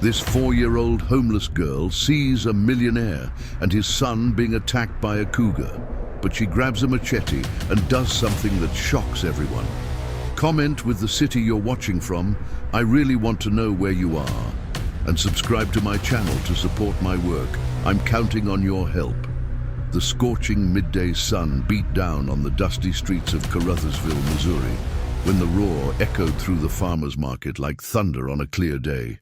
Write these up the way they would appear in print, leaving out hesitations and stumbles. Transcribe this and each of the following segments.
This 4-year-old homeless girl sees a millionaire and his son being attacked by a cougar, but she grabs a machete and does something that shocks everyone. Comment with the city you're watching from. I really want to know where you are. And subscribe to my channel to support my work. I'm counting on your help. The scorching midday sun beat down on the dusty streets of Caruthersville, Missouri, when the roar echoed through the farmer's market like thunder on a clear day.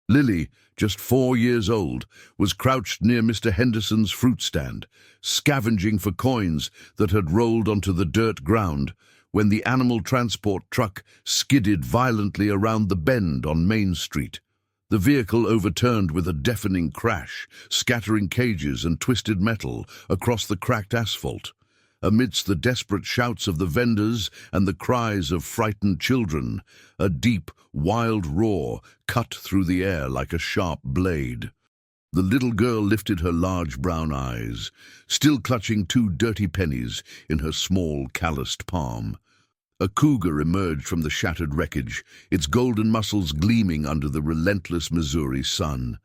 Lily, just 4 years old, was crouched near Mr. Henderson's fruit stand, scavenging for coins that had rolled onto the dirt ground when the animal transport truck skidded violently around the bend on Main Street. The vehicle overturned with a deafening crash, scattering cages and twisted metal across the cracked asphalt. Amidst the desperate shouts of the vendors and the cries of frightened children, a deep, wild roar cut through the air like a sharp blade. The little girl lifted her large brown eyes, still clutching 2 dirty pennies in her small, calloused palm. A cougar emerged from the shattered wreckage, its golden muscles gleaming under the relentless Missouri sun.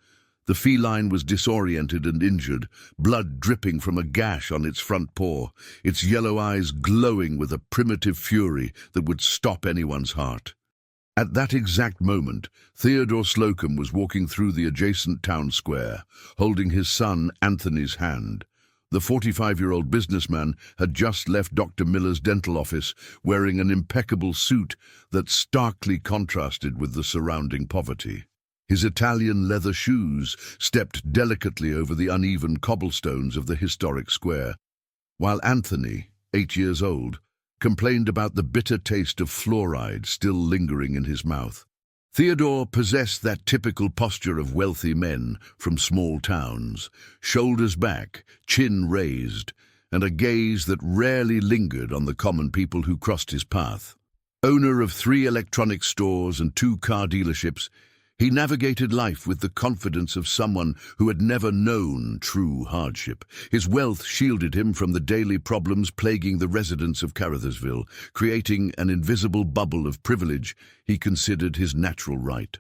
The feline was disoriented and injured, blood dripping from a gash on its front paw, its yellow eyes glowing with a primitive fury that would stop anyone's heart. At that exact moment, Theodore Slocum was walking through the adjacent town square, holding his son Anthony's hand. The 45-year-old businessman had just left Dr. Miller's dental office wearing an impeccable suit that starkly contrasted with the surrounding poverty. His Italian leather shoes stepped delicately over the uneven cobblestones of the historic square, while Anthony, 8 years old, complained about the bitter taste of fluoride still lingering in his mouth. Theodore possessed that typical posture of wealthy men from small towns, shoulders back, chin raised, and a gaze that rarely lingered on the common people who crossed his path. Owner of 3 electronic stores and 2 car dealerships, he navigated life with the confidence of someone who had never known true hardship. His wealth shielded him from the daily problems plaguing the residents of Caruthersville, creating an invisible bubble of privilege he considered his natural right.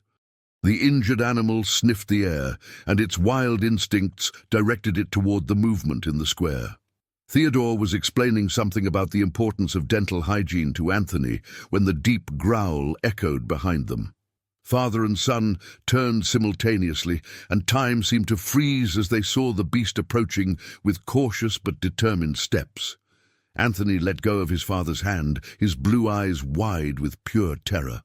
The injured animal sniffed the air, and its wild instincts directed it toward the movement in the square. Theodore was explaining something about the importance of dental hygiene to Anthony when the deep growl echoed behind them. Father and son turned simultaneously, and time seemed to freeze as they saw the beast approaching with cautious but determined steps. Anthony let go of his father's hand, his blue eyes wide with pure terror.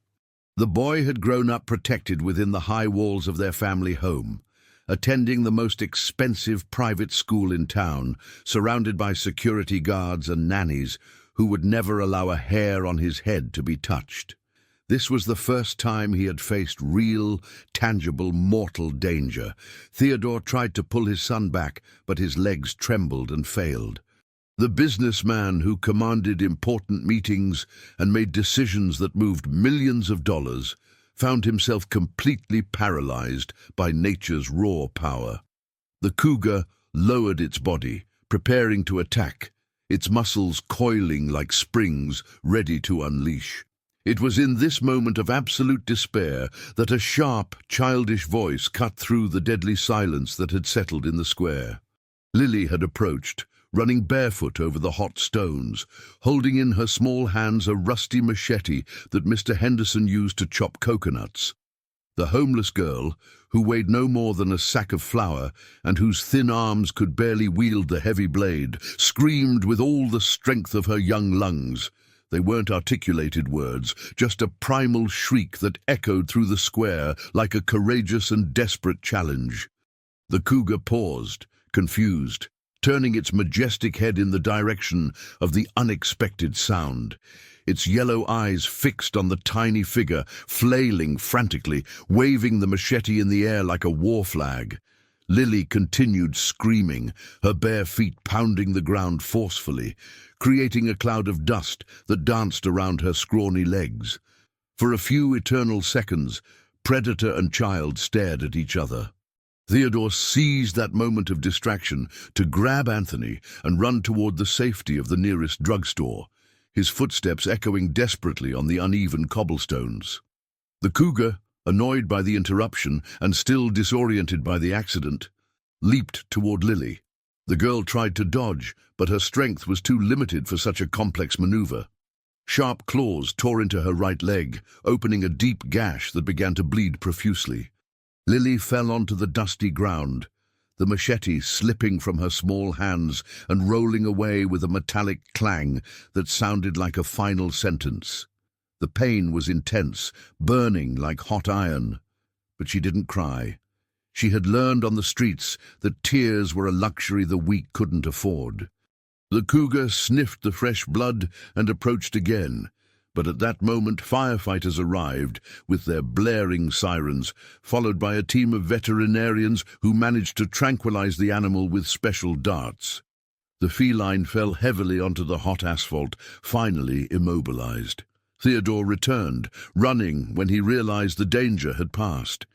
The boy had grown up protected within the high walls of their family home, attending the most expensive private school in town, surrounded by security guards and nannies who would never allow a hair on his head to be touched. This was the first time he had faced real, tangible, mortal danger. Theodore tried to pull his son back, but his legs trembled and failed. The businessman who commanded important meetings and made decisions that moved millions of dollars found himself completely paralyzed by nature's raw power. The cougar lowered its body, preparing to attack, its muscles coiling like springs ready to unleash. It was in this moment of absolute despair that a sharp, childish voice cut through the deadly silence that had settled in the square. Lily had approached, running barefoot over the hot stones, holding in her small hands a rusty machete that Mr. Henderson used to chop coconuts. The homeless girl, who weighed no more than a sack of flour and whose thin arms could barely wield the heavy blade, screamed with all the strength of her young lungs. They weren't articulated words, just a primal shriek that echoed through the square like a courageous and desperate challenge. The cougar paused, confused, turning its majestic head in the direction of the unexpected sound. Its yellow eyes fixed on the tiny figure, flailing frantically, waving the machete in the air like a war flag. Lily continued screaming, her bare feet pounding the ground forcefully, creating a cloud of dust that danced around her scrawny legs. For a few eternal seconds, predator and child stared at each other. Theodore seized that moment of distraction to grab Anthony and run toward the safety of the nearest drugstore, his footsteps echoing desperately on the uneven cobblestones. The cougar, annoyed by the interruption and still disoriented by the accident, leaped toward Lily. The girl tried to dodge, but her strength was too limited for such a complex maneuver. Sharp claws tore into her right leg, opening a deep gash that began to bleed profusely. Lily fell onto the dusty ground, the machete slipping from her small hands and rolling away with a metallic clang that sounded like a final sentence. The pain was intense, burning like hot iron, but she didn't cry. She had learned on the streets that tears were a luxury the weak couldn't afford. The cougar sniffed the fresh blood and approached again, but at that moment firefighters arrived with their blaring sirens, followed by a team of veterinarians who managed to tranquilize the animal with special darts. The feline fell heavily onto the hot asphalt, finally immobilized. Theodore returned, running when he realized the danger had passed.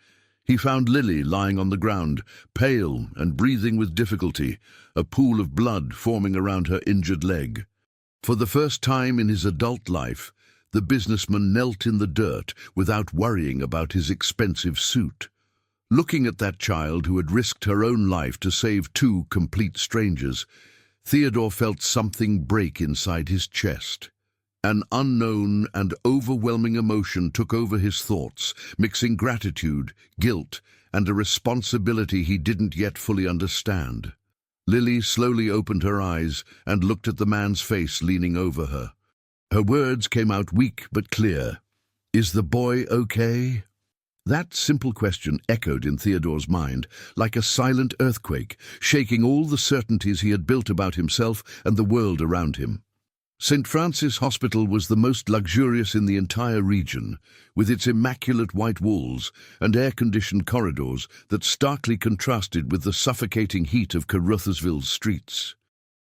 He found Lily lying on the ground, pale and breathing with difficulty, a pool of blood forming around her injured leg. For the first time in his adult life, the businessman knelt in the dirt without worrying about his expensive suit. Looking at that child who had risked her own life to save two complete strangers, Theodore felt something break inside his chest. An unknown and overwhelming emotion took over his thoughts, mixing gratitude, guilt, and a responsibility he didn't yet fully understand. Lily slowly opened her eyes and looked at the man's face leaning over her. Her words came out weak but clear. "Is the boy okay?" That simple question echoed in Theodore's mind like a silent earthquake, shaking all the certainties he had built about himself and the world around him. St. Francis Hospital was the most luxurious in the entire region, with its immaculate white walls and air-conditioned corridors that starkly contrasted with the suffocating heat of Carruthersville's streets.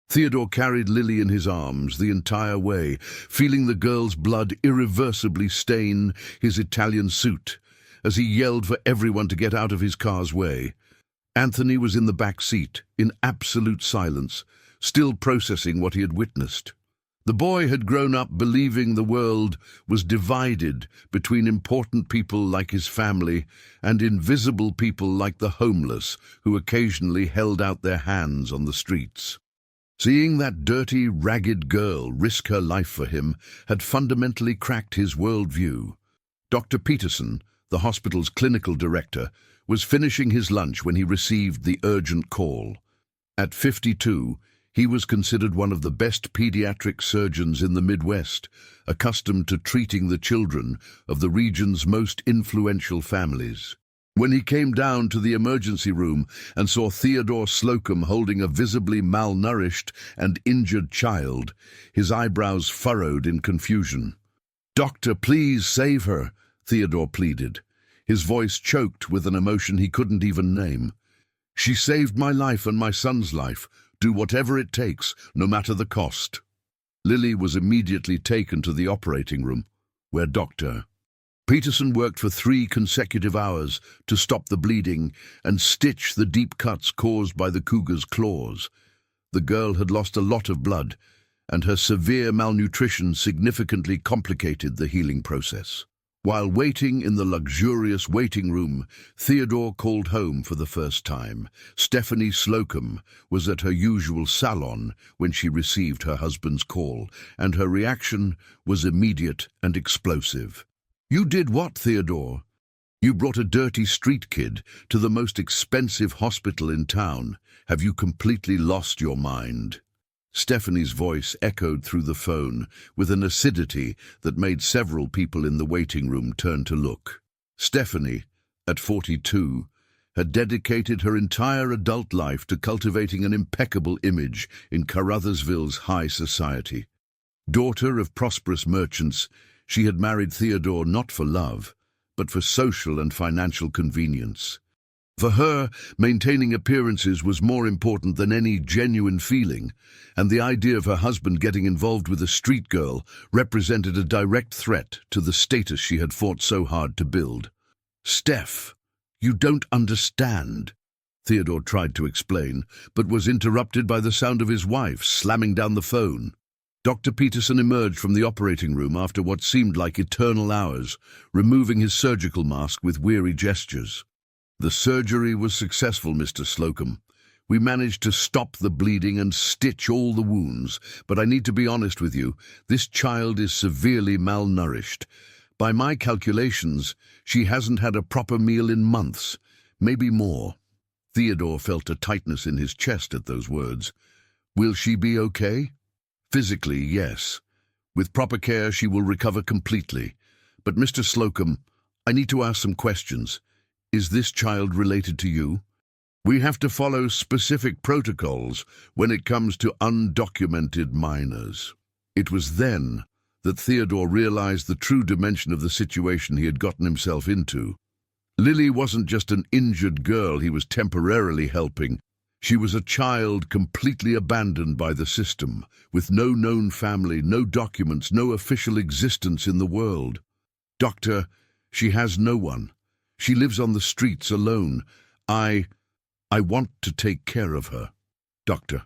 Theodore carried Lily in his arms the entire way, feeling the girl's blood irreversibly stain his Italian suit, as he yelled for everyone to get out of his car's way. Anthony was in the back seat, in absolute silence, still processing what he had witnessed. The boy had grown up believing the world was divided between important people like his family and invisible people like the homeless who occasionally held out their hands on the streets. Seeing that dirty, ragged girl risk her life for him had fundamentally cracked his worldview. Dr. Peterson, the hospital's clinical director, was finishing his lunch when he received the urgent call. At 52, he was considered one of the best pediatric surgeons in the Midwest, accustomed to treating the children of the region's most influential families. When he came down to the emergency room and saw Theodore Slocum holding a visibly malnourished and injured child, his eyebrows furrowed in confusion. "Doctor, please save her," Theodore pleaded, his voice choked with an emotion he couldn't even name. "She saved my life and my son's life. Do whatever it takes, no matter the cost." Lily was immediately taken to the operating room, where Dr. Peterson worked for 3 consecutive hours to stop the bleeding and stitch the deep cuts caused by the cougar's claws. The girl had lost a lot of blood, and her severe malnutrition significantly complicated the healing process. While waiting in the luxurious waiting room, Theodore called home for the first time. Stephanie Slocum was at her usual salon when she received her husband's call, and her reaction was immediate and explosive. "You did what, Theodore? You brought a dirty street kid to the most expensive hospital in town. Have you completely lost your mind?" Stephanie's voice echoed through the phone with an acidity that made several people in the waiting room turn to look. Stephanie, at 42, had dedicated her entire adult life to cultivating an impeccable image in Carruthersville's high society. Daughter of prosperous merchants, she had married Theodore not for love, but for social and financial convenience. For her, maintaining appearances was more important than any genuine feeling, and the idea of her husband getting involved with a street girl represented a direct threat to the status she had fought so hard to build. "Steph, you don't understand," Theodore tried to explain, but was interrupted by the sound of his wife slamming down the phone. Dr. Peterson emerged from the operating room after what seemed like eternal hours, removing his surgical mask with weary gestures. "The surgery was successful, Mr. Slocum. We managed to stop the bleeding and stitch all the wounds, but I need to be honest with you, this child is severely malnourished. By my calculations, she hasn't had a proper meal in months, maybe more." Theodore felt a tightness in his chest at those words. "Will she be okay?" "Physically, yes. With proper care, she will recover completely. But Mr. Slocum, I need to ask some questions. Is this child related to you? We have to follow specific protocols when it comes to undocumented minors." It was then that Theodore realized the true dimension of the situation he had gotten himself into. Lily wasn't just an injured girl he was temporarily helping. She was a child completely abandoned by the system, with no known family, no documents, no official existence in the world. "Doctor, she has no one. She lives on the streets alone. I want to take care of her." "Doctor."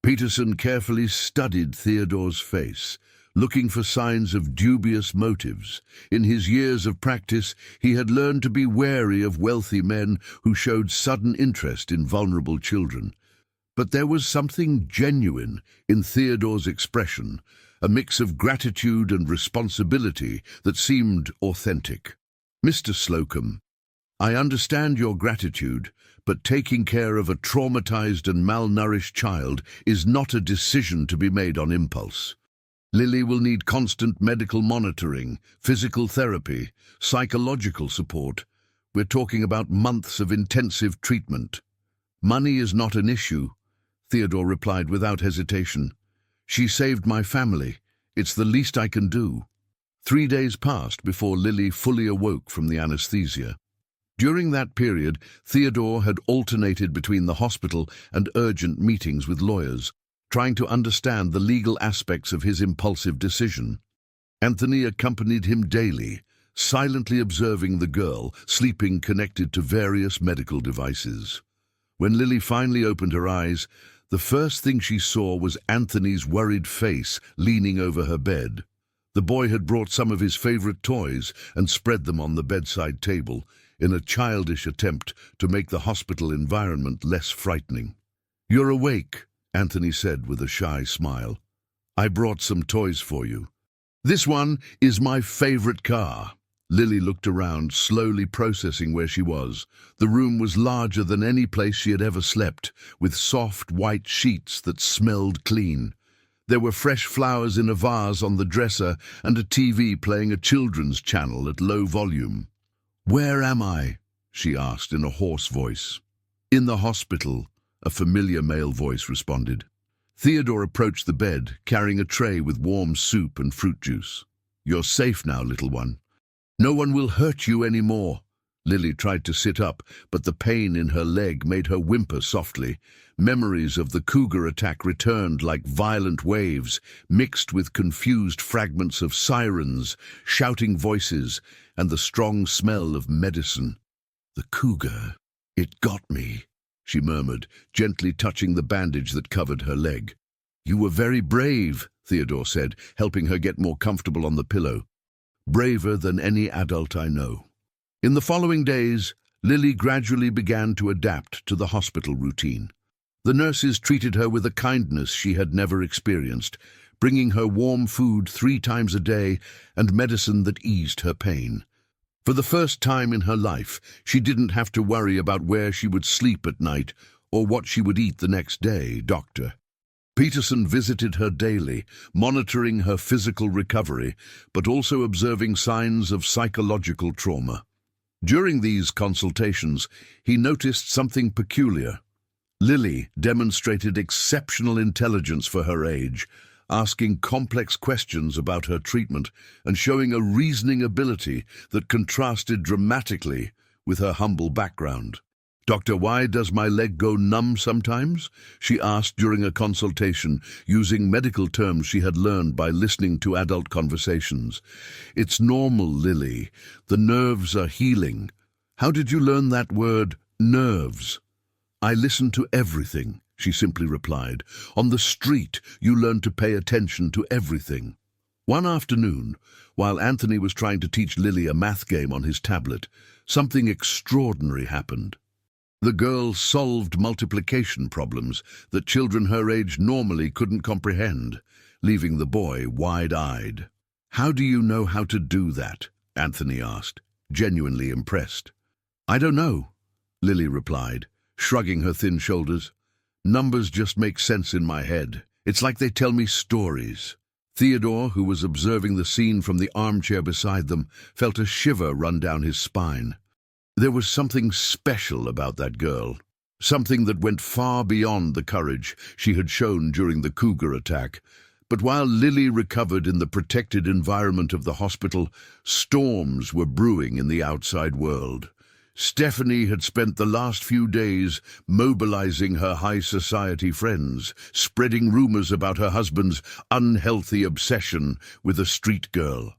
Peterson carefully studied Theodore's face, looking for signs of dubious motives. In his years of practice, he had learned to be wary of wealthy men who showed sudden interest in vulnerable children. But there was something genuine in Theodore's expression, a mix of gratitude and responsibility that seemed authentic. "Mr. Slocum, I understand your gratitude, but taking care of a traumatized and malnourished child is not a decision to be made on impulse. Lily will need constant medical monitoring, physical therapy, psychological support. We're talking about months of intensive treatment." "Money is not an issue," Theodore replied without hesitation. "She saved my family. It's the least I can do." 3 days passed before Lily fully awoke from the anesthesia. During that period, Theodore had alternated between the hospital and urgent meetings with lawyers, trying to understand the legal aspects of his impulsive decision. Anthony accompanied him daily, silently observing the girl, sleeping connected to various medical devices. When Lily finally opened her eyes, the first thing she saw was Anthony's worried face leaning over her bed. The boy had brought some of his favorite toys and spread them on the bedside table, in a childish attempt to make the hospital environment less frightening. "You're awake," Anthony said with a shy smile. "I brought some toys for you. This one is my favorite car." Lily looked around, slowly processing where she was. The room was larger than any place she had ever slept, with soft white sheets that smelled clean. There were fresh flowers in a vase on the dresser and a TV playing a children's channel at low volume. "Where am I?" she asked in a hoarse voice. "In the hospital," a familiar male voice responded. Theodore approached the bed, carrying a tray with warm soup and fruit juice. "You're safe now, little one. No one will hurt you anymore." Lily tried to sit up, but the pain in her leg made her whimper softly. Memories of the cougar attack returned like violent waves, mixed with confused fragments of sirens, shouting voices, and the strong smell of medicine. "The cougar, it got me," she murmured, gently touching the bandage that covered her leg. "You were very brave," Theodore said, helping her get more comfortable on the pillow. "Braver than any adult I know." In the following days, Lily gradually began to adapt to the hospital routine. The nurses treated her with a kindness she had never experienced, bringing her warm food 3 times a day and medicine that eased her pain. For the first time in her life, she didn't have to worry about where she would sleep at night or what she would eat the next day, Doctor. Peterson visited her daily, monitoring her physical recovery, but also observing signs of psychological trauma. During these consultations, he noticed something peculiar. Lily demonstrated exceptional intelligence for her age, asking complex questions about her treatment and showing a reasoning ability that contrasted dramatically with her humble background. "Doctor, why does my leg go numb sometimes?" she asked during a consultation, using medical terms she had learned by listening to adult conversations. "It's normal, Lily. The nerves are healing." "How did you learn that word, nerves?" "I listen to everything," she simply replied. On the street, you learn to pay attention to everything. One afternoon, while Anthony was trying to teach Lily a math game on his tablet, something extraordinary happened. The girl solved multiplication problems that children her age normally couldn't comprehend, leaving the boy wide-eyed. How do you know how to do that? Anthony asked, genuinely impressed. I don't know, Lily replied, shrugging her thin shoulders. Numbers just make sense in my head. It's like they tell me stories. Theodore, who was observing the scene from the armchair beside them, felt a shiver run down his spine. There was something special about that girl, something that went far beyond the courage she had shown during the cougar attack. But while Lily recovered in the protected environment of the hospital, storms were brewing in the outside world. Stephanie had spent the last few days mobilizing her high society friends, spreading rumors about her husband's unhealthy obsession with a street girl.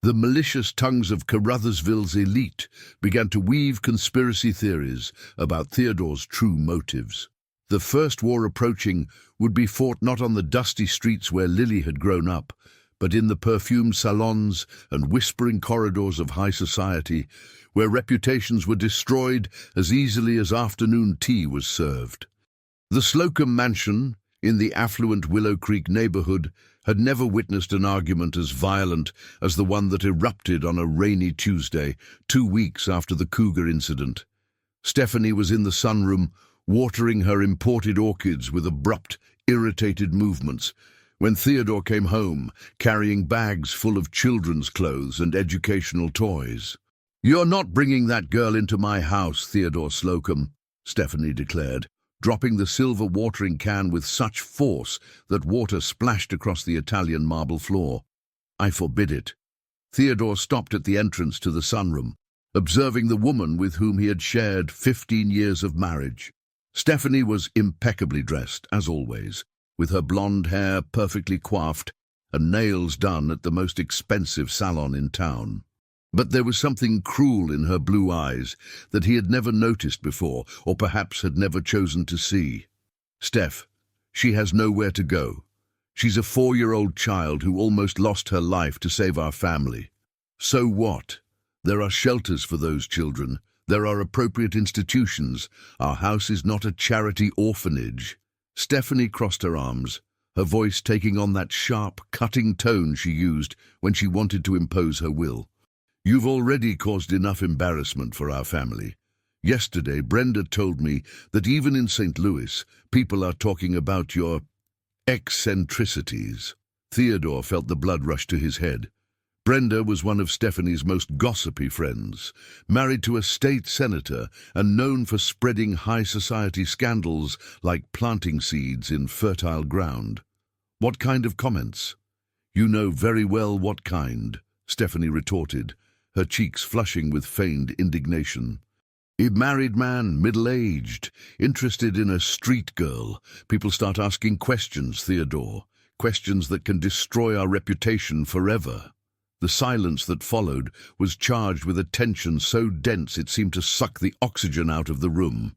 The malicious tongues of Carruthersville's elite began to weave conspiracy theories about Theodore's true motives. The first war approaching would be fought not on the dusty streets where Lily had grown up, but in the perfumed salons and whispering corridors of high society, where reputations were destroyed as easily as afternoon tea was served. The Slocum mansion, in the affluent Willow Creek neighborhood, had never witnessed an argument as violent as the one that erupted on a rainy Tuesday, 2 weeks after the cougar incident. Stephanie was in the sunroom, watering her imported orchids with abrupt, irritated movements, when Theodore came home, carrying bags full of children's clothes and educational toys. "You're not bringing that girl into my house, Theodore Slocum," Stephanie declared, dropping the silver watering can with such force that water splashed across the Italian marble floor. "I forbid it." Theodore stopped at the entrance to the sunroom, observing the woman with whom he had shared 15 years of marriage. Stephanie was impeccably dressed, as always, with her blonde hair perfectly coiffed and nails done at the most expensive salon in town. But there was something cruel in her blue eyes that he had never noticed before, or perhaps had never chosen to see. "Steph, she has nowhere to go. She's a 4-year-old child who almost lost her life to save our family. So what? There are shelters for those children. There are appropriate institutions. Our house is not a charity orphanage." Stephanie crossed her arms, her voice taking on that sharp, cutting tone she used when she wanted to impose her will. "You've already caused enough embarrassment for our family. Yesterday, Brenda told me that even in St. Louis, people are talking about your eccentricities." Theodore felt the blood rush to his head. Brenda was one of Stephanie's most gossipy friends, married to a state senator and known for spreading high society scandals like planting seeds in fertile ground. "What kind of comments?" "You know very well what kind," Stephanie retorted, her cheeks flushing with feigned indignation. "A married man, middle-aged, interested in a street girl. People start asking questions, Theodore, questions that can destroy our reputation forever." The silence that followed was charged with a tension so dense it seemed to suck the oxygen out of the room.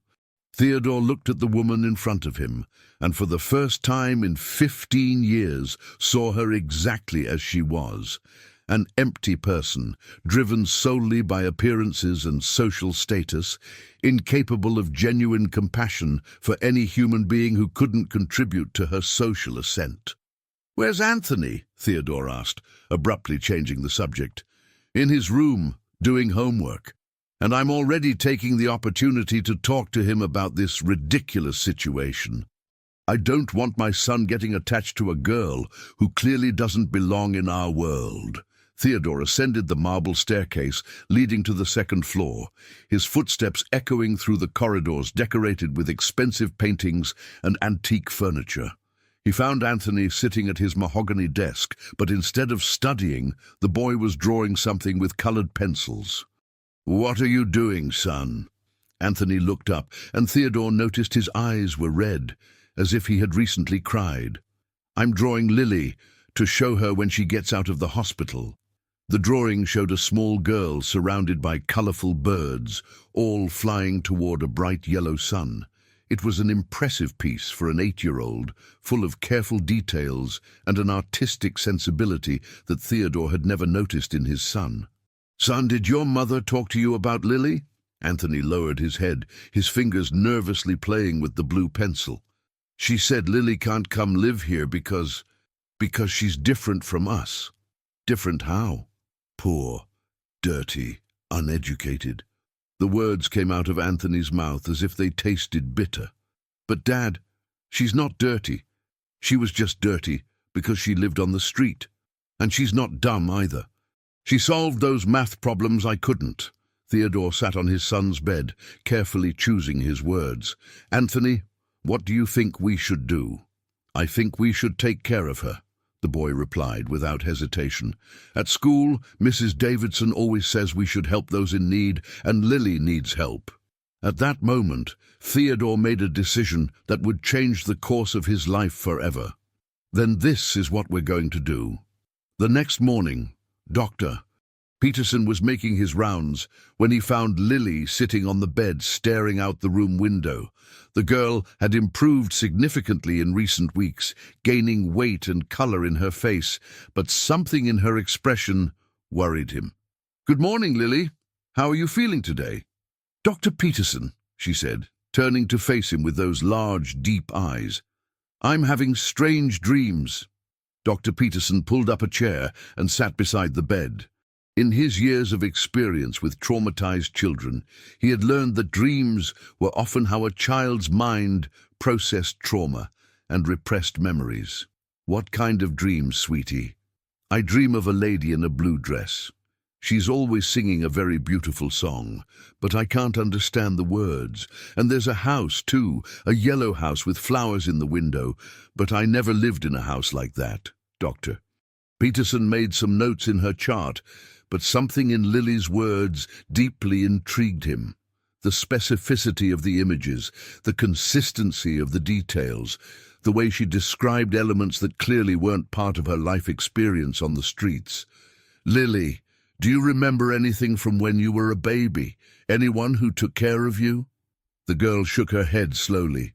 Theodore looked at the woman in front of him, and for the first time in 15 years saw her exactly as she was, an empty person, driven solely by appearances and social status, incapable of genuine compassion for any human being who couldn't contribute to her social ascent. "Where's Anthony?" Theodore asked, abruptly changing the subject. "In his room, doing homework. And I'm already taking the opportunity to talk to him about this ridiculous situation. I don't want my son getting attached to a girl who clearly doesn't belong in our world." Theodore ascended the marble staircase leading to the second floor, his footsteps echoing through the corridors decorated with expensive paintings and antique furniture. He found Anthony sitting at his mahogany desk, but instead of studying, the boy was drawing something with colored pencils. "What are you doing, son?" Anthony looked up, and Theodore noticed his eyes were red, as if he had recently cried. "I'm drawing Lily to show her when she gets out of the hospital." The drawing showed a small girl surrounded by colorful birds, all flying toward a bright yellow sun. It was an impressive piece for an 8-year-old, full of careful details and an artistic sensibility that Theodore had never noticed in his son. "Son, did your mother talk to you about Lily?" Anthony lowered his head, his fingers nervously playing with the blue pencil. "She said Lily can't come live here because she's different from us." "Different how?" "Poor, dirty, uneducated." The words came out of Anthony's mouth as if they tasted bitter. "But Dad, she's not dirty. She was just dirty because she lived on the street. And she's not dumb either. She solved those math problems I couldn't." Theodore sat on his son's bed, carefully choosing his words. "Anthony, what do you think we should do?" "I think we should take care of her," the boy replied without hesitation. "At school, Mrs. Davidson always says we should help those in need, and Lily needs help." At that moment, Theodore made a decision that would change the course of his life forever. "Then this is what we're going to do." The next morning, Dr. Peterson was making his rounds when he found Lily sitting on the bed staring out the room window. The girl had improved significantly in recent weeks, gaining weight and color in her face, but something in her expression worried him. "Good morning, Lily. How are you feeling today?" "Dr. Peterson," she said, turning to face him with those large, deep eyes. "I'm having strange dreams." Dr. Peterson pulled up a chair and sat beside the bed. In his years of experience with traumatized children, he had learned that dreams were often how a child's mind processed trauma and repressed memories. "What kind of dreams, sweetie?" "I dream of a lady in a blue dress. She's always singing a very beautiful song, but I can't understand the words. And there's a house, too, a yellow house with flowers in the window, but I never lived in a house like that, Doctor." Peterson made some notes in her chart, but something in Lily's words deeply intrigued him. The specificity of the images, the consistency of the details, the way she described elements that clearly weren't part of her life experience on the streets. "Lily, do you remember anything from when you were a baby? Anyone who took care of you?" The girl shook her head slowly.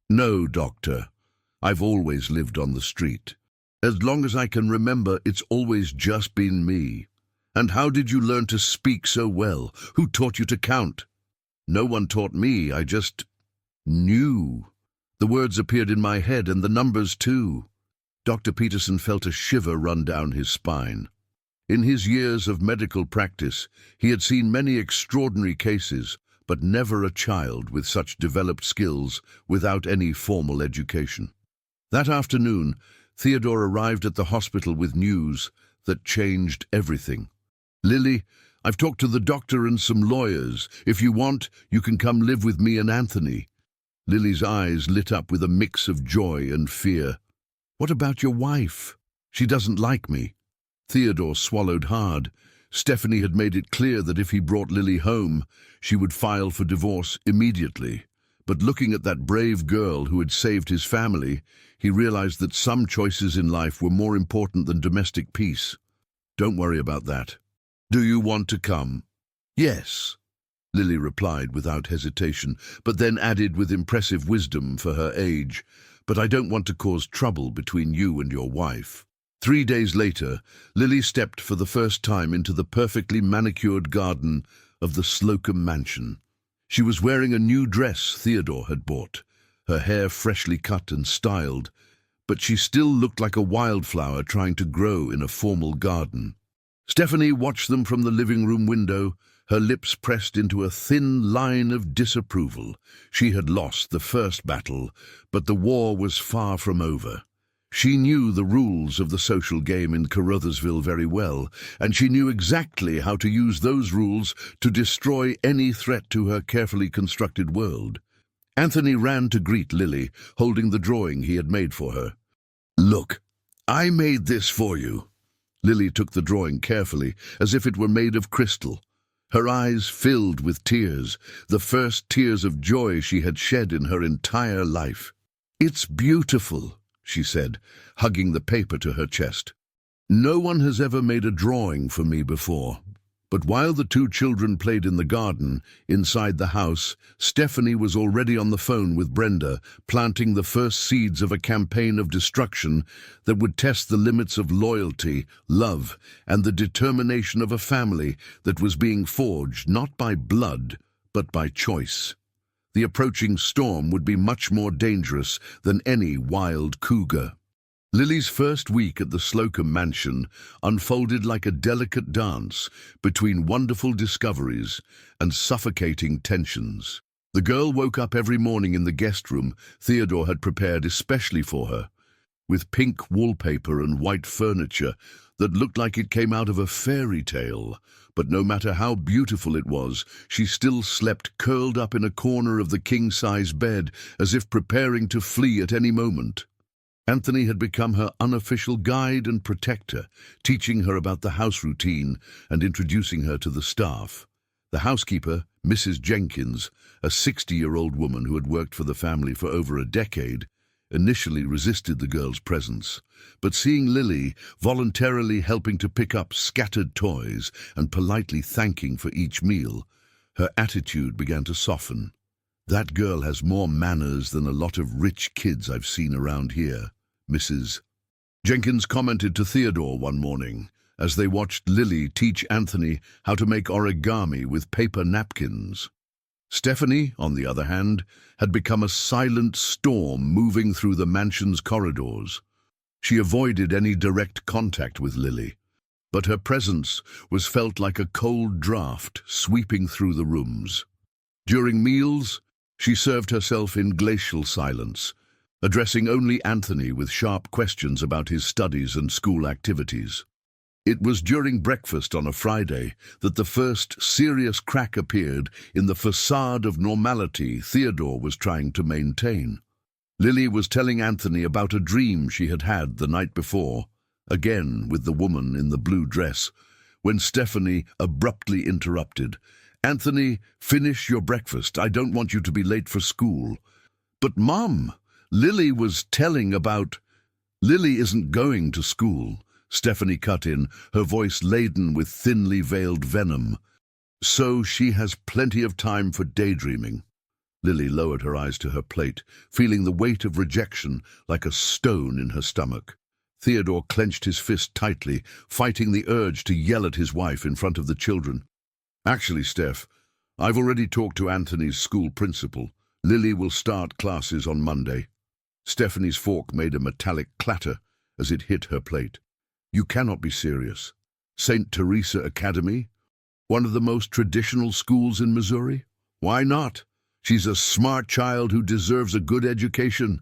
"No, Doctor. I've always lived on the street. As long as I can remember, it's always just been me." "And how did you learn to speak so well? Who taught you to count?" "No one taught me, I just knew. The words appeared in my head, and the numbers too." Dr. Peterson felt a shiver run down his spine. In his years of medical practice, he had seen many extraordinary cases, but never a child with such developed skills without any formal education. That afternoon, Theodore arrived at the hospital with news that changed everything. "Lily, I've talked to the doctor and some lawyers. If you want, you can come live with me and Anthony." Lily's eyes lit up with a mix of joy and fear. "What about your wife? She doesn't like me." Theodore swallowed hard. Stephanie had made it clear that if he brought Lily home, she would file for divorce immediately. But looking at that brave girl who had saved his family, he realized that some choices in life were more important than domestic peace. "Don't worry about that. Do you want to come?" "Yes," Lily replied without hesitation, but then added with impressive wisdom for her age, "But I don't want to cause trouble between you and your wife." 3 days later, Lily stepped for the first time into the perfectly manicured garden of the Slocum mansion. She was wearing a new dress Theodore had bought, her hair freshly cut and styled, but she still looked like a wildflower trying to grow in a formal garden. Stephanie watched them from the living room window, her lips pressed into a thin line of disapproval. She had lost the first battle, but the war was far from over. She knew the rules of the social game in Carruthersville very well, and she knew exactly how to use those rules to destroy any threat to her carefully constructed world. Anthony ran to greet Lily, holding the drawing he had made for her. "Look, I made this for you." Lily took the drawing carefully, as if it were made of crystal. Her eyes filled with tears, the first tears of joy she had shed in her entire life. "It's beautiful," she said, hugging the paper to her chest. "No one has ever made a drawing for me before. But while the two children played in the garden, inside the house, Stephanie was already on the phone with Brenda, planting the first seeds of a campaign of destruction that would test the limits of loyalty, love, and the determination of a family that was being forged not by blood, but by choice. The approaching storm would be much more dangerous than any wild cougar. Lily's first week at the Slocum mansion unfolded like a delicate dance between wonderful discoveries and suffocating tensions. The girl woke up every morning in the guest room Theodore had prepared especially for her, with pink wallpaper and white furniture that looked like it came out of a fairy tale. But no matter how beautiful it was, she still slept curled up in a corner of the king-size bed as if preparing to flee at any moment. Anthony had become her unofficial guide and protector, teaching her about the house routine and introducing her to the staff. The housekeeper, Mrs. Jenkins, a 60-year-old woman who had worked for the family for over a decade, initially resisted the girl's presence. But seeing Lily voluntarily helping to pick up scattered toys and politely thanking for each meal, her attitude began to soften. "That girl has more manners than a lot of rich kids I've seen around here," Mrs. Jenkins commented to Theodore one morning as they watched Lily teach Anthony how to make origami with paper napkins. Stephanie, on the other hand, had become a silent storm moving through the mansion's corridors. She avoided any direct contact with Lily, but her presence was felt like a cold draft sweeping through the rooms. During meals, she served herself in glacial silence, addressing only Anthony with sharp questions about his studies and school activities. It was during breakfast on a Friday that the first serious crack appeared in the facade of normality Theodore was trying to maintain. Lily was telling Anthony about a dream she had had the night before, again with the woman in the blue dress, when Stephanie abruptly interrupted. "Anthony, finish your breakfast. I don't want you to be late for school." "But, Mom, Lily was telling about—" "Lily isn't going to school," Stephanie cut in, her voice laden with thinly veiled venom. "So she has plenty of time for daydreaming." Lily lowered her eyes to her plate, feeling the weight of rejection like a stone in her stomach. Theodore clenched his fist tightly, fighting the urge to yell at his wife in front of the children. "Actually, Steph, I've already talked to Anthony's school principal. Lily will start classes on Monday." Stephanie's fork made a metallic clatter as it hit her plate. "You cannot be serious. St. Teresa Academy? One of the most traditional schools in Missouri? Why not? She's a smart child who deserves a good education."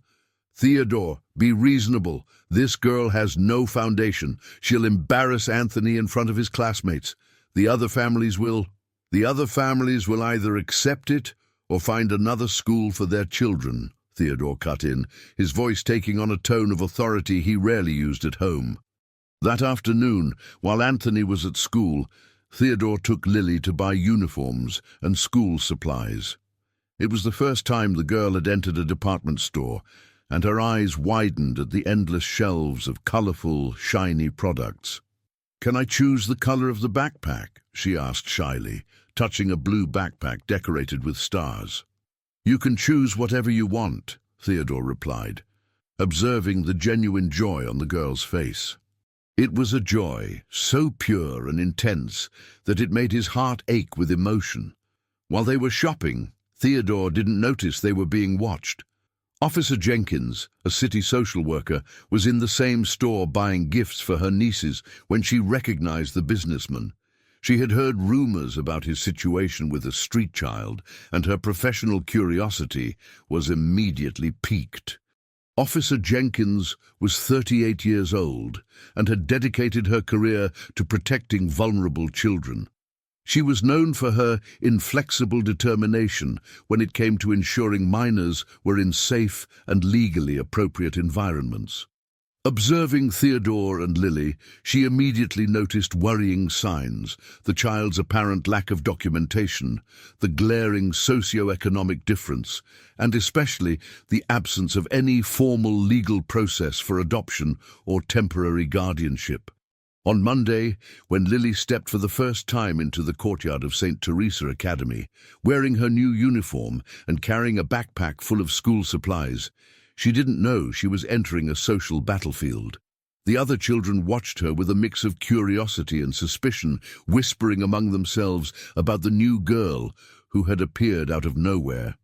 "Theodore, be reasonable. This girl has no foundation. She'll embarrass Anthony in front of his classmates. The other families will either accept it or find another school for their children," Theodore cut in, his voice taking on a tone of authority he rarely used at home. That afternoon, while Anthony was at school, Theodore took Lily to buy uniforms and school supplies. It was the first time the girl had entered a department store, and her eyes widened at the endless shelves of colorful, shiny products. "Can I choose the color of the backpack?" she asked shyly, touching a blue backpack decorated with stars. "You can choose whatever you want," Theodore replied, observing the genuine joy on the girl's face. It was a joy so pure and intense that it made his heart ache with emotion. While they were shopping, Theodore didn't notice they were being watched. Officer Jenkins, a city social worker, was in the same store buying gifts for her nieces when she recognized the businessman. She had heard rumors about his situation with a street child, and her professional curiosity was immediately piqued. Officer Jenkins was 38 years old and had dedicated her career to protecting vulnerable children. She was known for her inflexible determination when it came to ensuring minors were in safe and legally appropriate environments. Observing Theodore and Lily, she immediately noticed worrying signs: the child's apparent lack of documentation, the glaring socio-economic difference, and especially the absence of any formal legal process for adoption or temporary guardianship. On Monday, when Lily stepped for the first time into the courtyard of St. Teresa Academy, wearing her new uniform and carrying a backpack full of school supplies, she didn't know she was entering a social battlefield. The other children watched her with a mix of curiosity and suspicion, whispering among themselves about the new girl who had appeared out of nowhere.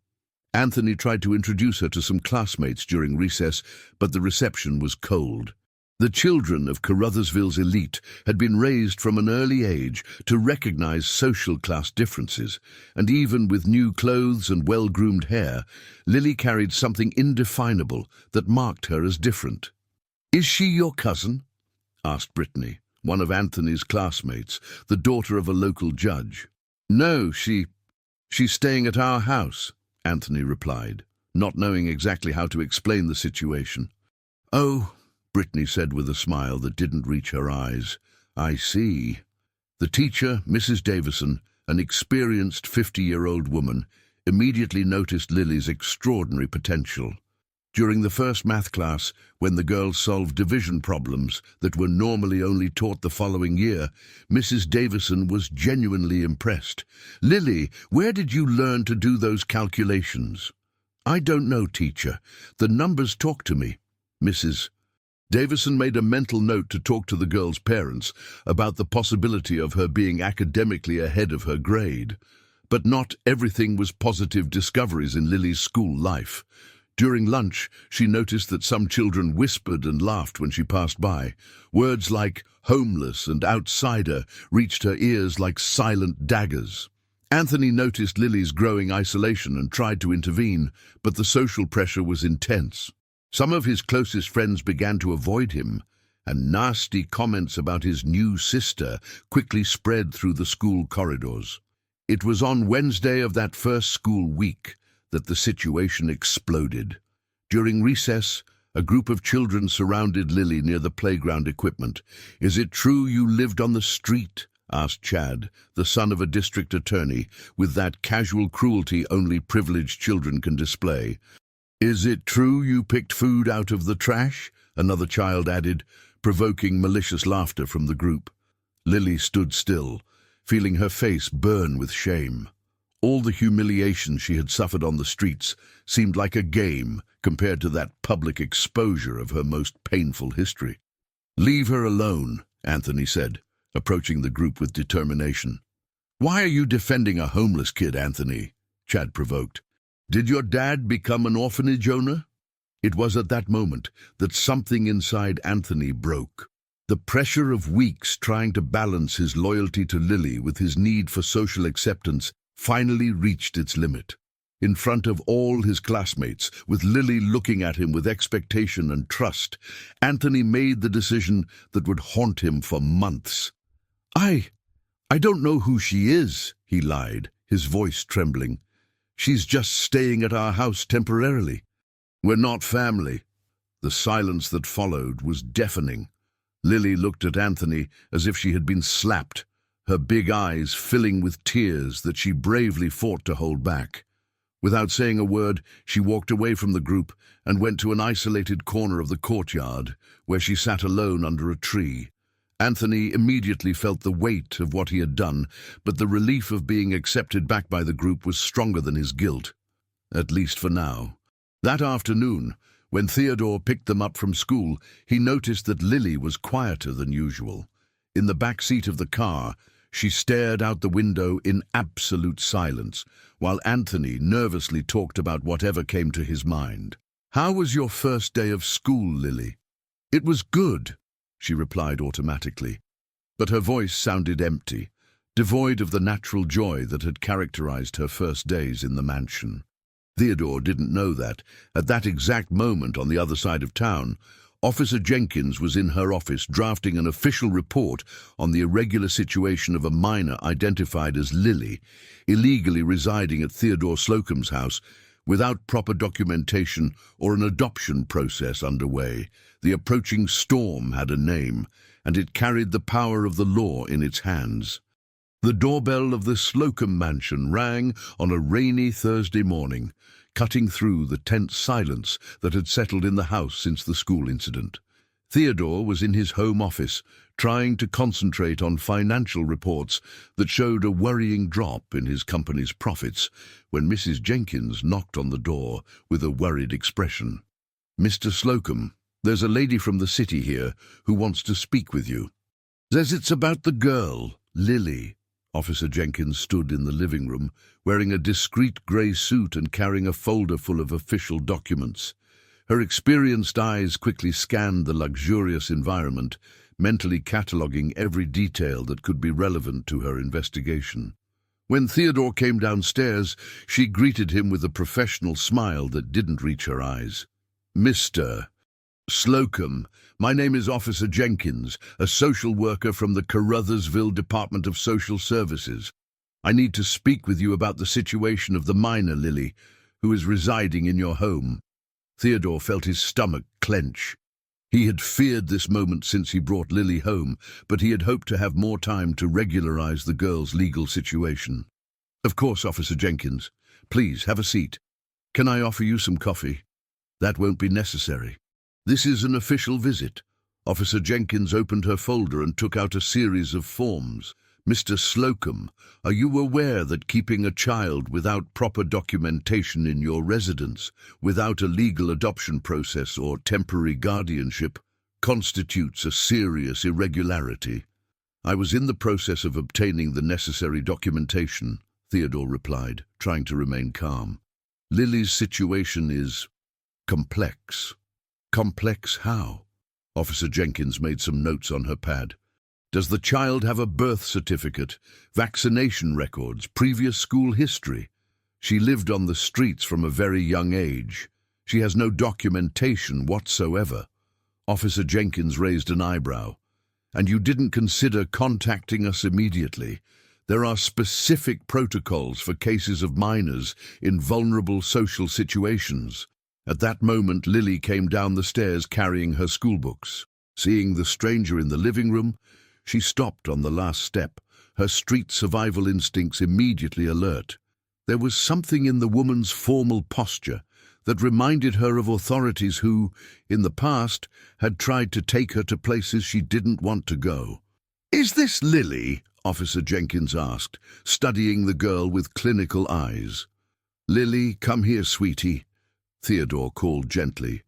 Anthony tried to introduce her to some classmates during recess, but the reception was cold. The children of Carruthersville's elite had been raised from an early age to recognize social class differences, and even with new clothes and well-groomed hair, Lily carried something indefinable that marked her as different. "Is she your cousin?" asked Brittany, one of Anthony's classmates, the daughter of a local judge. "No, she's staying at our house," Anthony replied, not knowing exactly how to explain the situation. "Oh," Brittany said with a smile that didn't reach her eyes, "I see." The teacher, Mrs. Davison, an experienced 50-year-old woman, immediately noticed Lily's extraordinary potential. During the first math class, when the girls solved division problems that were normally only taught the following year, Mrs. Davison was genuinely impressed. "Lily, where did you learn to do those calculations?" "I don't know, teacher. The numbers talk to me." Mrs. Davison made a mental note to talk to the girl's parents about the possibility of her being academically ahead of her grade. But not everything was positive discoveries in Lily's school life. During lunch, she noticed that some children whispered and laughed when she passed by. Words like homeless and outsider reached her ears like silent daggers. Anthony noticed Lily's growing isolation and tried to intervene, but the social pressure was intense. Some of his closest friends began to avoid him, and nasty comments about his new sister quickly spread through the school corridors. It was on Wednesday of that first school week that the situation exploded. During recess, a group of children surrounded Lily near the playground equipment. "Is it true you lived on the street?" asked Chad, the son of a district attorney, with that casual cruelty only privileged children can display. "Is it true you picked food out of the trash?" another child added, provoking malicious laughter from the group. Lily stood still, feeling her face burn with shame. All the humiliation she had suffered on the streets seemed like a game compared to that public exposure of her most painful history. "Leave her alone," Anthony said, approaching the group with determination. "Why are you defending a homeless kid, Anthony?" Chad provoked. "Did your dad become an orphanage owner?" It was at that moment that something inside Anthony broke. The pressure of weeks trying to balance his loyalty to Lily with his need for social acceptance finally reached its limit. In front of all his classmates, with Lily looking at him with expectation and trust, Anthony made the decision that would haunt him for months. I don't know who she is," he lied, his voice trembling. "She's just staying at our house temporarily." "We're not family." The silence that followed was deafening. Lily looked at Anthony as if she had been slapped, her big eyes filling with tears that she bravely fought to hold back. Without saying a word, she walked away from the group and went to an isolated corner of the courtyard, where she sat alone under a tree. Anthony immediately felt the weight of what he had done, but the relief of being accepted back by the group was stronger than his guilt, at least for now. That afternoon, when Theodore picked them up from school, he noticed that Lily was quieter than usual. In the back seat of the car, she stared out the window in absolute silence, while Anthony nervously talked about whatever came to his mind. "How was your first day of school, Lily?" "It was good," she replied automatically, but her voice sounded empty, devoid of the natural joy that had characterized her first days in the mansion. Theodore didn't know that, at that exact moment on the other side of town, Officer Jenkins was in her office drafting an official report on the irregular situation of a minor identified as Lily, illegally residing at Theodore Slocum's house without proper documentation or an adoption process underway. The approaching storm had a name, and it carried the power of the law in its hands. The doorbell of the Slocum mansion rang on a rainy Thursday morning, cutting through the tense silence that had settled in the house since the school incident. Theodore was in his home office, trying to concentrate on financial reports that showed a worrying drop in his company's profits, when Mrs. Jenkins knocked on the door with a worried expression. "Mr. Slocum, there's a lady from the city here who wants to speak with you." "Says it's about the girl, Lily." Officer Jenkins stood in the living room, wearing a discreet grey suit and carrying a folder full of official documents. Her experienced eyes quickly scanned the luxurious environment, mentally cataloguing every detail that could be relevant to her investigation. When Theodore came downstairs, she greeted him with a professional smile that didn't reach her eyes. "Mr. Slocum, my name is Officer Jenkins, a social worker from the Carruthersville Department of Social Services. I need to speak with you about the situation of the minor Lily, who is residing in your home." Theodore felt his stomach clench. He had feared this moment since he brought Lily home, but he had hoped to have more time to regularize the girl's legal situation. "Of course, Officer Jenkins. Please, have a seat. Can I offer you some coffee?" "That won't be necessary. This is an official visit." Officer Jenkins opened her folder and took out a series of forms. "Mr. Slocum, are you aware that keeping a child without proper documentation in your residence, without a legal adoption process or temporary guardianship, constitutes a serious irregularity?" "I was in the process of obtaining the necessary documentation," Theodore replied, trying to remain calm. "Lily's situation is complex." "Complex how?" Officer Jenkins made some notes on her pad. "Does the child have a birth certificate, vaccination records, previous school history? She lived on the streets from a very young age. She has no documentation whatsoever." Officer Jenkins raised an eyebrow. "And you didn't consider contacting us immediately? There are specific protocols for cases of minors in vulnerable social situations." At that moment, Lily came down the stairs carrying her schoolbooks. Seeing the stranger in the living room, she stopped on the last step, her street survival instincts immediately alert. There was something in the woman's formal posture that reminded her of authorities who, in the past, had tried to take her to places she didn't want to go. "Is this Lily?" Officer Jenkins asked, studying the girl with clinical eyes. "Lily, come here, sweetie," Theodore called gently.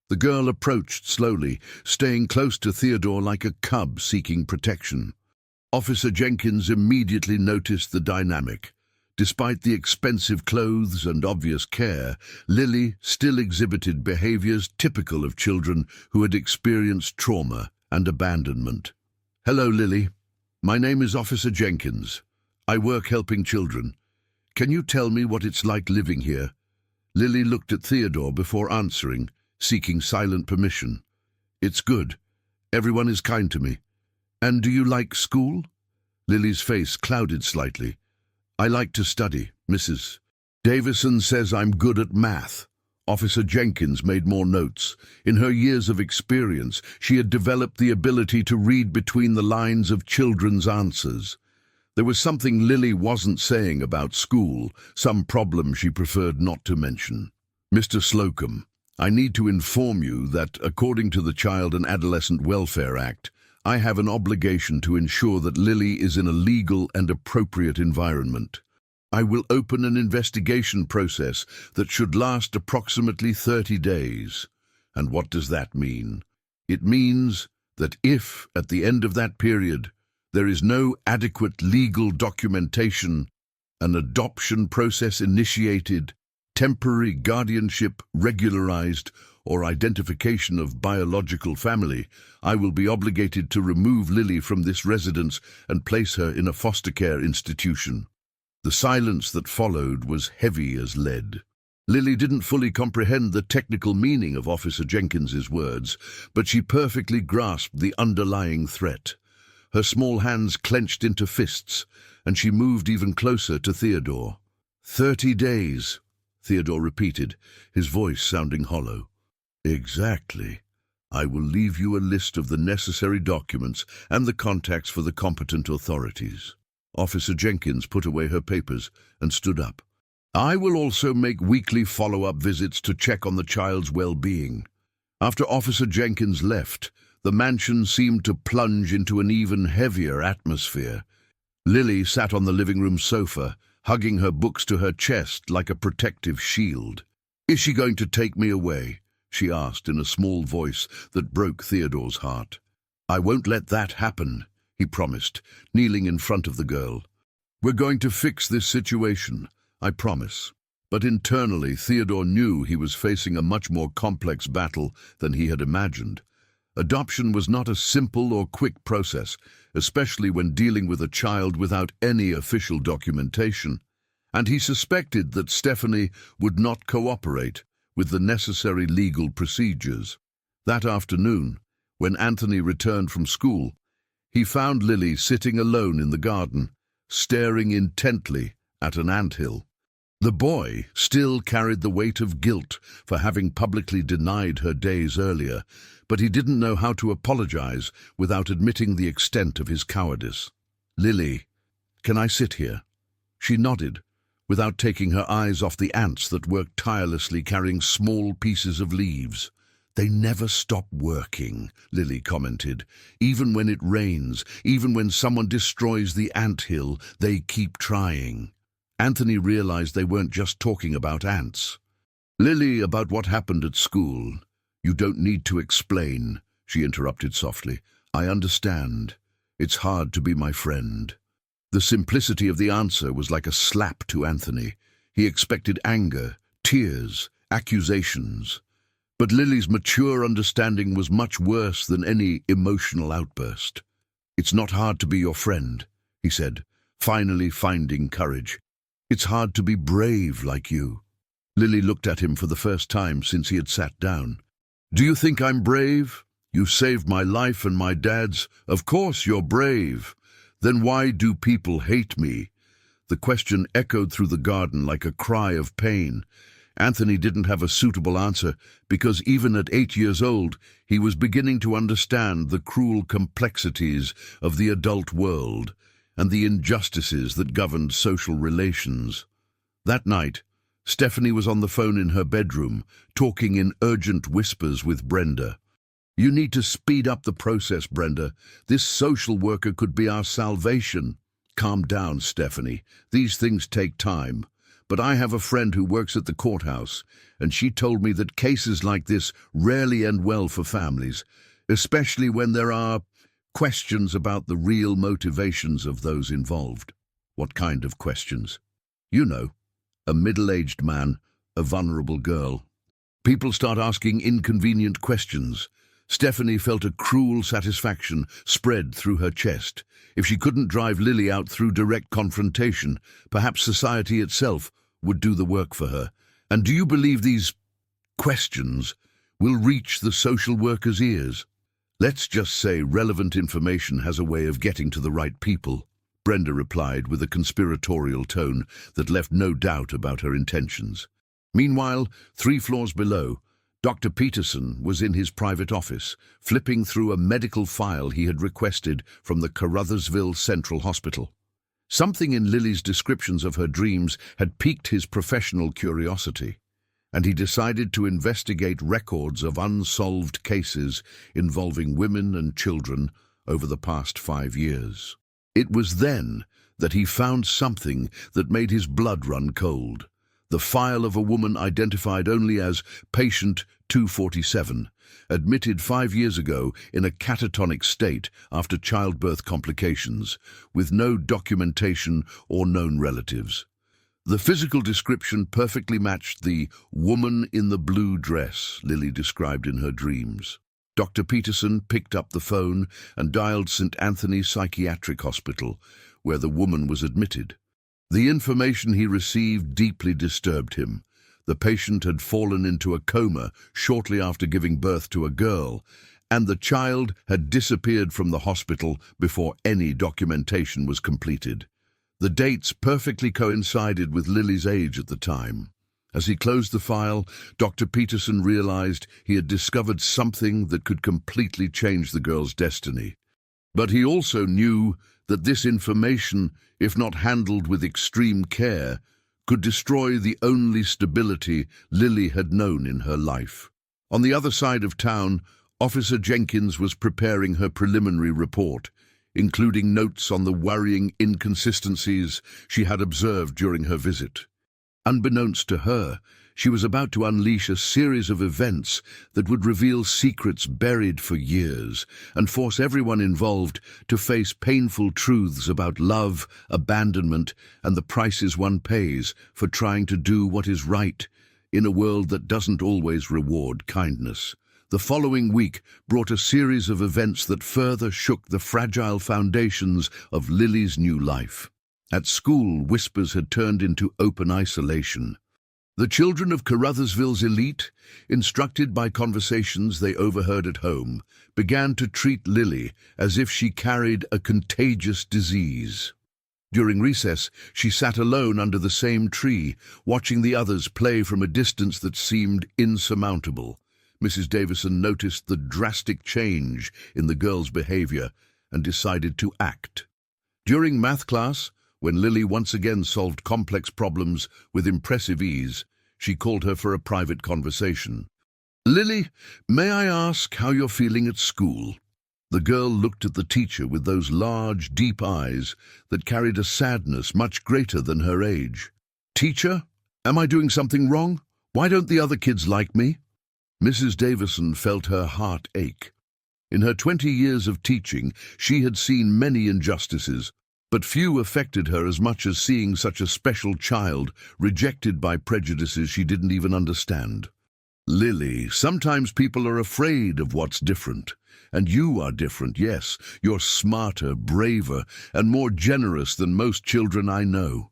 The girl approached slowly, staying close to Theodore like a cub seeking protection. Officer Jenkins immediately noticed the dynamic. Despite the expensive clothes and obvious care, Lily still exhibited behaviors typical of children who had experienced trauma and abandonment. "Hello, Lily. My name is Officer Jenkins. I work helping children. Can you tell me what it's like living here?" Lily looked at Theodore before answering, seeking silent permission. "It's good. Everyone is kind to me. And do you like school?" Lily's face clouded slightly. "I like to study, Mrs. Davison says I'm good at math." Officer Jenkins made more notes. In her years of experience, she had developed the ability to read between the lines of children's answers. There was something Lily wasn't saying about school, some problem she preferred not to mention. "Mr. Slocum, I need to inform you that, according to the Child and Adolescent Welfare Act, I have an obligation to ensure that Lily is in a legal and appropriate environment. I will open an investigation process that should last approximately 30 days. And what does that mean? It means that if, at the end of that period, there is no adequate legal documentation, an adoption process initiated, temporary guardianship regularized, or identification of biological family, I will be obligated to remove Lily from this residence and place her in a foster care institution." The silence that followed was heavy as lead. Lily didn't fully comprehend the technical meaning of Officer Jenkins's words, but she perfectly grasped the underlying threat. Her small hands clenched into fists, and she moved even closer to Theodore. 30 days, Theodore repeated, his voice sounding hollow. "Exactly. I will leave you a list of the necessary documents and the contacts for the competent authorities." Officer Jenkins put away her papers and stood up. "I will also make weekly follow-up visits to check on the child's well-being." After Officer Jenkins left, The mansion seemed to plunge into an even heavier atmosphere. Lily sat on the living room sofa, hugging her books to her chest like a protective shield. "Is she going to take me away?" she asked in a small voice that broke Theodore's heart. "I won't let that happen," he promised, kneeling in front of the girl. "We're going to fix this situation, I promise." But internally, Theodore knew he was facing a much more complex battle than he had imagined. Adoption was not a simple or quick process, especially when dealing with a child without any official documentation, and he suspected that Stephanie would not cooperate with the necessary legal procedures. That afternoon, when Anthony returned from school, he found Lily sitting alone in the garden, staring intently at an anthill. The boy still carried the weight of guilt for having publicly denied her days earlier, but he didn't know how to apologize without admitting the extent of his cowardice. "Lily, can I sit here?" She nodded, without taking her eyes off the ants that worked tirelessly carrying small pieces of leaves. "They never stop working," Lily commented. "Even when it rains, even when someone destroys the anthill, they keep trying." Anthony realized they weren't just talking about ants. "Lily, about what happened at school. You don't need to explain," she interrupted softly. "I understand. It's hard to be my friend." The simplicity of the answer was like a slap to Anthony. He expected anger, tears, accusations. But Lily's mature understanding was much worse than any emotional outburst. "It's not hard to be your friend," he said, finally finding courage. "It's hard to be brave like you." Lily looked at him for the first time since he had sat down. "Do you think I'm brave? You saved my life and my dad's. Of course you're brave. Then why do people hate me?" The question echoed through the garden like a cry of pain. Anthony didn't have a suitable answer because even at 8 years old, he was beginning to understand the cruel complexities of the adult world and the injustices that governed social relations. That night, Stephanie was on the phone in her bedroom, talking in urgent whispers with Brenda. "You need to speed up the process, Brenda. This social worker could be our salvation." "Calm down, Stephanie. These things take time. But I have a friend who works at the courthouse, and she told me that cases like this rarely end well for families, especially when there are questions about the real motivations of those involved." "What kind of questions?" "You know, a middle-aged man, a vulnerable girl. People start asking inconvenient questions." Stephanie felt a cruel satisfaction spread through her chest. If she couldn't drive Lily out through direct confrontation, perhaps society itself would do the work for her. "And do you believe these questions will reach the social worker's ears?" "Let's just say relevant information has a way of getting to the right people," Brenda replied with a conspiratorial tone that left no doubt about her intentions. Meanwhile, 3 floors below, Dr. Peterson was in his private office, flipping through a medical file he had requested from the Carruthersville Central Hospital. Something in Lily's descriptions of her dreams had piqued his professional curiosity, and he decided to investigate records of unsolved cases involving women and children over the past 5 years. It was then that he found something that made his blood run cold. The file of a woman identified only as patient 247, admitted 5 years ago in a catatonic state after childbirth complications, with no documentation or known relatives. The physical description perfectly matched the woman in the blue dress Lily described in her dreams. Dr. Peterson picked up the phone and dialed St. Anthony's Psychiatric Hospital, where the woman was admitted. The information he received deeply disturbed him. The patient had fallen into a coma shortly after giving birth to a girl, and the child had disappeared from the hospital before any documentation was completed. The dates perfectly coincided with Lily's age at the time. As he closed the file, Dr. Peterson realized he had discovered something that could completely change the girl's destiny. But he also knew that this information, if not handled with extreme care, could destroy the only stability Lily had known in her life. On the other side of town, Officer Jenkins was preparing her preliminary report, including notes on the worrying inconsistencies she had observed during her visit. Unbeknownst to her, she was about to unleash a series of events that would reveal secrets buried for years and force everyone involved to face painful truths about love, abandonment, and the prices one pays for trying to do what is right in a world that doesn't always reward kindness. The following week brought a series of events that further shook the fragile foundations of Lily's new life. At school, whispers had turned into open isolation. The children of Carruthersville's elite, instructed by conversations they overheard at home, began to treat Lily as if she carried a contagious disease. During recess, she sat alone under the same tree, watching the others play from a distance that seemed insurmountable. Mrs. Davison noticed the drastic change in the girl's behavior and decided to act. During math class, when Lily once again solved complex problems with impressive ease, she called her for a private conversation. "Lily, may I ask how you're feeling at school?" The girl looked at the teacher with those large, deep eyes that carried a sadness much greater than her age. "Teacher, am I doing something wrong? Why don't the other kids like me?" Mrs. Davison felt her heart ache. In her 20 years of teaching, she had seen many injustices, but few affected her as much as seeing such a special child rejected by prejudices she didn't even understand. "Lily, sometimes people are afraid of what's different. And you are different, yes. You're smarter, braver, and more generous than most children I know.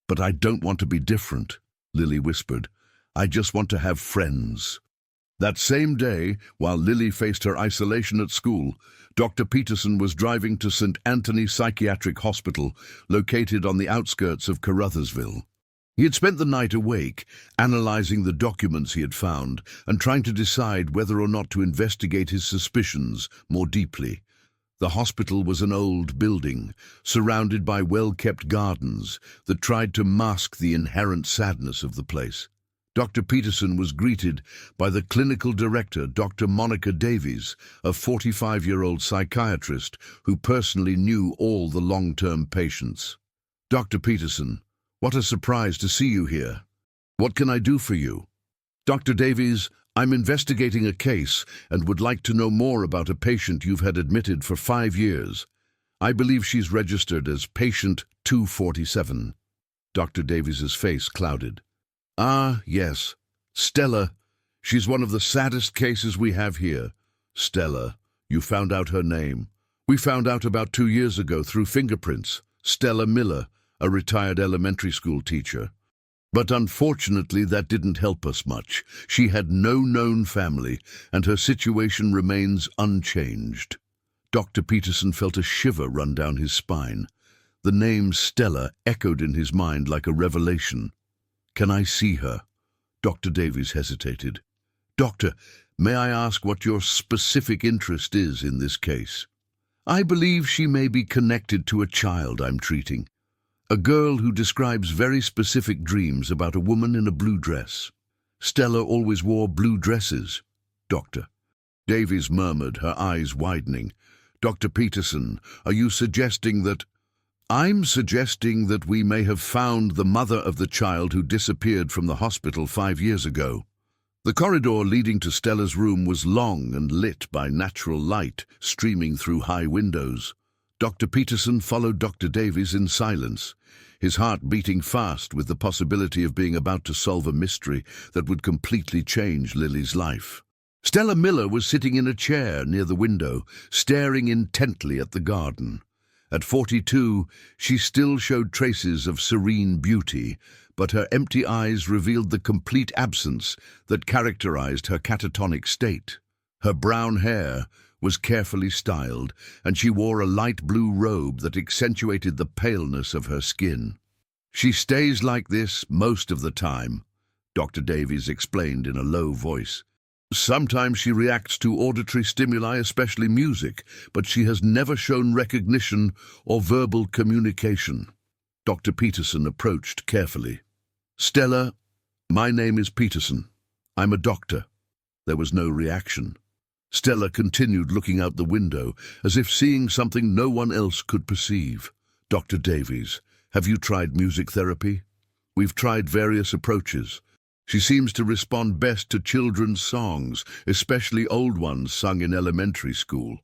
But I don't want to be different," Lily whispered. "I just want to have friends." That same day, while Lily faced her isolation at school, Dr. Peterson was driving to St. Anthony Psychiatric Hospital, located on the outskirts of Carruthersville. He had spent the night awake, analyzing the documents he had found and trying to decide whether or not to investigate his suspicions more deeply. The hospital was an old building, surrounded by well-kept gardens that tried to mask the inherent sadness of the place. Dr. Peterson was greeted by the clinical director, Dr. Monica Davies, a 45-year-old psychiatrist who personally knew all the long-term patients. "Dr. Peterson, what a surprise to see you here. What can I do for you?" "Dr. Davies, I'm investigating a case and would like to know more about a patient you've had admitted for 5 years. I believe she's registered as patient 247. Dr. Davies's face clouded. "Ah, yes. Stella. She's one of the saddest cases we have here. Stella. You found out her name. We found out about 2 years ago through fingerprints. Stella Miller, a retired elementary school teacher. But unfortunately, that didn't help us much. She had no known family, and her situation remains unchanged." Dr. Peterson felt a shiver run down his spine. The name Stella echoed in his mind like a revelation. "Can I see her?" Dr. Davies hesitated. "Doctor, may I ask what your specific interest is in this case?" "I believe she may be connected to a child I'm treating. A girl who describes very specific dreams about a woman in a blue dress. Stella always wore blue dresses." "Doctor." Davies murmured, her eyes widening. "Dr. Peterson, are you suggesting that—" "I'm suggesting that we may have found the mother of the child who disappeared from the hospital 5 years ago." The corridor leading to Stella's room was long and lit by natural light streaming through high windows. Dr. Peterson followed Dr. Davies in silence, his heart beating fast with the possibility of being about to solve a mystery that would completely change Lily's life. Stella Miller was sitting in a chair near the window, staring intently at the garden. At 42, she still showed traces of serene beauty, but her empty eyes revealed the complete absence that characterized her catatonic state. Her brown hair was carefully styled, and she wore a light blue robe that accentuated the paleness of her skin. "She stays like this most of the time," Dr. Davies explained in a low voice. "Sometimes she reacts to auditory stimuli, especially music, but she has never shown recognition or verbal communication." Dr. Peterson approached carefully. "Stella, my name is Peterson. I'm a doctor." There was no reaction. Stella continued looking out the window, as if seeing something no one else could perceive. "Dr. Davies, have you tried music therapy? We've tried various approaches. She seems to respond best to children's songs, especially old ones sung in elementary school."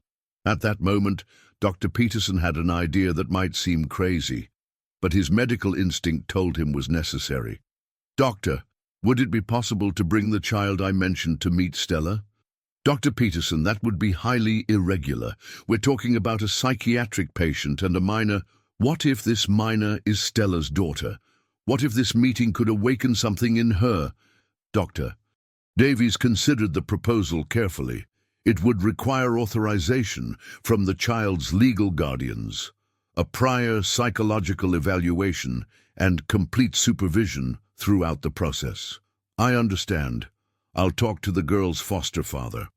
At that moment, Dr. Peterson had an idea that might seem crazy, but his medical instinct told him was necessary. "Doctor, would it be possible to bring the child I mentioned to meet Stella?" "Dr. Peterson, that would be highly irregular. We're talking about a psychiatric patient and a minor. What if this minor is Stella's daughter? What if this meeting could awaken something in her?" "Doctor." Davies considered the proposal carefully. "It would require authorization from the child's legal guardians, a prior psychological evaluation, and complete supervision throughout the process." "I understand. I'll talk to the girl's foster father."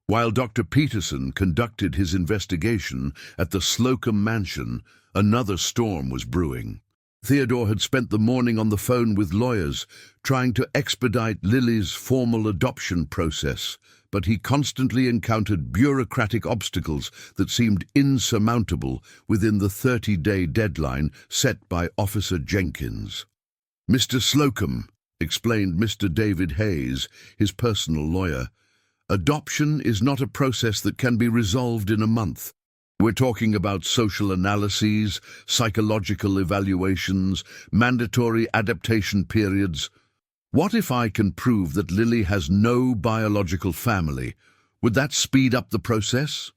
While Dr. Peterson conducted his investigation at the Slocum mansion, another storm was brewing. Theodore had spent the morning on the phone with lawyers, trying to expedite Lily's formal adoption process, but he constantly encountered bureaucratic obstacles that seemed insurmountable within the 30-day deadline set by Officer Jenkins. "Mr. Slocum," explained Mr. David Hayes, his personal lawyer, "adoption is not a process that can be resolved in a month. We're talking about social analyses, psychological evaluations, mandatory adaptation periods. What if I can prove that Lily has no biological family? Would that speed up the process?"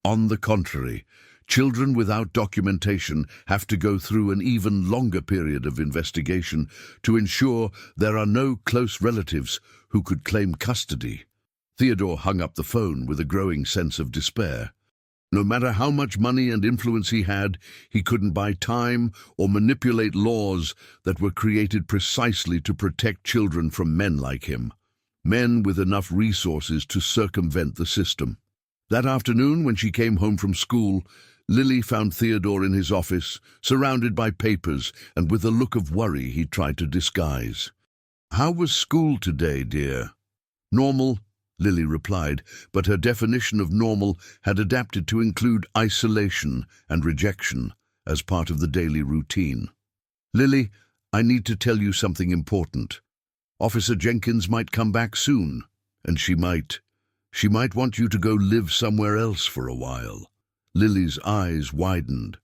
"On the contrary, children without documentation have to go through an even longer period of investigation to ensure there are no close relatives who could claim custody." Theodore hung up the phone with a growing sense of despair. No matter how much money and influence he had, he couldn't buy time or manipulate laws that were created precisely to protect children from men like him, men with enough resources to circumvent the system. That afternoon, when she came home from school, Lily found Theodore in his office, surrounded by papers and with a look of worry he tried to disguise. "How was school today, dear?" "Normal," Lily replied, but her definition of normal had adapted to include isolation and rejection as part of the daily routine. "Lily, I need to tell you something important. Officer Jenkins might come back soon, and she might want you to go live somewhere else for a while." Lily's eyes widened.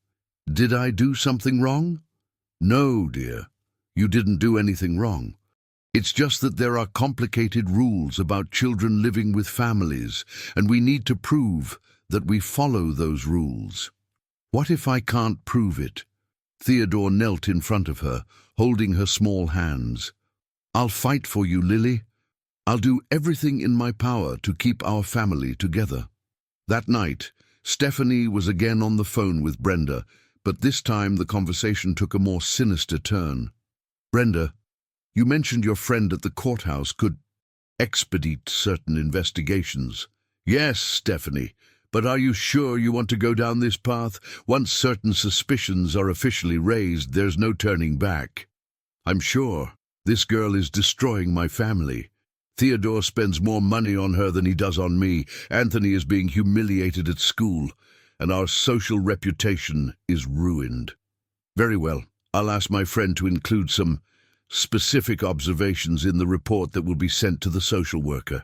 "Did I do something wrong?" "No, dear, you didn't do anything wrong. It's just that there are complicated rules about children living with families, and we need to prove that we follow those rules." "What if I can't prove it?" Theodore knelt in front of her, holding her small hands. "I'll fight for you, Lily. I'll do everything in my power to keep our family together." That night, Stephanie was again on the phone with Brenda, but this time the conversation took a more sinister turn. "Brenda, you mentioned your friend at the courthouse could expedite certain investigations." "Yes, Stephanie, but are you sure you want to go down this path? Once certain suspicions are officially raised, there's no turning back." "I'm sure. This girl is destroying my family. Theodore spends more money on her than he does on me. Anthony is being humiliated at school, and our social reputation is ruined." "Very well. I'll ask my friend to include some specific observations in the report that will be sent to the social worker.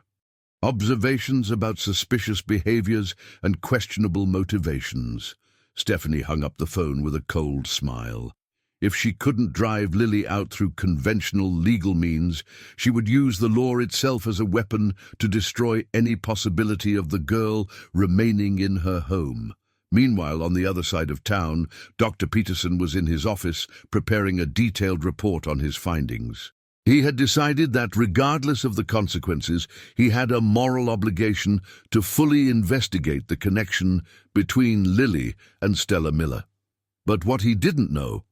Observations about suspicious behaviors and questionable motivations." Stephanie hung up the phone with a cold smile. If she couldn't drive Lily out through conventional legal means, she would use the law itself as a weapon to destroy any possibility of the girl remaining in her home. Meanwhile, on the other side of town, Dr. Peterson was in his office preparing a detailed report on his findings. He had decided that, regardless of the consequences, he had a moral obligation to fully investigate the connection between Lily and Stella Miller. But what he didn't know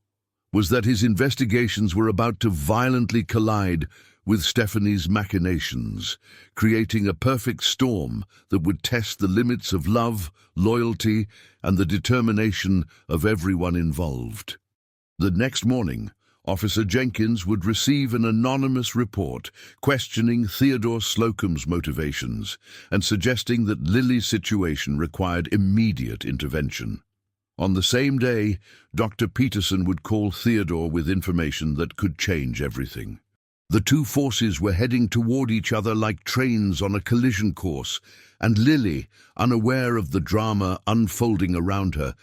was that his investigations were about to violently collide with Stephanie's machinations, creating a perfect storm that would test the limits of love, loyalty, and the determination of everyone involved. The next morning, Officer Jenkins would receive an anonymous report questioning Theodore Slocum's motivations and suggesting that Lily's situation required immediate intervention. On the same day, Dr. Peterson would call Theodore with information that could change everything. The two forces were heading toward each other like trains on a collision course, and Lily, unaware of the drama unfolding around her,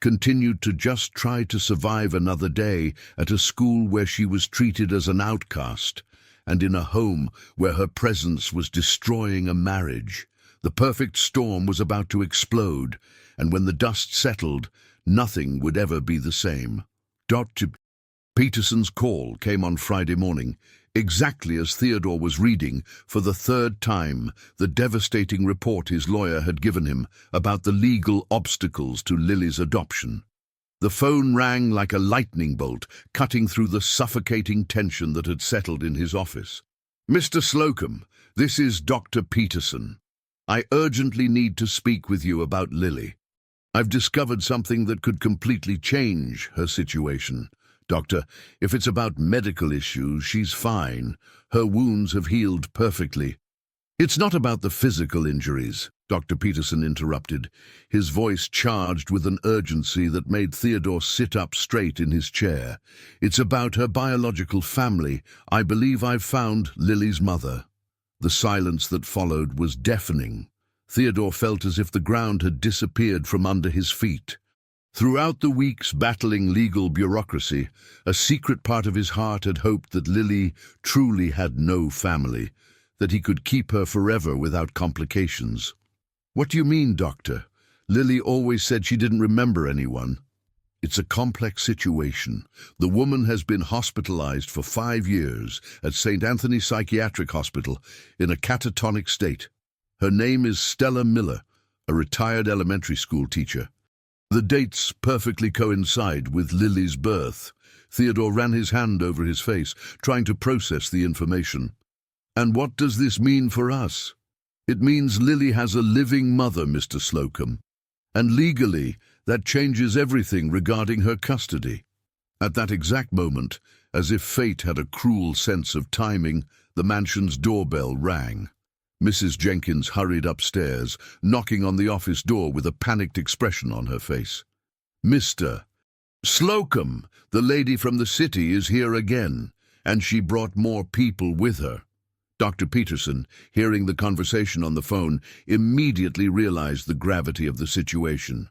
continued to just try to survive another day at a school where she was treated as an outcast, and in a home where her presence was destroying a marriage. The perfect storm was about to explode, and when the dust settled, nothing would ever be the same. Dr. Peterson's call came on Friday morning, exactly as Theodore was reading, for the third time, the devastating report his lawyer had given him about the legal obstacles to Lily's adoption. The phone rang like a lightning bolt, cutting through the suffocating tension that had settled in his office. "Mr. Slocum, this is Dr. Peterson. I urgently need to speak with you about Lily. I've discovered something that could completely change her situation. Doctor, if it's about medical issues, she's fine. Her wounds have healed perfectly." "It's not about the physical injuries," Dr. Peterson interrupted, his voice charged with an urgency that made Theodore sit up straight in his chair. "It's about her biological family. I believe I've found Lily's mother." The silence that followed was deafening. Theodore felt as if the ground had disappeared from under his feet. Throughout the weeks battling legal bureaucracy, a secret part of his heart had hoped that Lily truly had no family, that he could keep her forever without complications. "What do you mean, Doctor? Lily always said she didn't remember anyone." "It's a complex situation. The woman has been hospitalized for 5 years at St. Anthony Psychiatric Hospital in a catatonic state. Her name is Stella Miller, a retired elementary school teacher. The dates perfectly coincide with Lily's birth." Theodore ran his hand over his face, trying to process the information. "And what does this mean for us?" "It means Lily has a living mother, Mr. Slocum. And legally, that changes everything regarding her custody." At that exact moment, as if fate had a cruel sense of timing, the mansion's doorbell rang. Mrs. Jenkins hurried upstairs, knocking on the office door with a panicked expression on her face. "Mr. Slocum, the lady from the city is here again, and she brought more people with her." Dr. Peterson, hearing the conversation on the phone, immediately realized the gravity of the situation.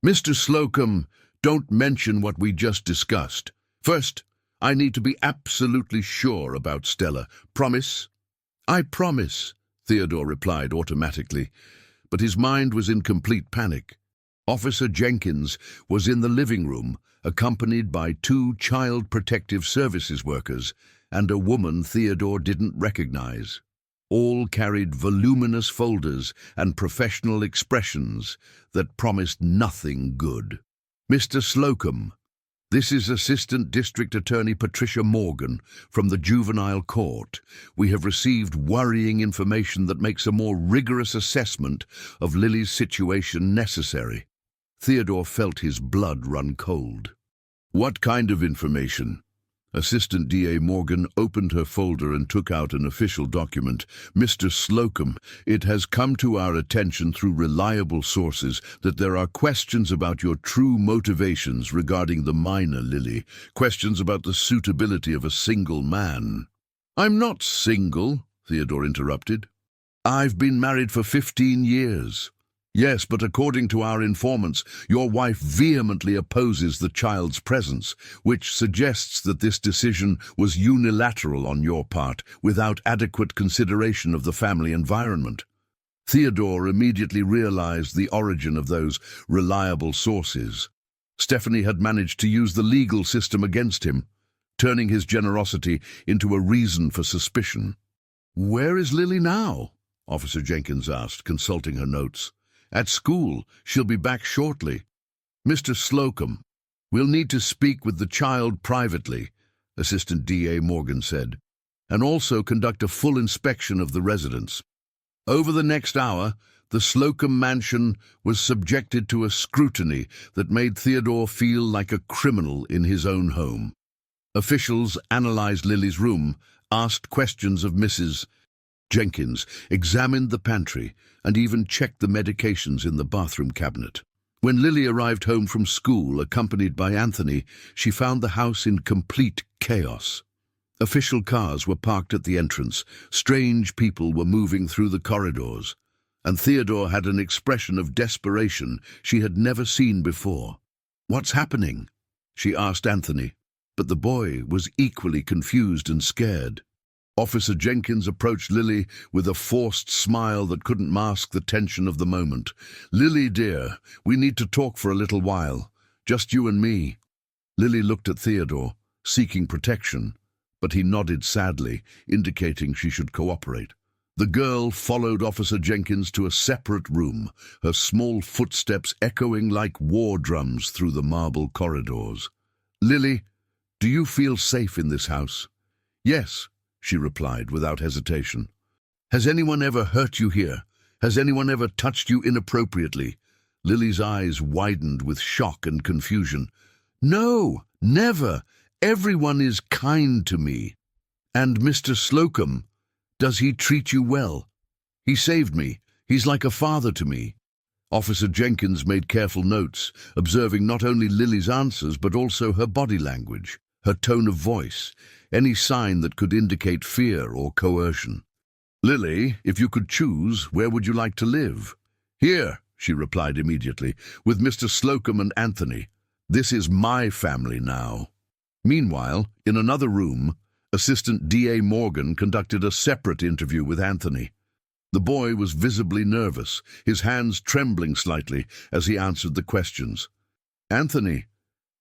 "Mr. Slocum, don't mention what we just discussed. First, I need to be absolutely sure about Stella. Promise?" "I promise," Theodore replied automatically, but his mind was in complete panic. Officer Jenkins was in the living room, accompanied by 2 Child Protective Services workers and a woman Theodore didn't recognize. All carried voluminous folders and professional expressions that promised nothing good. "Mr. Slocum, this is Assistant District Attorney Patricia Morgan from the Juvenile Court. We have received worrying information that makes a more rigorous assessment of Lily's situation necessary." Theodore felt his blood run cold. "What kind of information?" Assistant DA Morgan opened her folder and took out an official document. "Mr. Slocum, it has come to our attention through reliable sources that there are questions about your true motivations regarding the minor Lily, questions about the suitability of a single man." "I'm not single," Theodore interrupted. "I've been married for 15 years. "Yes, but according to our informants, your wife vehemently opposes the child's presence, which suggests that this decision was unilateral on your part, without adequate consideration of the family environment." Theodore immediately realized the origin of those reliable sources. Stephanie had managed to use the legal system against him, turning his generosity into a reason for suspicion. "Where is Lily now?" Officer Jenkins asked, consulting her notes. "At school. She'll be back shortly." "Mr. Slocum, we'll need to speak with the child privately," Assistant DA Morgan said, "and also conduct a full inspection of the residence." Over the next hour, the Slocum mansion was subjected to a scrutiny that made Theodore feel like a criminal in his own home. Officials analyzed Lily's room, asked questions of Mrs. Jenkins, examined the pantry, and even checked the medications in the bathroom cabinet. When Lily arrived home from school, accompanied by Anthony, she found the house in complete chaos. Official cars were parked at the entrance, strange people were moving through the corridors, and Theodore had an expression of desperation she had never seen before. "What's happening?" she asked Anthony, but the boy was equally confused and scared. Officer Jenkins approached Lily with a forced smile that couldn't mask the tension of the moment. "Lily, dear, we need to talk for a little while. Just you and me." Lily looked at Theodore, seeking protection, but he nodded sadly, indicating she should cooperate. The girl followed Officer Jenkins to a separate room, her small footsteps echoing like war drums through the marble corridors. "Lily, do you feel safe in this house?" "Yes," she replied without hesitation. "Has anyone ever hurt you here? Has anyone ever touched you inappropriately?" Lily's eyes widened with shock and confusion. "No, never. Everyone is kind to me." "And Mr. Slocum, does he treat you well?" "He saved me. He's like a father to me." Officer Jenkins made careful notes, observing not only Lily's answers but also her body language, her tone of voice, any sign that could indicate fear or coercion. "Lily, if you could choose, where would you like to live?" "Here," she replied immediately, "with Mr. Slocum and Anthony. This is my family now." Meanwhile, in another room, Assistant D.A. Morgan conducted a separate interview with Anthony. The boy was visibly nervous, his hands trembling slightly as he answered the questions. "Anthony,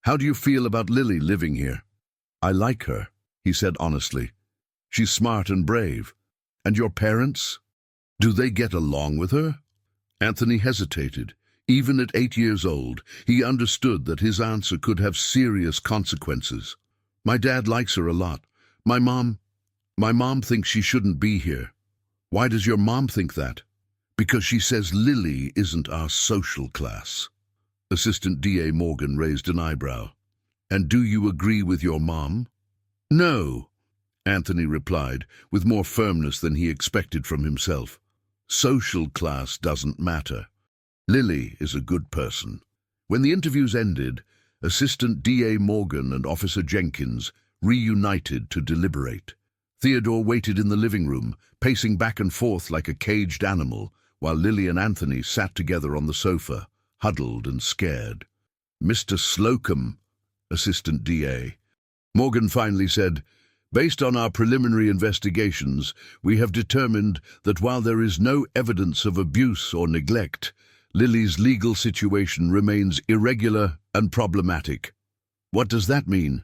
how do you feel about Lily living here?" "I like her," he said honestly. "She's smart and brave. And your parents? Do they get along with her?" Anthony hesitated. Even at 8 years old, he understood that his answer could have serious consequences. "My dad likes her a lot. My mom thinks she shouldn't be here." "Why does your mom think that?" "Because she says Lily isn't our social class." Assistant D.A. Morgan raised an eyebrow. "And do you agree with your mom?" "No," Anthony replied, with more firmness than he expected from himself. "Social class doesn't matter. Lily is a good person." When the interviews ended, Assistant D.A. Morgan and Officer Jenkins reunited to deliberate. Theodore waited in the living room, pacing back and forth like a caged animal, while Lily and Anthony sat together on the sofa, huddled and scared. "Mr. Slocum," Assistant D.A. Morgan finally said, "Based on our preliminary investigations, we have determined that while there is no evidence of abuse or neglect, Lily's legal situation remains irregular and problematic." "What does that mean?"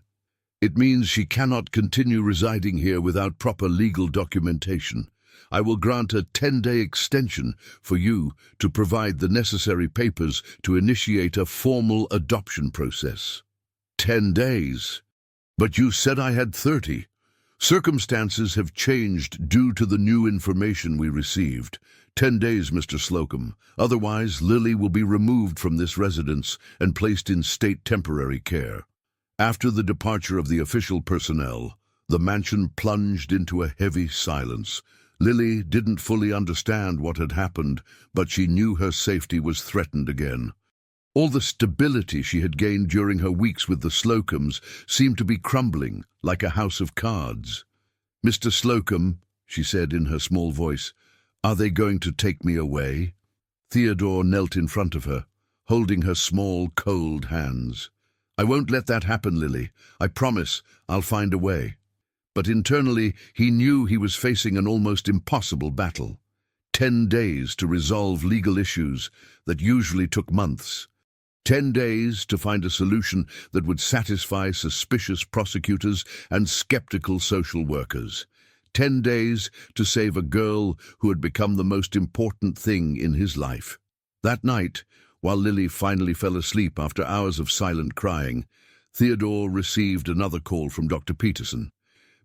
"It means she cannot continue residing here without proper legal documentation. I will grant a 10-day extension for you to provide the necessary papers to initiate a formal adoption process." 10 days? But you said I had 30. Circumstances have changed due to the new information we received. 10 days, Mr. Slocum. Otherwise, Lily will be removed from this residence and placed in state temporary care. After the departure of the official personnel, the mansion plunged into a heavy silence. Lily didn't fully understand what had happened, but she knew her safety was threatened again. All the stability she had gained during her weeks with the Slocums seemed to be crumbling like a house of cards. "Mr. Slocum," she said in her small voice, "are they going to take me away?" Theodore knelt in front of her, holding her small, cold hands. "I won't let that happen, Lily. I promise I'll find a way." But internally, he knew he was facing an almost impossible battle. 10 days to resolve legal issues that usually took months. 10 days to find a solution that would satisfy suspicious prosecutors and skeptical social workers. 10 days to save a girl who had become the most important thing in his life. That night, while Lily finally fell asleep after hours of silent crying, Theodore received another call from Dr. Peterson.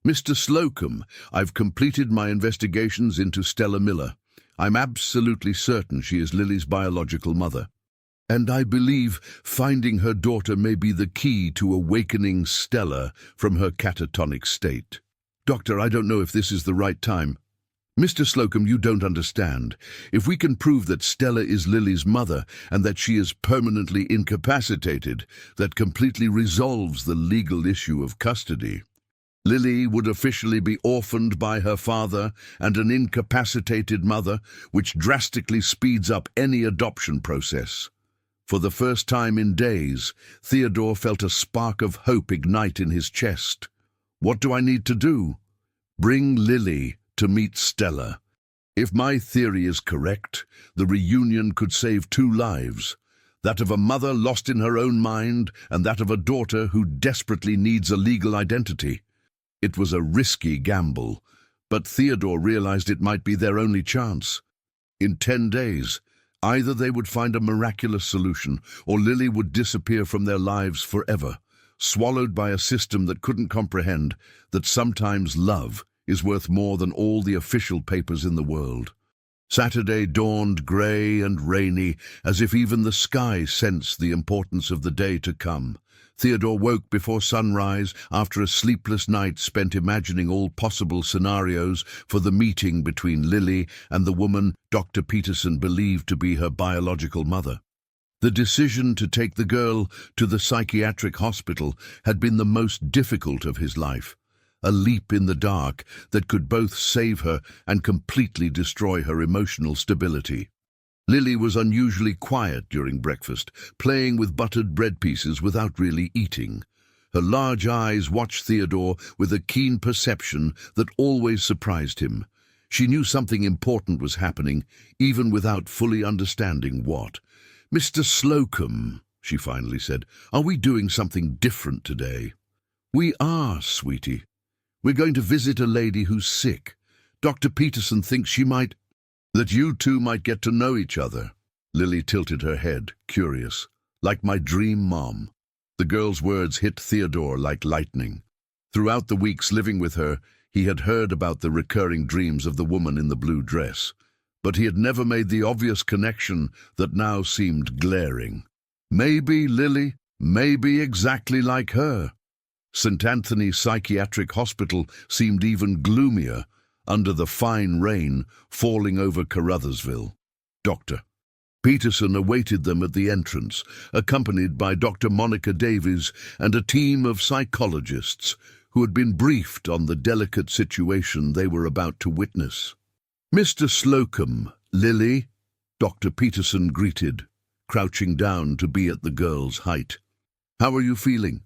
"Mr. Slocum, I've completed my investigations into Stella Miller. I'm absolutely certain she is Lily's biological mother." And I believe finding her daughter may be the key to awakening Stella from her catatonic state. Doctor, I don't know if this is the right time. Mr. Slocum, you don't understand. If we can prove that Stella is Lily's mother and that she is permanently incapacitated, that completely resolves the legal issue of custody. Lily would officially be orphaned by her father and an incapacitated mother, which drastically speeds up any adoption process. For the first time in days, Theodore felt a spark of hope ignite in his chest. What do I need to do? Bring Lily to meet Stella. If my theory is correct, the reunion could save two lives, that of a mother lost in her own mind and that of a daughter who desperately needs a legal identity. It was a risky gamble, but Theodore realized it might be their only chance. In 10 days, either they would find a miraculous solution or Lily would disappear from their lives forever, swallowed by a system that couldn't comprehend that sometimes love is worth more than all the official papers in the world. Saturday dawned grey and rainy, as if even the sky sensed the importance of the day to come. Theodore woke before sunrise after a sleepless night spent imagining all possible scenarios for the meeting between Lily and the woman Dr. Peterson believed to be her biological mother. The decision to take the girl to the psychiatric hospital had been the most difficult of his life. A leap in the dark that could both save her and completely destroy her emotional stability. Lily was unusually quiet during breakfast, playing with buttered bread pieces without really eating. Her large eyes watched Theodore with a keen perception that always surprised him. She knew something important was happening, even without fully understanding what. "Mr. Slocum," she finally said, "are we doing something different today?" "We are, sweetie. We're going to visit a lady who's sick. Dr. Peterson thinks that you two might get to know each other." Lily tilted her head, curious. "Like my dream mom." The girl's words hit Theodore like lightning. Throughout the weeks living with her, he had heard about the recurring dreams of the woman in the blue dress, but he had never made the obvious connection that now seemed glaring. Maybe Lily, maybe exactly like her. St. Anthony Psychiatric Hospital seemed even gloomier under the fine rain falling over Carruthersville. Dr. Peterson awaited them at the entrance, accompanied by Dr. Monica Davies and a team of psychologists who had been briefed on the delicate situation they were about to witness. "Mr. Slocum, Lily," Dr. Peterson greeted, crouching down to be at the girl's height. "How are you feeling?"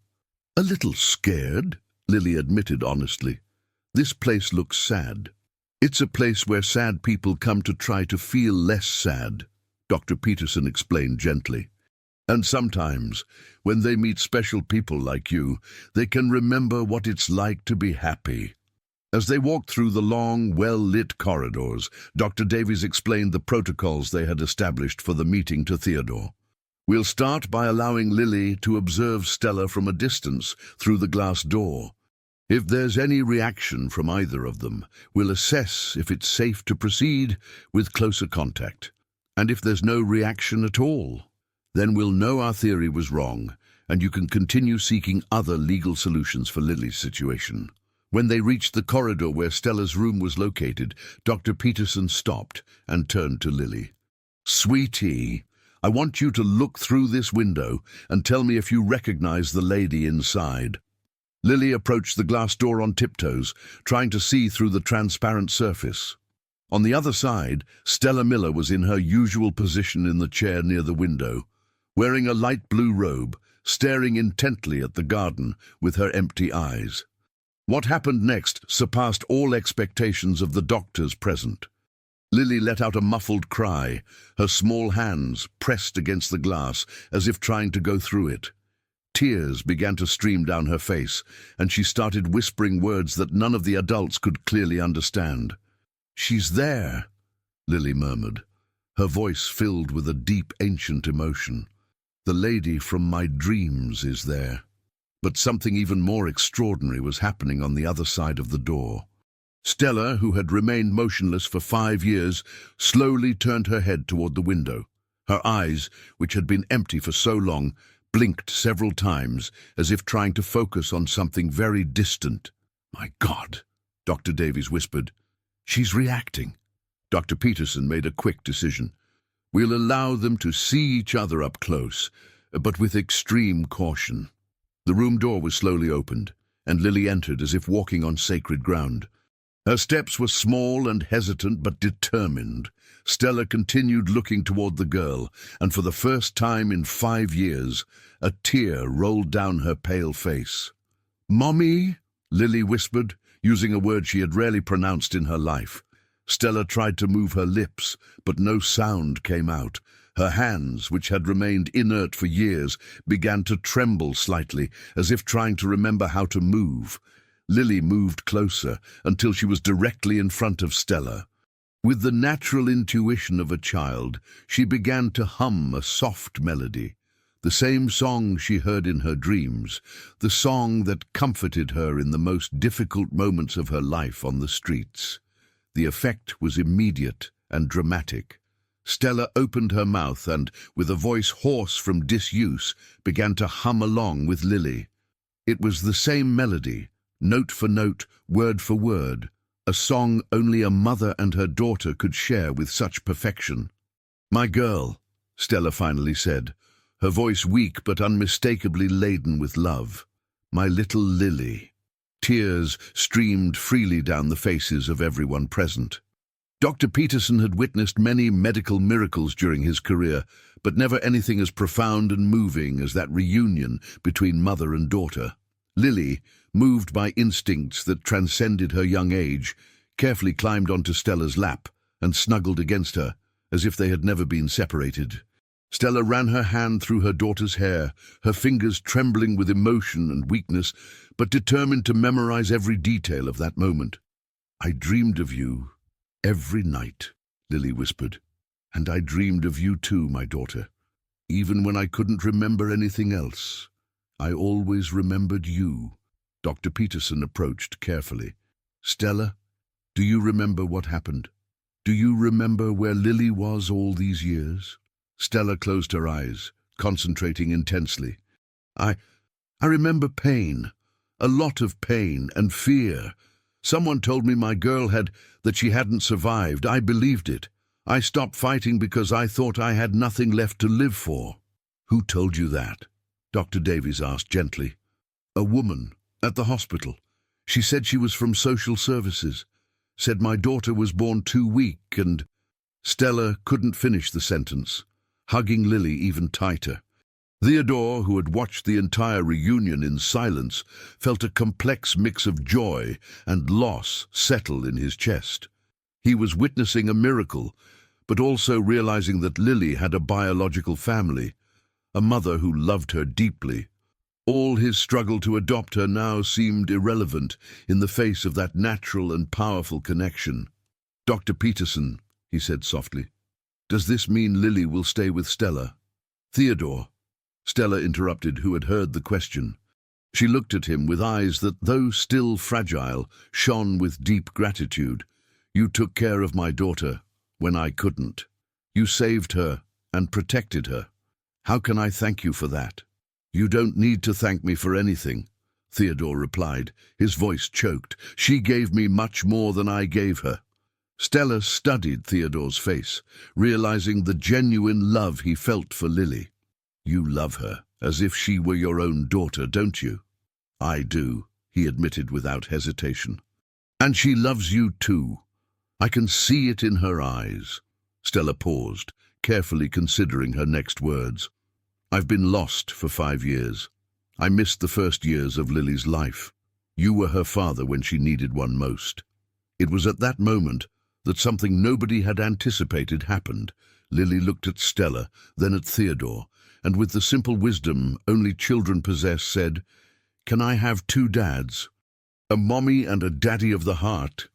"A little scared," Lily admitted honestly. "This place looks sad." "It's a place where sad people come to try to feel less sad," Dr. Peterson explained gently. "And sometimes, when they meet special people like you, they can remember what it's like to be happy." As they walked through the long, well-lit corridors, Dr. Davies explained the protocols they had established for the meeting to Theodore. "We'll start by allowing Lily to observe Stella from a distance through the glass door. If there's any reaction from either of them, we'll assess if it's safe to proceed with closer contact. And if there's no reaction at all, then we'll know our theory was wrong, and you can continue seeking other legal solutions for Lily's situation." When they reached the corridor where Stella's room was located, Dr. Peterson stopped and turned to Lily. "Sweetie, I want you to look through this window and tell me if you recognize the lady inside." Lily approached the glass door on tiptoes, trying to see through the transparent surface. On the other side, Stella Miller was in her usual position in the chair near the window, wearing a light blue robe, staring intently at the garden with her empty eyes. What happened next surpassed all expectations of the doctors present. Lily let out a muffled cry, her small hands pressed against the glass as if trying to go through it. Tears began to stream down her face, and she started whispering words that none of the adults could clearly understand. "She's there," Lily murmured, her voice filled with a deep, ancient emotion. "The lady from my dreams is there." But something even more extraordinary was happening on the other side of the door. Stella, who had remained motionless for 5 years, slowly turned her head toward the window. Her eyes, which had been empty for so long, blinked several times, as if trying to focus on something very distant. "My God," Dr. Davies whispered. "She's reacting." Dr. Peterson made a quick decision. "We'll allow them to see each other up close, but with extreme caution." The room door was slowly opened, and Lily entered as if walking on sacred ground. Her steps were small and hesitant but determined. Stella continued looking toward the girl, and for the first time in 5 years, a tear rolled down her pale face. "Mommy," Lily whispered, using a word she had rarely pronounced in her life. Stella tried to move her lips, but no sound came out. Her hands, which had remained inert for years, began to tremble slightly, as if trying to remember how to move. Lily moved closer until she was directly in front of Stella. With the natural intuition of a child, she began to hum a soft melody, the same song she heard in her dreams, the song that comforted her in the most difficult moments of her life on the streets. The effect was immediate and dramatic. Stella opened her mouth and, with a voice hoarse from disuse, began to hum along with Lily. It was the same melody, note for note, word for word, a song only a mother and her daughter could share with such perfection. "My girl," Stella finally said, her voice weak but unmistakably laden with love. "My little Lily." Tears streamed freely down the faces of everyone present. Dr. Peterson had witnessed many medical miracles during his career, but never anything as profound and moving as that reunion between mother and daughter. Lily, moved by instincts that transcended her young age, carefully climbed onto Stella's lap and snuggled against her, as if they had never been separated. Stella ran her hand through her daughter's hair, her fingers trembling with emotion and weakness, but determined to memorize every detail of that moment. "I dreamed of you every night," Lily whispered. "And I dreamed of you too, my daughter. Even when I couldn't remember anything else, I always remembered you." Dr. Peterson approached carefully. "Stella, do you remember what happened? Do you remember where Lily was all these years?" Stella closed her eyes, concentrating intensely. I remember pain, a lot of pain and fear. Someone told me my girl that she hadn't survived. I believed it. I stopped fighting because I thought I had nothing left to live for." "Who told you that?" Dr. Davies asked gently. "A woman, at the hospital. She said she was from social services. Said my daughter was born too weak and—" Stella couldn't finish the sentence, hugging Lily even tighter. Theodore, who had watched the entire reunion in silence, felt a complex mix of joy and loss settle in his chest. He was witnessing a miracle, but also realizing that Lily had a biological family, a mother who loved her deeply. All his struggle to adopt her now seemed irrelevant in the face of that natural and powerful connection. "Dr. Peterson," he said softly, "does this mean Lily will stay with Stella?" "Theodore," Stella interrupted, who had heard the question. She looked at him with eyes that, though still fragile, shone with deep gratitude. "You took care of my daughter when I couldn't. You saved her and protected her. How can I thank you for that?" "You don't need to thank me for anything," Theodore replied, his voice choked. "She gave me much more than I gave her." Stella studied Theodore's face, realizing the genuine love he felt for Lily. "You love her as if she were your own daughter, don't you?" "I do," he admitted without hesitation. "And she loves you too. I can see it in her eyes." Stella paused, carefully considering her next words. "I've been lost for 5 years. I missed the first years of Lily's life. You were her father when she needed one most." It was at that moment that something nobody had anticipated happened. Lily looked at Stella, then at Theodore, and with the simple wisdom only children possess, said, "Can I have 2 dads? A mommy and a daddy of the heart?"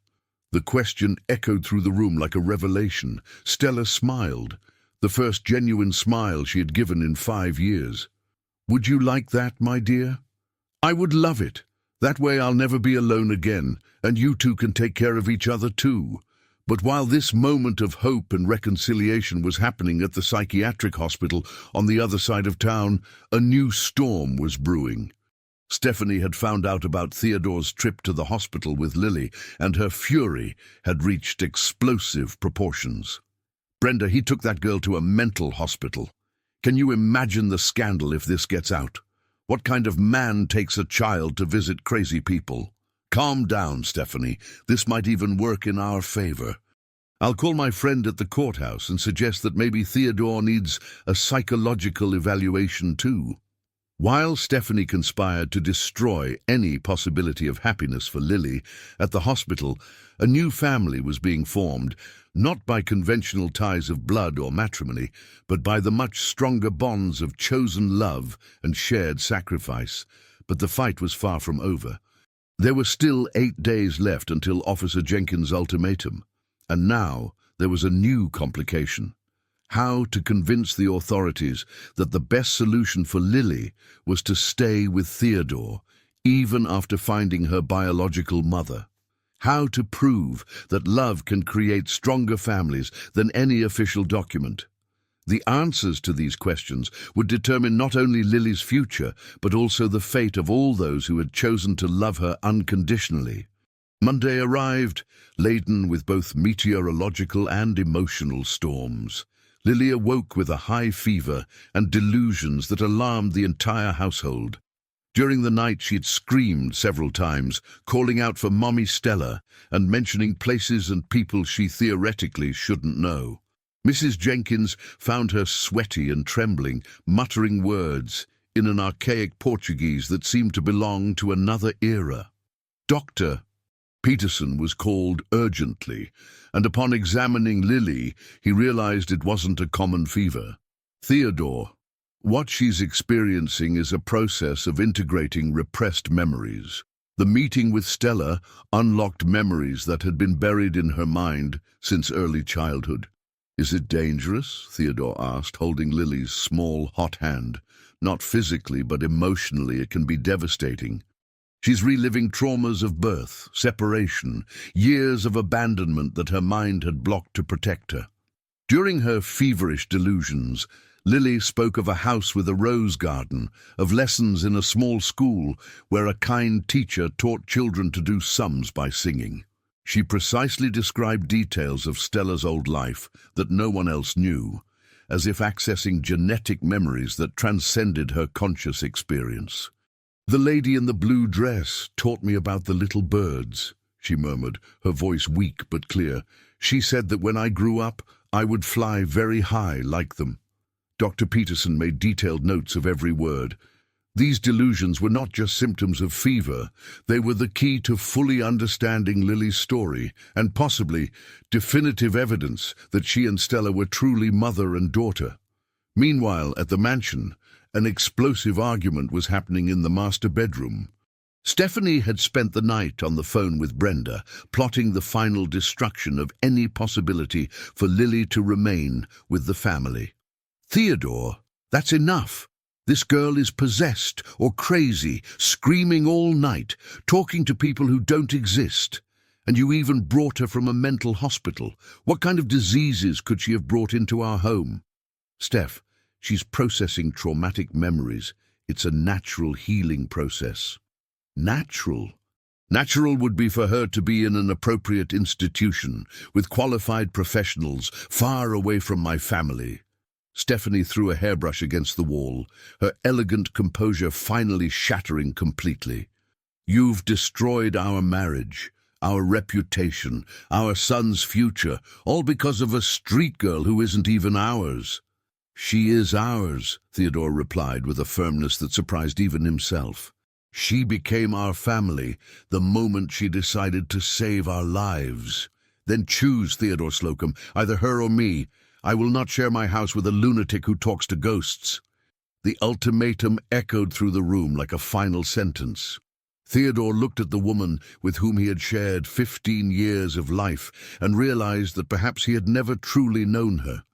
The question echoed through the room like a revelation. Stella smiled, the first genuine smile she had given in 5 years. "Would you like that, my dear?" "I would love it. That way I'll never be alone again, and you two can take care of each other too. But while this moment of hope and reconciliation was happening at the psychiatric hospital on the other side of town, a new storm was brewing. Stephanie had found out about Theodore's trip to the hospital with Lily, and her fury had reached explosive proportions. "Brenda, he took that girl to a mental hospital. Can you imagine the scandal if this gets out? What kind of man takes a child to visit crazy people? Calm down, Stephanie. This might even work in our favor. I'll call my friend at the courthouse and suggest that maybe Theodore needs a psychological evaluation too." While Stephanie conspired to destroy any possibility of happiness for Lily, at the hospital, a new family was being formed, not by conventional ties of blood or matrimony, but by the much stronger bonds of chosen love and shared sacrifice. But the fight was far from over. There were still 8 days left until Officer Jenkins' ultimatum, and now there was a new complication. How to convince the authorities that the best solution for Lily was to stay with Theodore, even after finding her biological mother. How to prove that love can create stronger families than any official document. The answers to these questions would determine not only Lily's future, but also the fate of all those who had chosen to love her unconditionally. Monday arrived, laden with both meteorological and emotional storms. Lily awoke with a high fever and delusions that alarmed the entire household. During the night she had screamed several times, calling out for Mommy Stella and mentioning places and people she theoretically shouldn't know. Mrs. Jenkins found her sweaty and trembling, muttering words in an archaic Portuguese that seemed to belong to another era. Dr. Peterson was called urgently, and upon examining Lily, he realized it wasn't a common fever. "Theodore, what she's experiencing is a process of integrating repressed memories. The meeting with Stella unlocked memories that had been buried in her mind since early childhood." "Is it dangerous?" Theodore asked, holding Lily's small, hot hand. "Not physically, but emotionally it can be devastating. She's reliving traumas of birth, separation, years of abandonment that her mind had blocked to protect her." During her feverish delusions, Lily spoke of a house with a rose garden, of lessons in a small school where a kind teacher taught children to do sums by singing. She precisely described details of Stella's old life that no one else knew, as if accessing genetic memories that transcended her conscious experience. "The lady in the blue dress taught me about the little birds," she murmured, her voice weak but clear. "She said that when I grew up, I would fly very high like them." Dr. Peterson made detailed notes of every word. These delusions were not just symptoms of fever, they were the key to fully understanding Lily's story, and possibly definitive evidence that she and Stella were truly mother and daughter. Meanwhile, at the mansion, an explosive argument was happening in the master bedroom. Stephanie had spent the night on the phone with Brenda, plotting the final destruction of any possibility for Lily to remain with the family. "Theodore, that's enough. This girl is possessed or crazy, screaming all night, talking to people who don't exist. And you even brought her from a mental hospital. What kind of diseases could she have brought into our home?" "Steph, she's processing traumatic memories. It's a natural healing process." "Natural?" "Natural would be for her to be in an appropriate institution, with qualified professionals, far away from my family." Stephanie threw a hairbrush against the wall, her elegant composure finally shattering completely. "You've destroyed our marriage, our reputation, our son's future, all because of a street girl who isn't even ours." "She is ours," Theodore replied with a firmness that surprised even himself. "She became our family the moment she decided to save our lives." "Then choose, Theodore Slocum, either her or me. I will not share my house with a lunatic who talks to ghosts." The ultimatum echoed through the room like a final sentence. Theodore looked at the woman with whom he had shared 15 years of life and realized that perhaps he had never truly known her.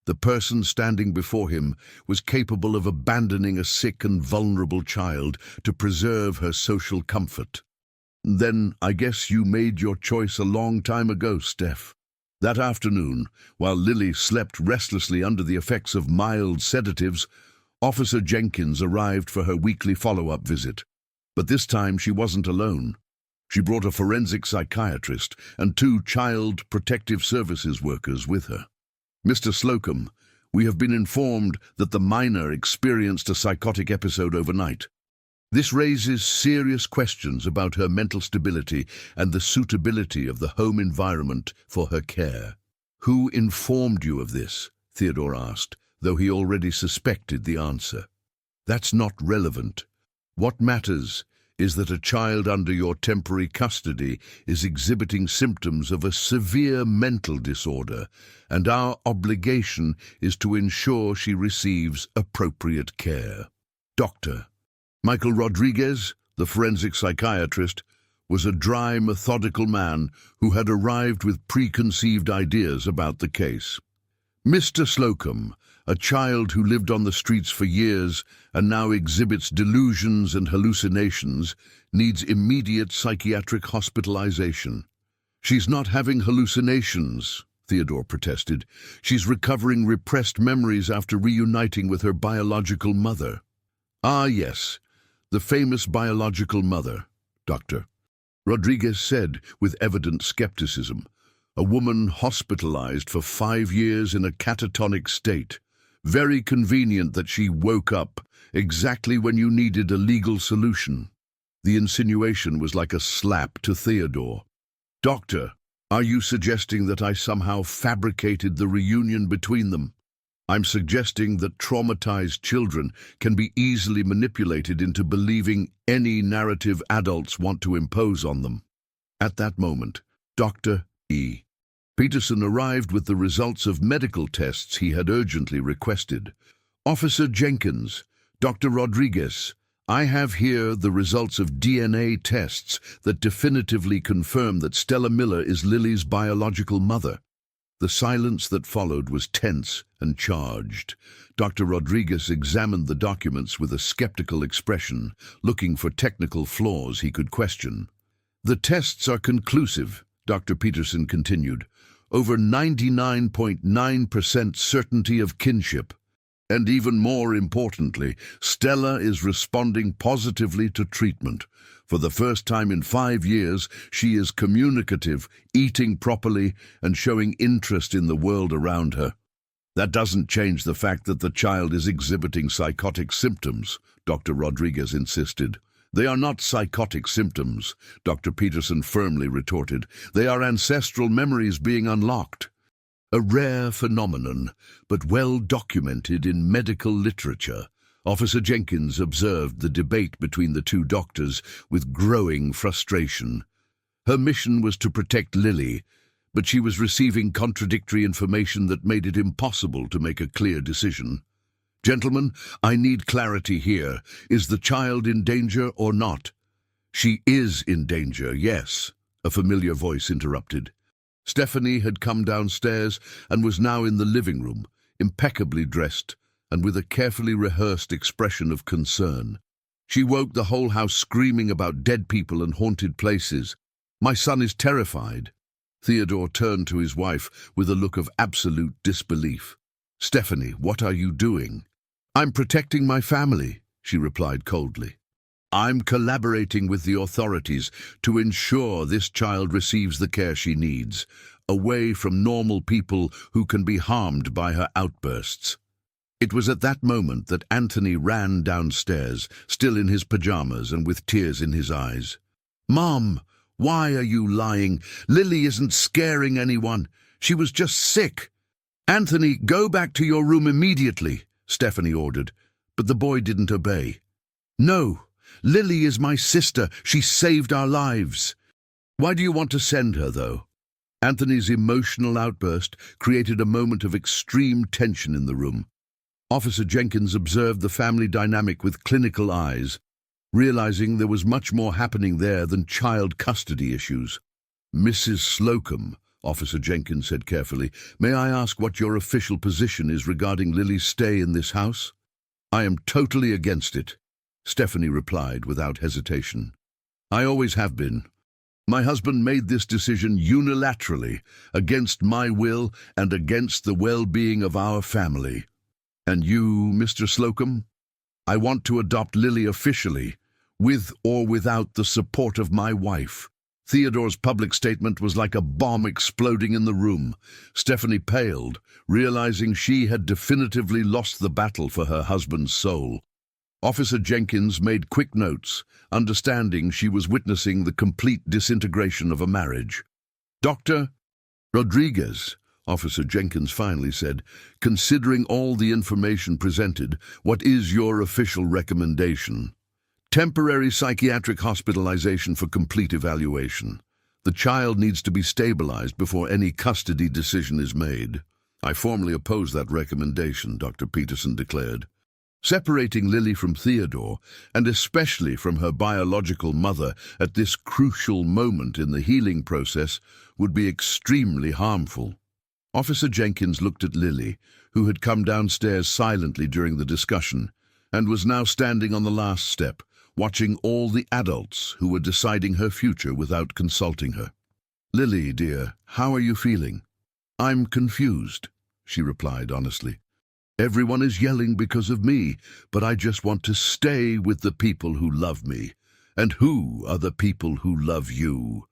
The person standing before him was capable of abandoning a sick and vulnerable child to preserve her social comfort. "Then I guess you made your choice a long time ago, Steph." That afternoon, while Lily slept restlessly under the effects of mild sedatives, Officer Jenkins arrived for her weekly follow-up visit. But this time she wasn't alone. She brought a forensic psychiatrist and 2 child protective services workers with her. "Mr. Slocum, we have been informed that the minor experienced a psychotic episode overnight. This raises serious questions about her mental stability and the suitability of the home environment for her care." "Who informed you of this?" Theodore asked, though he already suspected the answer. "That's not relevant. What matters is that a child under your temporary custody is exhibiting symptoms of a severe mental disorder, and our obligation is to ensure she receives appropriate care." Dr. Michael Rodriguez, the forensic psychiatrist, was a dry, methodical man who had arrived with preconceived ideas about the case. "Mr. Slocum, a child who lived on the streets for years and now exhibits delusions and hallucinations, needs immediate psychiatric hospitalization." "She's not having hallucinations," Theodore protested. "She's recovering repressed memories after reuniting with her biological mother." "Ah, yes, the famous biological mother," Dr. Rodriguez said with evident skepticism. "A woman hospitalized for 5 years in a catatonic state. Very convenient that she woke up exactly when you needed a legal solution." The insinuation was like a slap to Theodore. "Doctor, are you suggesting that I somehow fabricated the reunion between them?" "I'm suggesting that traumatized children can be easily manipulated into believing any narrative adults want to impose on them." At that moment, Dr. E. Peterson arrived with the results of medical tests he had urgently requested. "Officer Jenkins, Dr. Rodriguez, I have here the results of DNA tests that definitively confirm that Stella Miller is Lily's biological mother." The silence that followed was tense and charged. Dr. Rodriguez examined the documents with a skeptical expression, looking for technical flaws he could question. "The tests are conclusive," Dr. Peterson continued. "Over 99.9% certainty of kinship. And even more importantly, Stella is responding positively to treatment. For the first time in 5 years, she is communicative, eating properly, and showing interest in the world around her." "That doesn't change the fact that the child is exhibiting psychotic symptoms," Dr. Rodriguez insisted. "They are not psychotic symptoms," Dr. Peterson firmly retorted. "They are ancestral memories being unlocked. A rare phenomenon, but well documented in medical literature." Officer Jenkins observed the debate between the 2 doctors with growing frustration. Her mission was to protect Lily, but she was receiving contradictory information that made it impossible to make a clear decision. "Gentlemen, I need clarity here. Is the child in danger or not?" "She is in danger, yes," a familiar voice interrupted. Stephanie had come downstairs and was now in the living room, impeccably dressed and with a carefully rehearsed expression of concern. She woke the whole house screaming about dead people and haunted places. "My son is terrified." Theodore turned to his wife with a look of absolute disbelief. "Stephanie, what are you doing?" "I'm protecting my family," she replied coldly. "I'm collaborating with the authorities to ensure this child receives the care she needs, away from normal people who can be harmed by her outbursts." It was at that moment that Anthony ran downstairs, still in his pajamas and with tears in his eyes. "Mom, why are you lying? Lily isn't scaring anyone. She was just sick." "Anthony, go back to your room immediately," Stephanie ordered, but the boy didn't obey. "No. Lily is my sister. She saved our lives." "Why do you want to send her, though?" Anthony's emotional outburst created a moment of extreme tension in the room. Officer Jenkins observed the family dynamic with clinical eyes, realizing there was much more happening there than child custody issues. "Mrs. Slocum," Officer Jenkins said carefully, "may I ask what your official position is regarding Lily's stay in this house?" "I am totally against it," Stephanie replied without hesitation. "I always have been. My husband made this decision unilaterally, against my will and against the well-being of our family. And you, Mr. Slocum? I want to adopt Lily officially, with or without the support of my wife. Theodore's public statement was like a bomb exploding in the room. Stephanie paled, realizing she had definitively lost the battle for her husband's soul. Officer Jenkins made quick notes, understanding she was witnessing the complete disintegration of a marriage. "Dr. Rodriguez," Officer Jenkins finally said, "considering all the information presented, what is your official recommendation?" "Temporary psychiatric hospitalization for complete evaluation. The child needs to be stabilized before any custody decision is made." "I formally oppose that recommendation," Dr. Peterson declared. Separating Lily from Theodore, and especially from her biological mother at this crucial moment in the healing process, would be extremely harmful. Officer Jenkins looked at Lily, who had come downstairs silently during the discussion, and was now standing on the last step, watching all the adults who were deciding her future without consulting her. "Lily, dear, how are you feeling?" "I'm confused," she replied honestly. "Everyone is yelling because of me, but I just want to stay with the people who love me. And who are the people who love you?"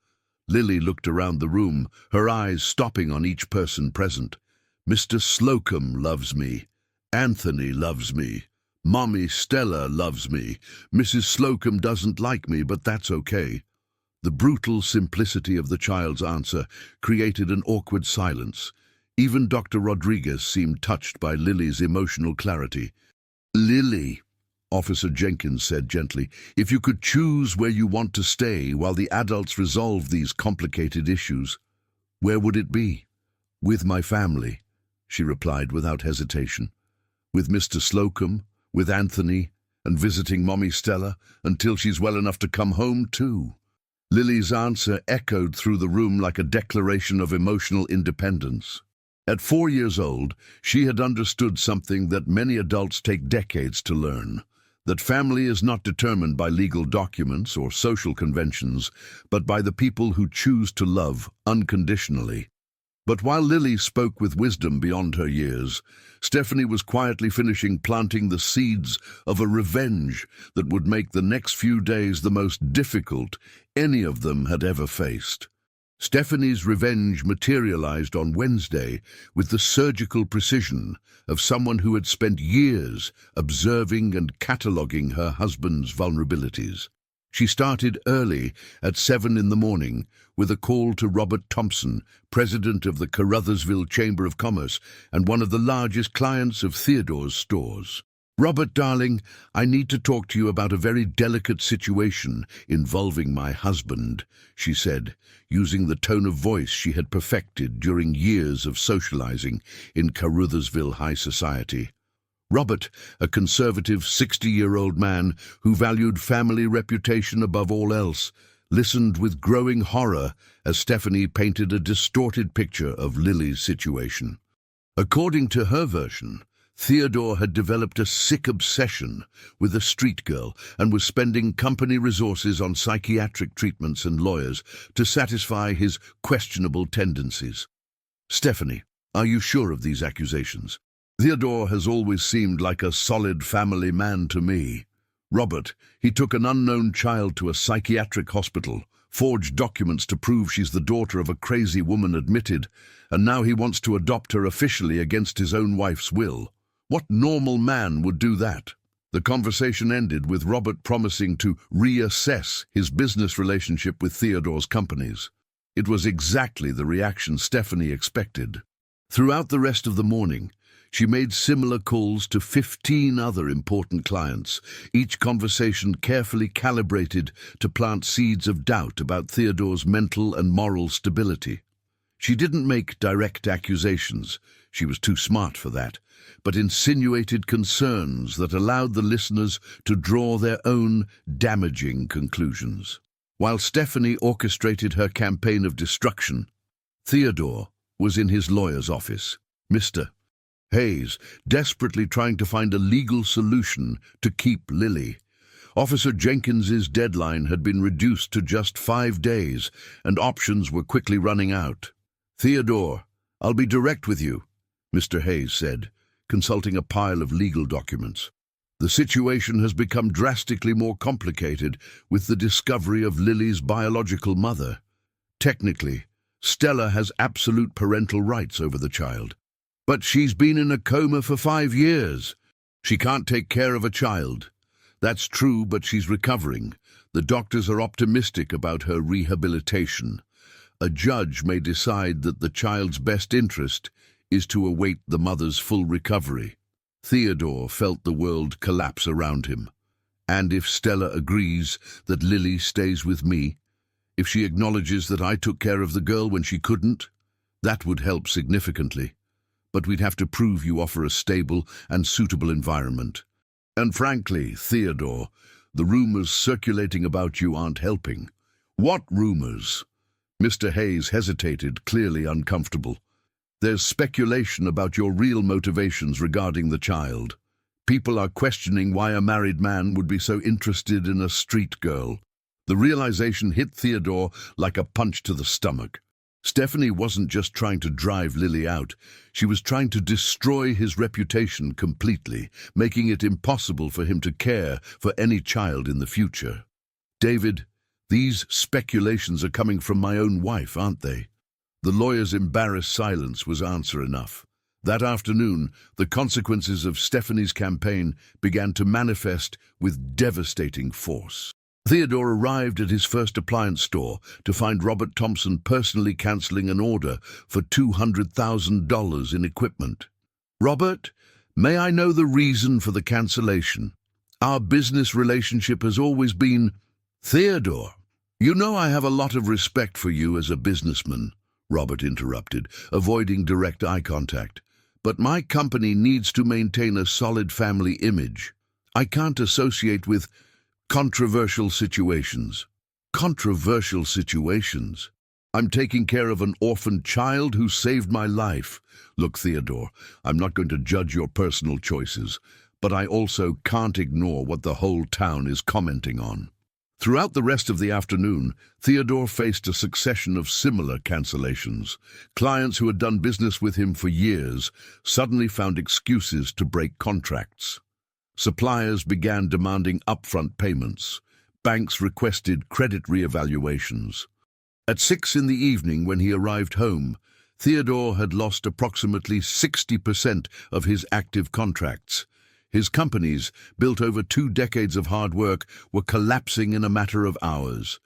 Lily looked around the room, her eyes stopping on each person present. "Mr. Slocum loves me. Anthony loves me. Mommy Stella loves me. Mrs. Slocum doesn't like me, but that's okay." The brutal simplicity of the child's answer created an awkward silence. Even Dr. Rodriguez seemed touched by Lily's emotional clarity. "Lily," Officer Jenkins said gently, "if you could choose where you want to stay while the adults resolve these complicated issues, where would it be?" "With my family," she replied without hesitation. "With Mr. Slocum, with Anthony, and visiting Mommy Stella until she's well enough to come home too." Lily's answer echoed through the room like a declaration of emotional independence. At 4 years old, she had understood something that many adults take decades to learn, that family is not determined by legal documents or social conventions, but by the people who choose to love unconditionally. But while Lily spoke with wisdom beyond her years, Stephanie was quietly finishing planting the seeds of a revenge that would make the next few days the most difficult any of them had ever faced. Stephanie's revenge materialized on Wednesday with the surgical precision of someone who had spent years observing and cataloging her husband's vulnerabilities. She started early at 7 in the morning with a call to Robert Thompson, president of the Carruthersville Chamber of Commerce and one of the largest clients of Theodore's stores. "Robert, darling, I need to talk to you about a very delicate situation involving my husband," she said, using the tone of voice she had perfected during years of socializing in Carruthersville high society. Robert, a conservative 60-year-old man who valued family reputation above all else, listened with growing horror as Stephanie painted a distorted picture of Lily's situation. According to her version, Theodore had developed a sick obsession with a street girl and was spending company resources on psychiatric treatments and lawyers to satisfy his questionable tendencies. "Stephanie, are you sure of these accusations? Theodore has always seemed like a solid family man to me." "Robert, he took an unknown child to a psychiatric hospital, forged documents to prove she's the daughter of a crazy woman admitted, and now he wants to adopt her officially against his own wife's will. What normal man would do that?" The conversation ended with Robert promising to reassess his business relationship with Theodore's companies. It was exactly the reaction Stephanie expected. Throughout the rest of the morning, she made similar calls to 15 other important clients, each conversation carefully calibrated to plant seeds of doubt about Theodore's mental and moral stability. She didn't make direct accusations, she was too smart for that, but insinuated concerns that allowed the listeners to draw their own damaging conclusions. While Stephanie orchestrated her campaign of destruction, Theodore was in his lawyer's office, Mr. Hayes, desperately trying to find a legal solution to keep Lily. Officer Jenkins's deadline had been reduced to just 5 days, and options were quickly running out. "Theodore, I'll be direct with you," Mr. Hayes said, consulting a pile of legal documents. "The situation has become drastically more complicated with the discovery of Lily's biological mother. Technically, Stella has absolute parental rights over the child. But she's been in a coma for 5 years. She can't take care of a child. That's true, but she's recovering. The doctors are optimistic about her rehabilitation. A judge may decide that the child's best interest is to await the mother's full recovery." Theodore felt the world collapse around him. "And if Stella agrees that Lily stays with me, if she acknowledges that I took care of the girl when she couldn't, that would help significantly. But we'd have to prove you offer a stable and suitable environment. And frankly, Theodore, the rumors circulating about you aren't helping." "What rumors?" Mr. Hayes hesitated, clearly uncomfortable. "There's speculation about your real motivations regarding the child. People are questioning why a married man would be so interested in a street girl." The realization hit Theodore like a punch to the stomach. Stephanie wasn't just trying to drive Lily out. She was trying to destroy his reputation completely, making it impossible for him to care for any child in the future. "David, these speculations are coming from my own wife, aren't they?" The lawyer's embarrassed silence was answer enough. That afternoon, the consequences of Stephanie's campaign began to manifest with devastating force. Theodore arrived at his first appliance store to find Robert Thompson personally cancelling an order for $200,000 in equipment. "Robert, may I know the reason for the cancellation? Our business relationship has always been—" "Theodore, you know I have a lot of respect for you as a businessman," Robert interrupted, avoiding direct eye contact. "But my company needs to maintain a solid family image. I can't associate with controversial situations." "Controversial situations? I'm taking care of an orphaned child who saved my life. Look, Theodore, I'm not going to judge your personal choices, but I also can't ignore what the whole town is commenting on." Throughout the rest of the afternoon, Theodore faced a succession of similar cancellations. Clients who had done business with him for years suddenly found excuses to break contracts. Suppliers began demanding upfront payments. Banks requested credit re-evaluations. At 6 in the evening, when he arrived home, Theodore had lost approximately 60% of his active contracts. His companies, built over 2 decades of hard work, were collapsing in a matter of hours.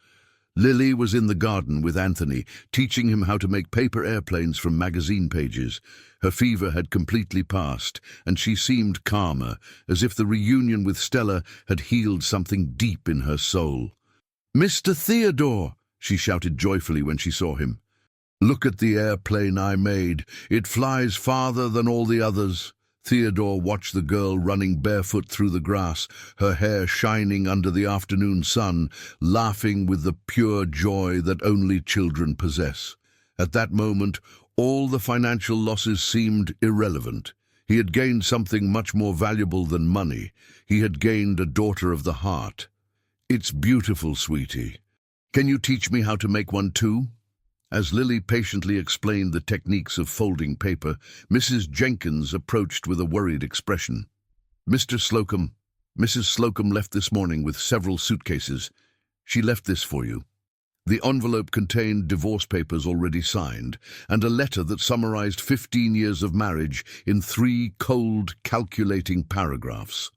Lily was in the garden with Anthony, teaching him how to make paper airplanes from magazine pages. Her fever had completely passed, and she seemed calmer, as if the reunion with Stella had healed something deep in her soul. "Mr. Theodore!" she shouted joyfully when she saw him. "Look at the airplane I made. It flies farther than all the others." Theodore watched the girl running barefoot through the grass, her hair shining under the afternoon sun, laughing with the pure joy that only children possess. At that moment, all the financial losses seemed irrelevant. He had gained something much more valuable than money. He had gained a daughter of the heart. "It's beautiful, sweetie. Can you teach me how to make one too?" As Lily patiently explained the techniques of folding paper, Mrs. Jenkins approached with a worried expression. "Mr. Slocum, Mrs. Slocum left this morning with several suitcases. She left this for you." The envelope contained divorce papers already signed, and a letter that summarized 15 years of marriage in 3 cold, calculating paragraphs.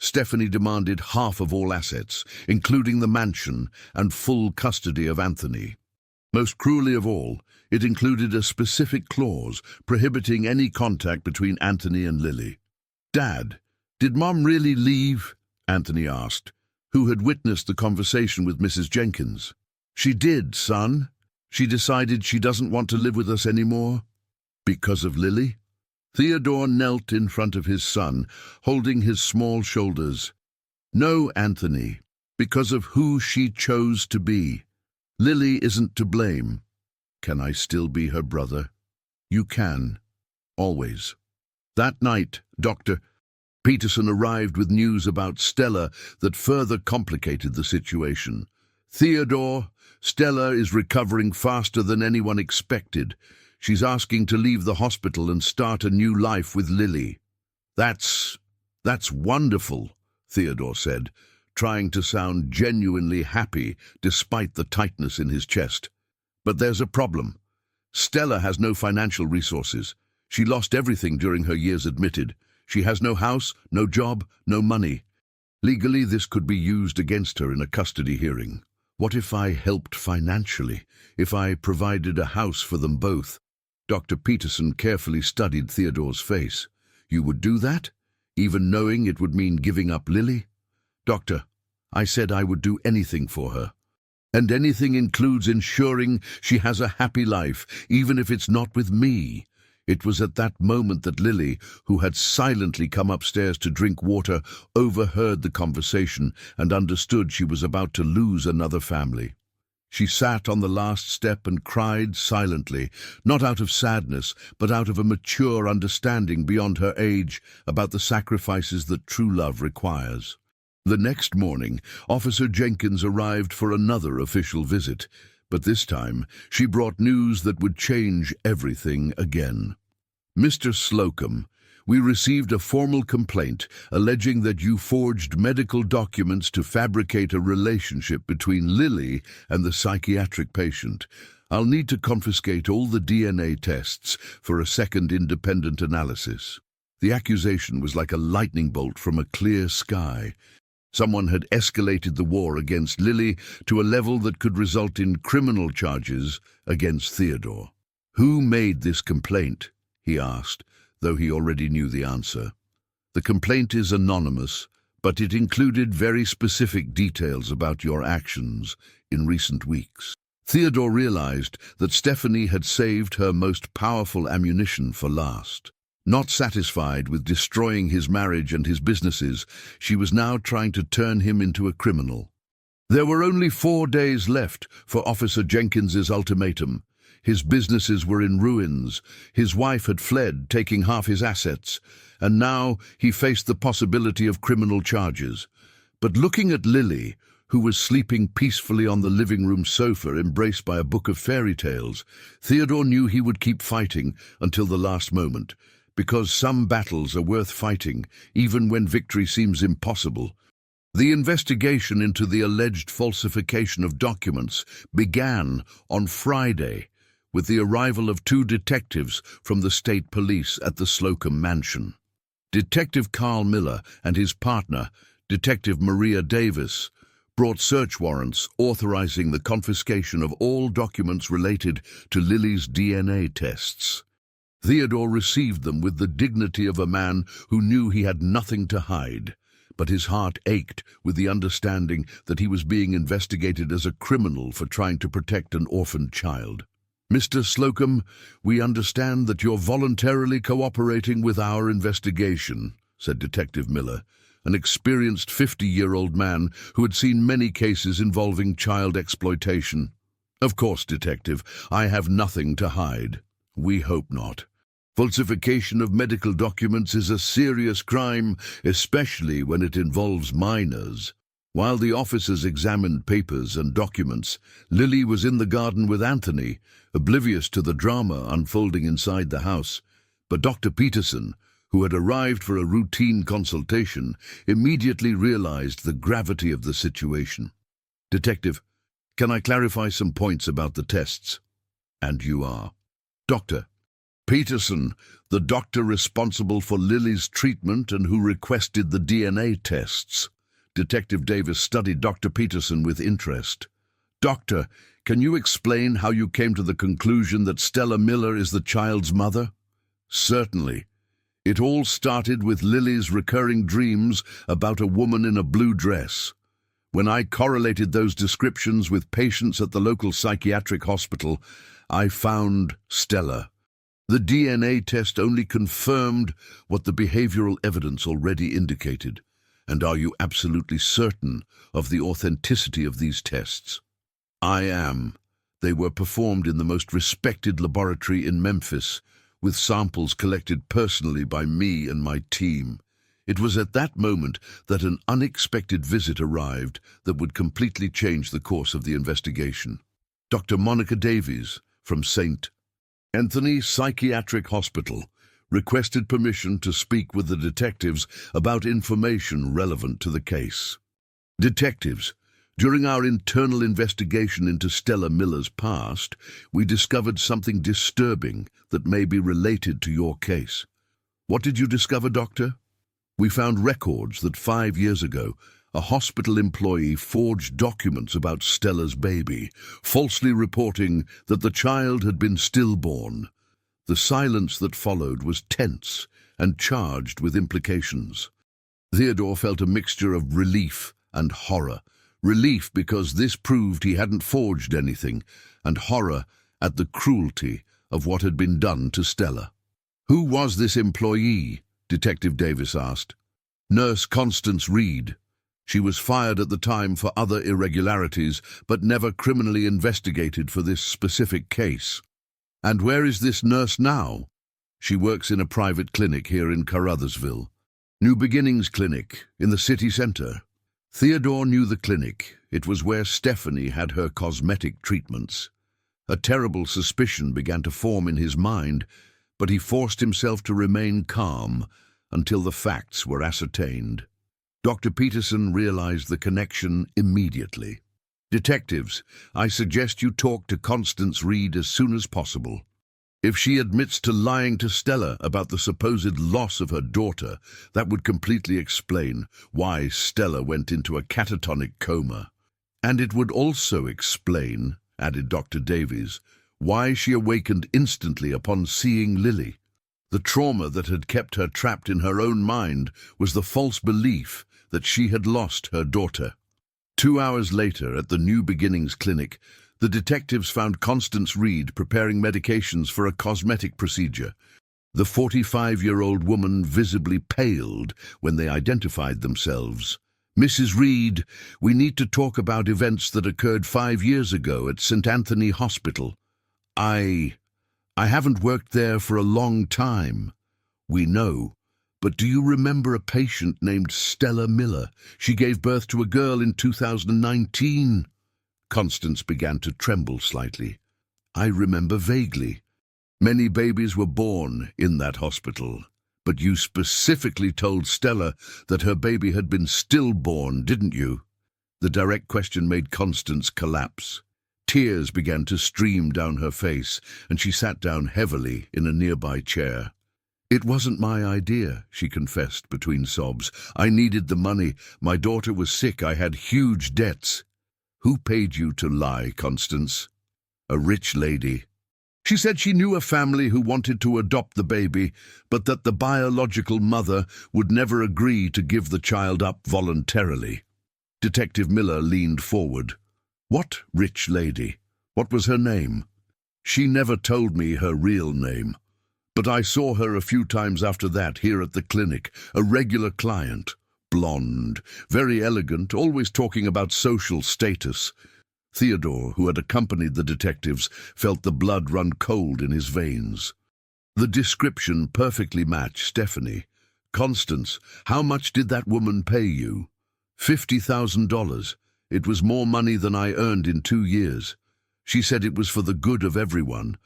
Stephanie demanded half of all assets, including the mansion and full custody of Anthony. Most cruelly of all, it included a specific clause prohibiting any contact between Anthony and Lily. "Dad, did Mom really leave?" Anthony asked, who had witnessed the conversation with Mrs. Jenkins. "She did, son. She decided she doesn't want to live with us anymore." "Because of Lily?" Theodore knelt in front of his son, holding his small shoulders. "No, Anthony, because of who she chose to be. Lily isn't to blame." "Can I still be her brother?" "You can. Always." That night, Dr. Peterson arrived with news about Stella that further complicated the situation. "Theodore, Stella is recovering faster than anyone expected. She's asking to leave the hospital and start a new life with Lily." That's wonderful," Theodore said, trying to sound genuinely happy despite the tightness in his chest. "But there's a problem. Stella has no financial resources. She lost everything during her years admitted. She has no house, no job, no money. Legally, this could be used against her in a custody hearing. What if I helped financially? If I provided a house for them both?" Dr. Peterson carefully studied Theodore's face. "You would do that? Even knowing it would mean giving up Lily?" "Doctor, I said I would do anything for her. And anything includes ensuring she has a happy life, even if it's not with me." It was at that moment that Lily, who had silently come upstairs to drink water, overheard the conversation and understood she was about to lose another family. She sat on the last step and cried silently, not out of sadness, but out of a mature understanding beyond her age about the sacrifices that true love requires. The next morning, Officer Jenkins arrived for another official visit, but this time she brought news that would change everything again. "Mr. Slocum, we received a formal complaint alleging that you forged medical documents to fabricate a relationship between Lily and the psychiatric patient. I'll need to confiscate all the DNA tests for a second independent analysis." The accusation was like a lightning bolt from a clear sky. Someone had escalated the war against Lily to a level that could result in criminal charges against Theodore. "Who made this complaint?" he asked, though he already knew the answer. "The complaint is anonymous, but it included very specific details about your actions in recent weeks." Theodore realized that Stephanie had saved her most powerful ammunition for last. Not satisfied with destroying his marriage and his businesses, she was now trying to turn him into a criminal. There were only 4 days left for Officer Jenkins's ultimatum. His businesses were in ruins, his wife had fled, taking half his assets, and now he faced the possibility of criminal charges. But looking at Lily, who was sleeping peacefully on the living room sofa embraced by a book of fairy tales, Theodore knew he would keep fighting until the last moment, because some battles are worth fighting, even when victory seems impossible. The investigation into the alleged falsification of documents began on Friday, with the arrival of 2 detectives from the state police at the Slocum mansion. Detective Carl Miller and his partner, Detective Maria Davis, brought search warrants authorizing the confiscation of all documents related to Lily's DNA tests. Theodore received them with the dignity of a man who knew he had nothing to hide, but his heart ached with the understanding that he was being investigated as a criminal for trying to protect an orphaned child. "Mr. Slocum, we understand that you're voluntarily cooperating with our investigation," said Detective Miller, an experienced 50-year-old man who had seen many cases involving child exploitation. "Of course, Detective, I have nothing to hide. We hope not. Falsification of medical documents is a serious crime, especially when it involves minors." While the officers examined papers and documents, Lily was in the garden with Anthony, oblivious to the drama unfolding inside the house. But Dr. Peterson, who had arrived for a routine consultation, immediately realized the gravity of the situation. "Detective, can I clarify some points about the tests?" "And you are?" "Doctor Peterson, the doctor responsible for Lily's treatment and who requested the DNA tests." Detective Davis studied Dr. Peterson with interest. "Doctor, can you explain how you came to the conclusion that Stella Miller is the child's mother?" "Certainly. It all started with Lily's recurring dreams about a woman in a blue dress. When I correlated those descriptions with patients at the local psychiatric hospital, I found Stella. The DNA test only confirmed what the behavioral evidence already indicated. And are you absolutely certain of the authenticity of these tests?" "I am. They were performed in the most respected laboratory in Memphis, with samples collected personally by me and my team. It was at that moment that an unexpected visit arrived that would completely change the course of the investigation. Dr. Monica Davies from St. Anthony Psychiatric Hospital requested permission to speak with the detectives about information relevant to the case. Detectives, during our internal investigation into Stella Miller's past, we discovered something disturbing that may be related to your case. What did you discover, Doctor? We found records that 5 years ago, a hospital employee forged documents about Stella's baby, falsely reporting that the child had been stillborn. The silence that followed was tense and charged with implications. Theodore felt a mixture of relief and horror. Relief because this proved he hadn't forged anything, and horror at the cruelty of what had been done to Stella. Who was this employee? Detective Davis asked. Nurse Constance Reed. She was fired at the time for other irregularities, but never criminally investigated for this specific case. And where is this nurse now? She works in a private clinic here in Carruthersville. New Beginnings Clinic, in the city centre. Theodore knew the clinic. It was where Stephanie had her cosmetic treatments. A terrible suspicion began to form in his mind, but he forced himself to remain calm until the facts were ascertained. Dr. Peterson realized the connection immediately. Detectives, I suggest you talk to Constance Reed as soon as possible. If she admits to lying to Stella about the supposed loss of her daughter, that would completely explain why Stella went into a catatonic coma. And it would also explain, added Dr. Davies, why she awakened instantly upon seeing Lily. The trauma that had kept her trapped in her own mind was the false belief that she had lost her daughter. 2 hours later, at the New Beginnings Clinic, the detectives found Constance Reed preparing medications for a cosmetic procedure. The 45-year-old woman visibly paled when they identified themselves. Mrs. Reed, we need to talk about events that occurred 5 years ago at St. Anthony Hospital. I haven't worked there for a long time. We know. But do you remember a patient named Stella Miller? She gave birth to a girl in 2019. Constance began to tremble slightly. I remember vaguely. Many babies were born in that hospital. But you specifically told Stella that her baby had been stillborn, didn't you? The direct question made Constance collapse. Tears began to stream down her face, and she sat down heavily in a nearby chair. It wasn't my idea, she confessed between sobs. I needed the money. My daughter was sick. I had huge debts. Who paid you to lie, Constance? A rich lady. She said she knew a family who wanted to adopt the baby, but that the biological mother would never agree to give the child up voluntarily. Detective Miller leaned forward. What rich lady? What was her name? She never told me her real name. But I saw her a few times after that here at the clinic, a regular client. Blonde, very elegant, always talking about social status. Theodore, who had accompanied the detectives, felt the blood run cold in his veins. The description perfectly matched Stephanie. Constance, how much did that woman pay you? $50,000. It was more money than I earned in 2 years. She said it was for the good of everyone,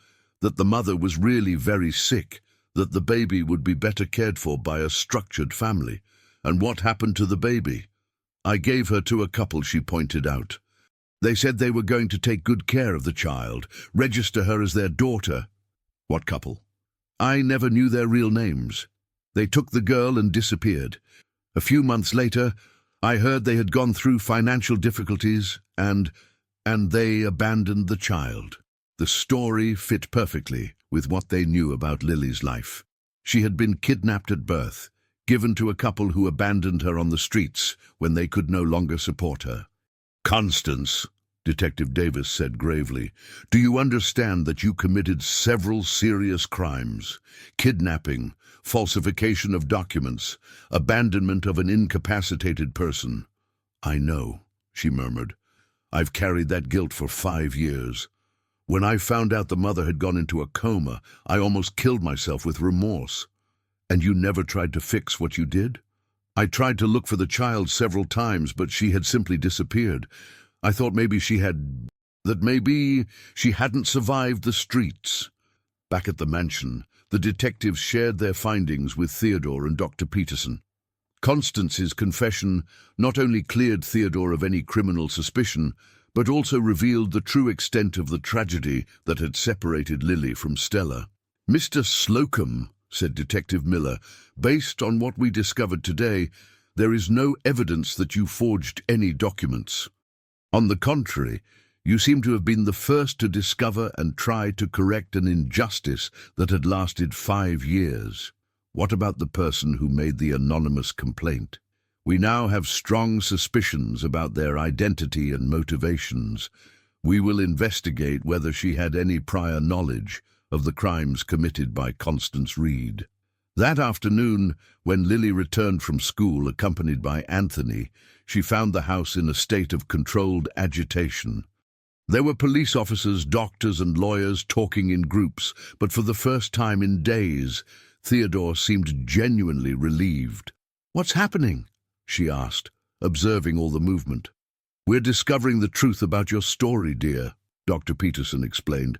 that the mother was really very sick, that the baby would be better cared for by a structured family. And what happened to the baby? I gave her to a couple, she pointed out. They said they were going to take good care of the child, register her as their daughter. What couple? I never knew their real names. They took the girl and disappeared. A few months later, I heard they had gone through financial difficulties and they abandoned the child. The story fit perfectly with what they knew about Lily's life. She had been kidnapped at birth, given to a couple who abandoned her on the streets when they could no longer support her. Constance, Detective Davis said gravely, do you understand that you committed several serious crimes? Kidnapping, falsification of documents, abandonment of an incapacitated person. I know, she murmured. I've carried that guilt for 5 years. When I found out the mother had gone into a coma, I almost killed myself with remorse. And you never tried to fix what you did? I tried to look for the child several times, but she had simply disappeared. I thought maybe maybe she hadn't survived the streets. Back at the mansion, the detectives shared their findings with Theodore and Dr. Peterson. Constance's confession not only cleared Theodore of any criminal suspicion, but also revealed the true extent of the tragedy that had separated Lily from Stella. "Mr. Slocum," said Detective Miller, "based on what we discovered today, there is no evidence that you forged any documents. On the contrary, you seem to have been the first to discover and try to correct an injustice that had lasted 5 years. What about the person who made the anonymous complaint? We now have strong suspicions about their identity and motivations. We will investigate whether she had any prior knowledge of the crimes committed by Constance Reed." That afternoon, when Lily returned from school accompanied by Anthony, she found the house in a state of controlled agitation. There were police officers, doctors, and lawyers talking in groups, but for the first time in days, Theodore seemed genuinely relieved. "What's happening?" she asked, observing all the movement. "We're discovering the truth about your story, dear," Dr. Peterson explained,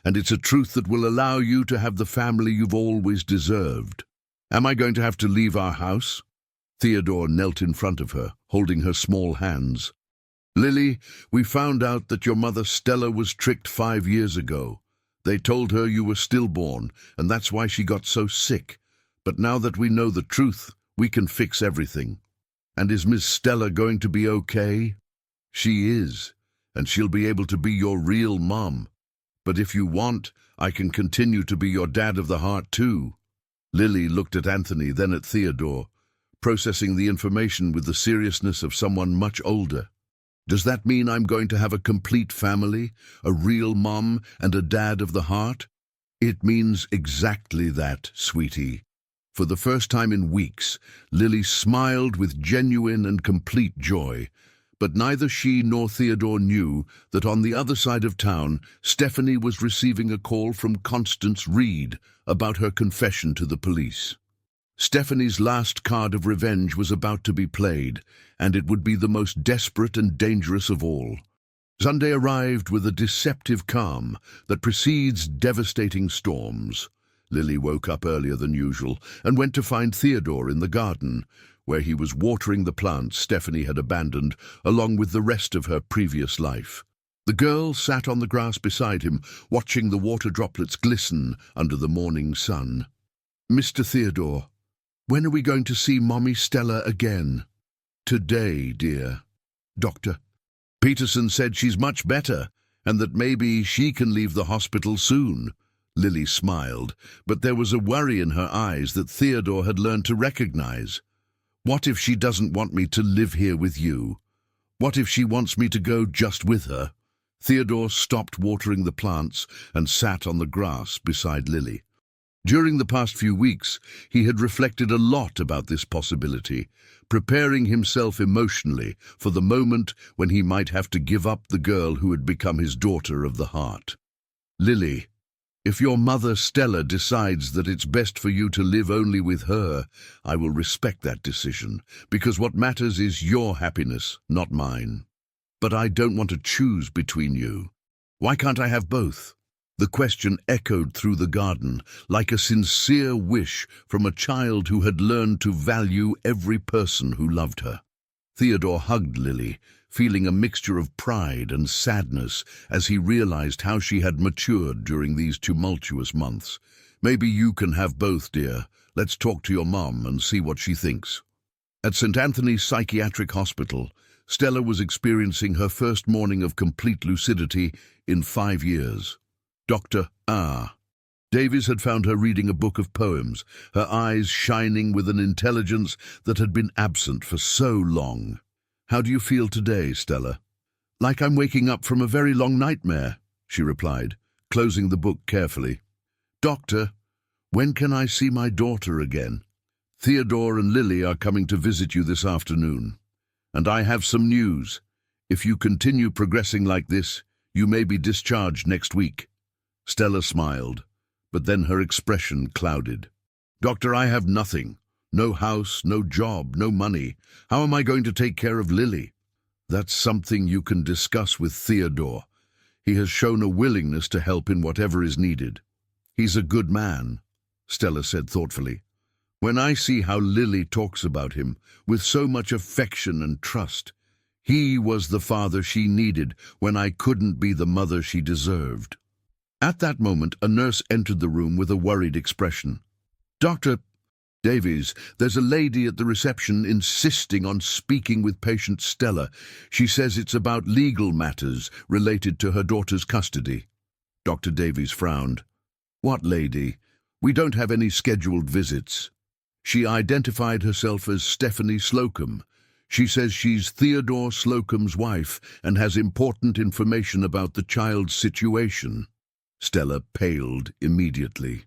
"and it's a truth that will allow you to have the family you've always deserved." "Am I going to have to leave our house?" Theodore knelt in front of her, holding her small hands. "Lily, we found out that your mother Stella was tricked 5 years ago. They told her you were stillborn, and that's why she got so sick. But now that we know the truth, we can fix everything." "And is Miss Stella going to be okay?" "She is, and she'll be able to be your real mom. But if you want, I can continue to be your dad of the heart too." Lily looked at Anthony, then at Theodore, processing the information with the seriousness of someone much older. "Does that mean I'm going to have a complete family, a real mom, and a dad of the heart?" "It means exactly that, sweetie." For the first time in weeks, Lily smiled with genuine and complete joy. But neither she nor Theodore knew that on the other side of town, Stephanie was receiving a call from Constance Reed about her confession to the police. Stephanie's last card of revenge was about to be played, and it would be the most desperate and dangerous of all. Sunday arrived with a deceptive calm that precedes devastating storms. Lily woke up earlier than usual and went to find Theodore in the garden, where he was watering the plants Stephanie had abandoned, along with the rest of her previous life. The girl sat on the grass beside him, watching the water droplets glisten under the morning sun. "Mr. Theodore, when are we going to see Mommy Stella again?" "Today, dear. Dr. Peterson said she's much better, and that maybe she can leave the hospital soon." Lily smiled, but there was a worry in her eyes that Theodore had learned to recognize. "What if she doesn't want me to live here with you? What if she wants me to go just with her?" Theodore stopped watering the plants and sat on the grass beside Lily. During the past few weeks, he had reflected a lot about this possibility, preparing himself emotionally for the moment when he might have to give up the girl who had become his daughter of the heart. "Lily, if your mother Stella decides that it's best for you to live only with her, I will respect that decision, because what matters is your happiness, not mine. But I don't want to choose between you. Why can't I have both?" The question echoed through the garden, like a sincere wish from a child who had learned to value every person who loved her. Theodore hugged Lily, feeling a mixture of pride and sadness as he realized how she had matured during these tumultuous months. "Maybe you can have both, dear. Let's talk to your mom and see what she thinks." At St. Anthony's Psychiatric Hospital, Stella was experiencing her first morning of complete lucidity in 5 years. Dr. Davies had found her reading a book of poems, her eyes shining with an intelligence that had been absent for so long. "How do you feel today, Stella?" "Like I'm waking up from a very long nightmare," she replied, closing the book carefully. "Doctor, when can I see my daughter again?" "Theodore and Lily are coming to visit you this afternoon. And I have some news. If you continue progressing like this, you may be discharged next week." Stella smiled, but then her expression clouded. "Doctor, I have nothing. No house, no job, no money. How am I going to take care of Lily? That's something you can discuss with Theodore. He has shown a willingness to help in whatever is needed. He's a good man, Stella said thoughtfully. When I see how Lily talks about him, with so much affection and trust, he was the father she needed when I couldn't be the mother she deserved. At that moment, a nurse entered the room with a worried expression. Dr. Davies, there's a lady at the reception insisting on speaking with patient Stella. She says it's about legal matters related to her daughter's custody. Dr. Davies frowned. What lady? We don't have any scheduled visits. She identified herself as Stephanie Slocum. She says she's Theodore Slocum's wife and has important information about the child's situation. Stella paled immediately.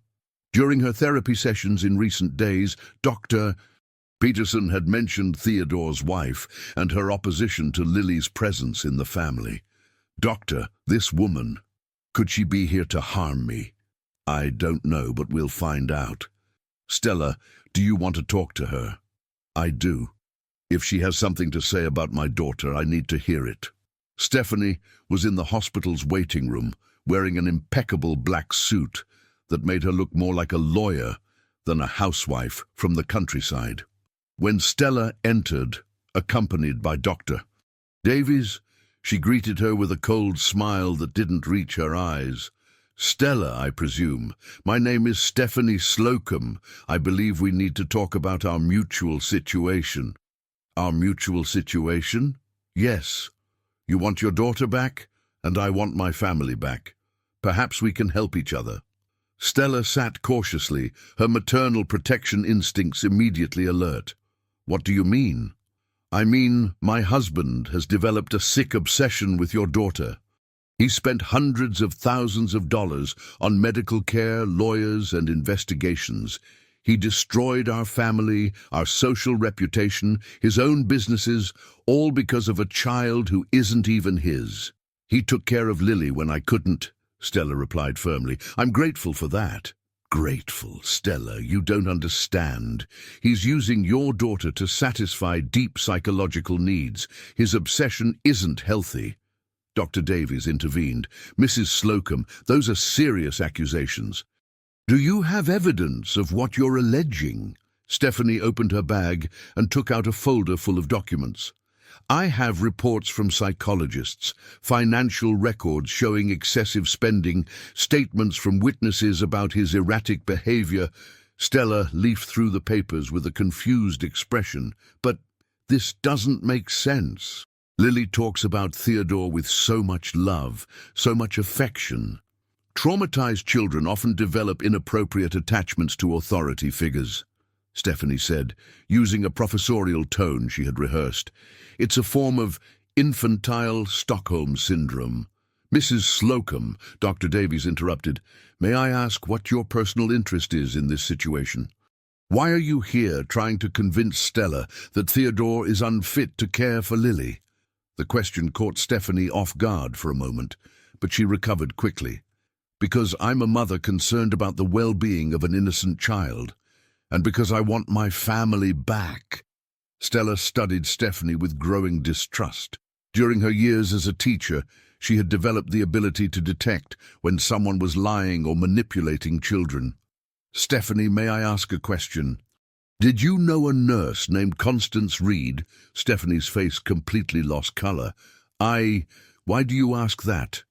During her therapy sessions in recent days, Dr. Peterson had mentioned Theodore's wife and her opposition to Lily's presence in the family. Doctor, this woman, could she be here to harm me? I don't know, but we'll find out. Stella, do you want to talk to her? I do. If she has something to say about my daughter, I need to hear it. Stephanie was in the hospital's waiting room, wearing an impeccable black suit that made her look more like a lawyer than a housewife from the countryside. When Stella entered, accompanied by Dr. Davies, she greeted her with a cold smile that didn't reach her eyes. Stella, I presume. My name is Stephanie Slocum. I believe we need to talk about our mutual situation. Our mutual situation? Yes. You want your daughter back, and I want my family back. Perhaps we can help each other. Stella sat cautiously, her maternal protection instincts immediately alert. What do you mean? I mean, my husband has developed a sick obsession with your daughter. He spent hundreds of thousands of dollars on medical care, lawyers, and investigations. He destroyed our family, our social reputation, his own businesses, all because of a child who isn't even his. He took care of Lily when I couldn't, Stella replied firmly. I'm grateful for that. Grateful, Stella, you don't understand. He's using your daughter to satisfy deep psychological needs. His obsession isn't healthy. Dr. Davies intervened. Mrs. Slocum, those are serious accusations. Do you have evidence of what you're alleging? Stephanie opened her bag and took out a folder full of documents. I have reports from psychologists, financial records showing excessive spending, statements from witnesses about his erratic behavior. Stella leafed through the papers with a confused expression. But this doesn't make sense. Lily talks about Theodore with so much love, so much affection. Traumatized children often develop inappropriate attachments to authority figures, Stephanie said, using a professorial tone she had rehearsed. It's a form of infantile Stockholm syndrome. Mrs. Slocum, Dr. Davies interrupted, may I ask what your personal interest is in this situation? Why are you here trying to convince Stella that Theodore is unfit to care for Lily? The question caught Stephanie off guard for a moment, but she recovered quickly. Because I'm a mother concerned about the well-being of an innocent child, and because I want my family back. Stella studied Stephanie with growing distrust. During her years as a teacher, she had developed the ability to detect when someone was lying or manipulating children. Stephanie, may I ask a question? Did you know a nurse named Constance Reed? Stephanie's face completely lost color. Why do you ask that?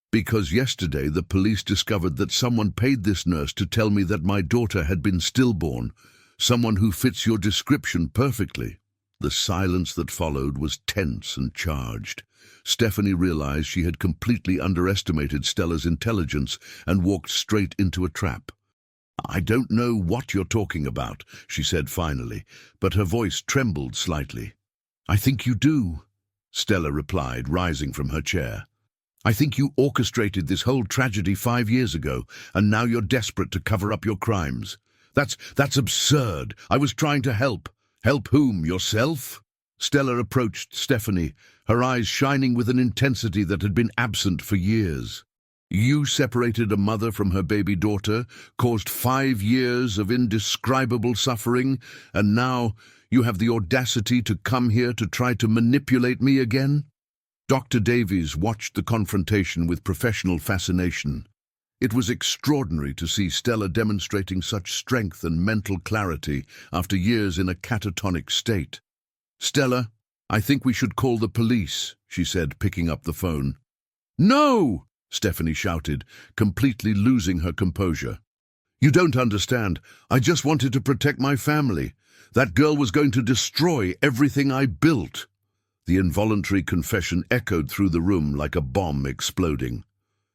Because yesterday the police discovered that someone paid this nurse to tell me that my daughter had been stillborn, someone who fits your description perfectly. The silence that followed was tense and charged. Stephanie realized she had completely underestimated Stella's intelligence and walked straight into a trap. I don't know what you're talking about, she said finally, but her voice trembled slightly. I think you do, Stella replied, rising from her chair. I think you orchestrated this whole tragedy 5 years ago, and now you're desperate to cover up your crimes. That's absurd. I was trying to help. Help whom? Yourself? Stella approached Stephanie, her eyes shining with an intensity that had been absent for years. You separated a mother from her baby daughter, caused 5 years of indescribable suffering, and now you have the audacity to come here to try to manipulate me again? Dr. Davies watched the confrontation with professional fascination. It was extraordinary to see Stella demonstrating such strength and mental clarity after years in a catatonic state. "Stella, I think we should call the police," she said, picking up the phone. "No!" Stephanie shouted, completely losing her composure. "You don't understand. I just wanted to protect my family. That girl was going to destroy everything I built." The involuntary confession echoed through the room like a bomb exploding.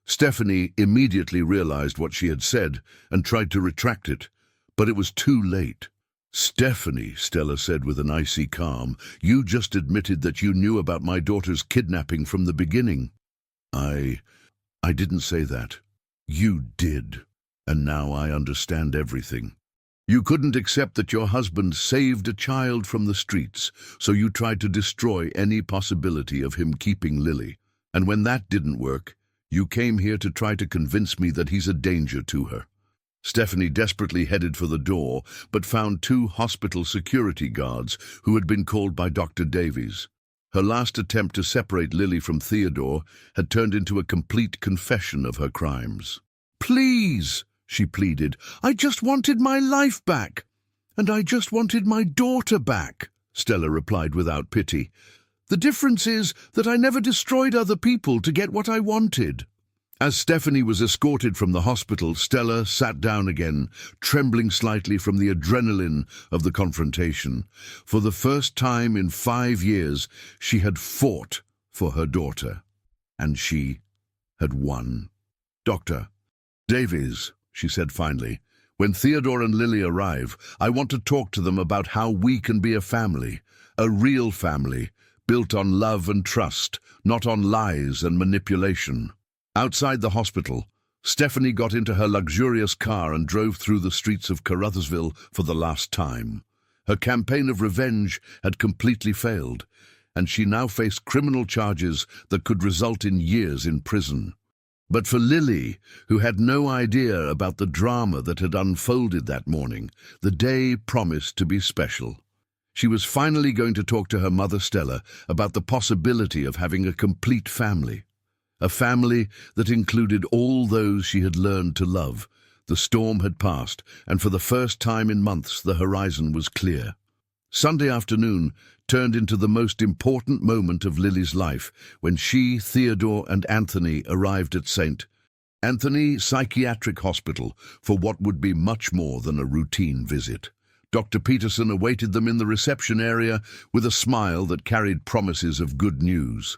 Stephanie immediately realized what she had said and tried to retract it, but it was too late. "Stephanie," Stella said with an icy calm, "you just admitted that you knew about my daughter's kidnapping from the beginning." I didn't say that. You did, and now I understand everything. You couldn't accept that your husband saved a child from the streets, so you tried to destroy any possibility of him keeping Lily. And when that didn't work, you came here to try to convince me that he's a danger to her. Stephanie desperately headed for the door, but found 2 hospital security guards who had been called by Dr. Davies. Her last attempt to separate Lily from Theodore had turned into a complete confession of her crimes. "Please," she pleaded, "I just wanted my life back. And I just wanted my daughter back," Stella replied without pity. "The difference is that I never destroyed other people to get what I wanted." As Stephanie was escorted from the hospital, Stella sat down again, trembling slightly from the adrenaline of the confrontation. For the first time in 5 years, she had fought for her daughter, and she had won. "Dr. Davies," she said finally, "when Theodore and Lily arrive, I want to talk to them about how we can be a real family, built on love and trust, not on lies and manipulation." Outside the hospital, Stephanie got into her luxurious car and drove through the streets of Carruthersville for the last time. Her campaign of revenge had completely failed, and she now faced criminal charges that could result in years in prison. But for Lily, who had no idea about the drama that had unfolded that morning, the day promised to be special. She was finally going to talk to her mother Stella about the possibility of having a complete family. A family that included all those she had learned to love. The storm had passed, and for the first time in months the horizon was clear. Sunday afternoon turned into the most important moment of Lily's life when she, Theodore, and Anthony arrived at St. Anthony Psychiatric Hospital for what would be much more than a routine visit. Dr. Peterson awaited them in the reception area with a smile that carried promises of good news.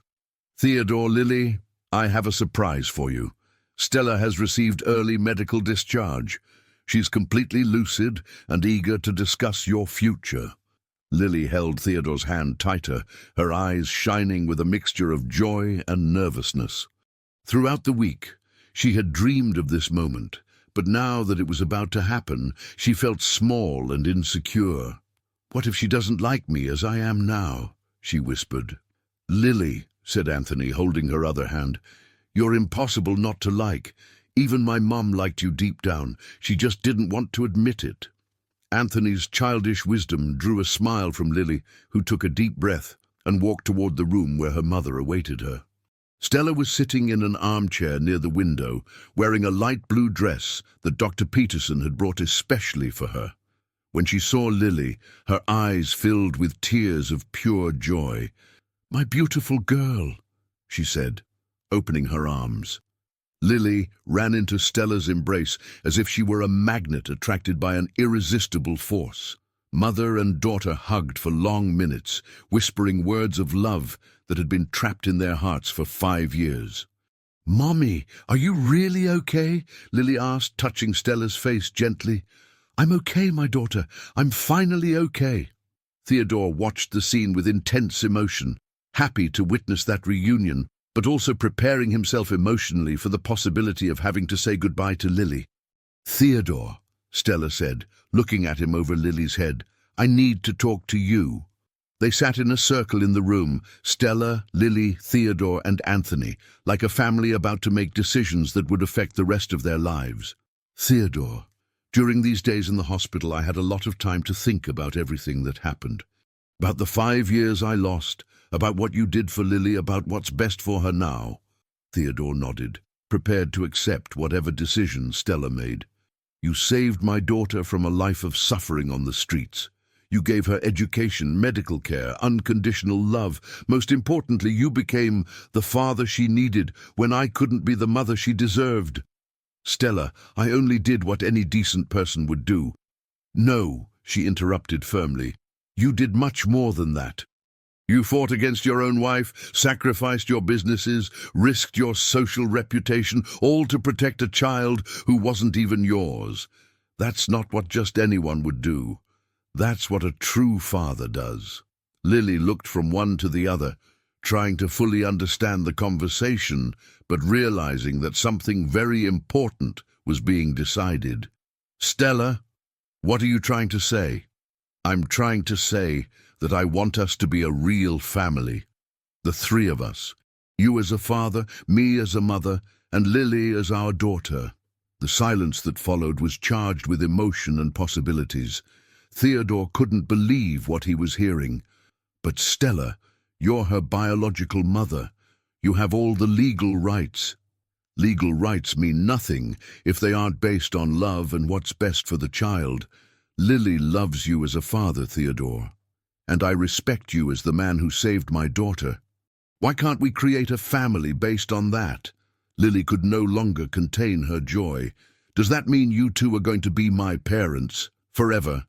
"Theodore, Lily, I have a surprise for you. Stella has received early medical discharge. She's completely lucid and eager to discuss your future." Lily held Theodore's hand tighter, her eyes shining with a mixture of joy and nervousness. Throughout the week, she had dreamed of this moment, but now that it was about to happen, she felt small and insecure. "What if she doesn't like me as I am now?" she whispered. "Lily," said Anthony, holding her other hand, "you're impossible not to like. Even my mum liked you deep down. She just didn't want to admit it." Anthony's childish wisdom drew a smile from Lily, who took a deep breath and walked toward the room where her mother awaited her. Stella was sitting in an armchair near the window, wearing a light blue dress that Dr. Peterson had brought especially for her. When she saw Lily, her eyes filled with tears of pure joy. "My beautiful girl," she said, opening her arms. Lily ran into Stella's embrace as if she were a magnet attracted by an irresistible force. Mother and daughter hugged for long minutes, whispering words of love that had been trapped in their hearts for 5 years. "Mommy, are you really okay?" Lily asked, touching Stella's face gently. "I'm okay, my daughter. I'm finally okay." Theodore watched the scene with intense emotion, happy to witness that reunion, but also preparing himself emotionally for the possibility of having to say goodbye to Lily. "Theodore," Stella said, looking at him over Lily's head, "I need to talk to you." They sat in a circle in the room, Stella, Lily, Theodore, and Anthony, like a family about to make decisions that would affect the rest of their lives. Theodore, during these days in the hospital, I had a lot of time to think about everything that happened. About the 5 years I lost, about what you did for Lily, about what's best for her now. Theodore nodded, prepared to accept whatever decision Stella made. You saved my daughter from a life of suffering on the streets. You gave her education, medical care, unconditional love. Most importantly, you became the father she needed when I couldn't be the mother she deserved. Stella, I only did what any decent person would do. No, she interrupted firmly. You did much more than that. You fought against your own wife, sacrificed your businesses, risked your social reputation, all to protect a child who wasn't even yours. That's not what just anyone would do. That's what a true father does. Lily looked from one to the other, trying to fully understand the conversation, but realizing that something very important was being decided. Stella, what are you trying to say? I'm trying to say that I want us to be a real family. The three of us. You as a father, me as a mother, and Lily as our daughter. The silence that followed was charged with emotion and possibilities. Theodore couldn't believe what he was hearing. But Stella, you're her biological mother. You have all the legal rights. Legal rights mean nothing if they aren't based on love and what's best for the child. Lily loves you as a father, Theodore. And I respect you as the man who saved my daughter. Why can't we create a family based on that? Lily could no longer contain her joy. Does that mean you two are going to be my parents, forever?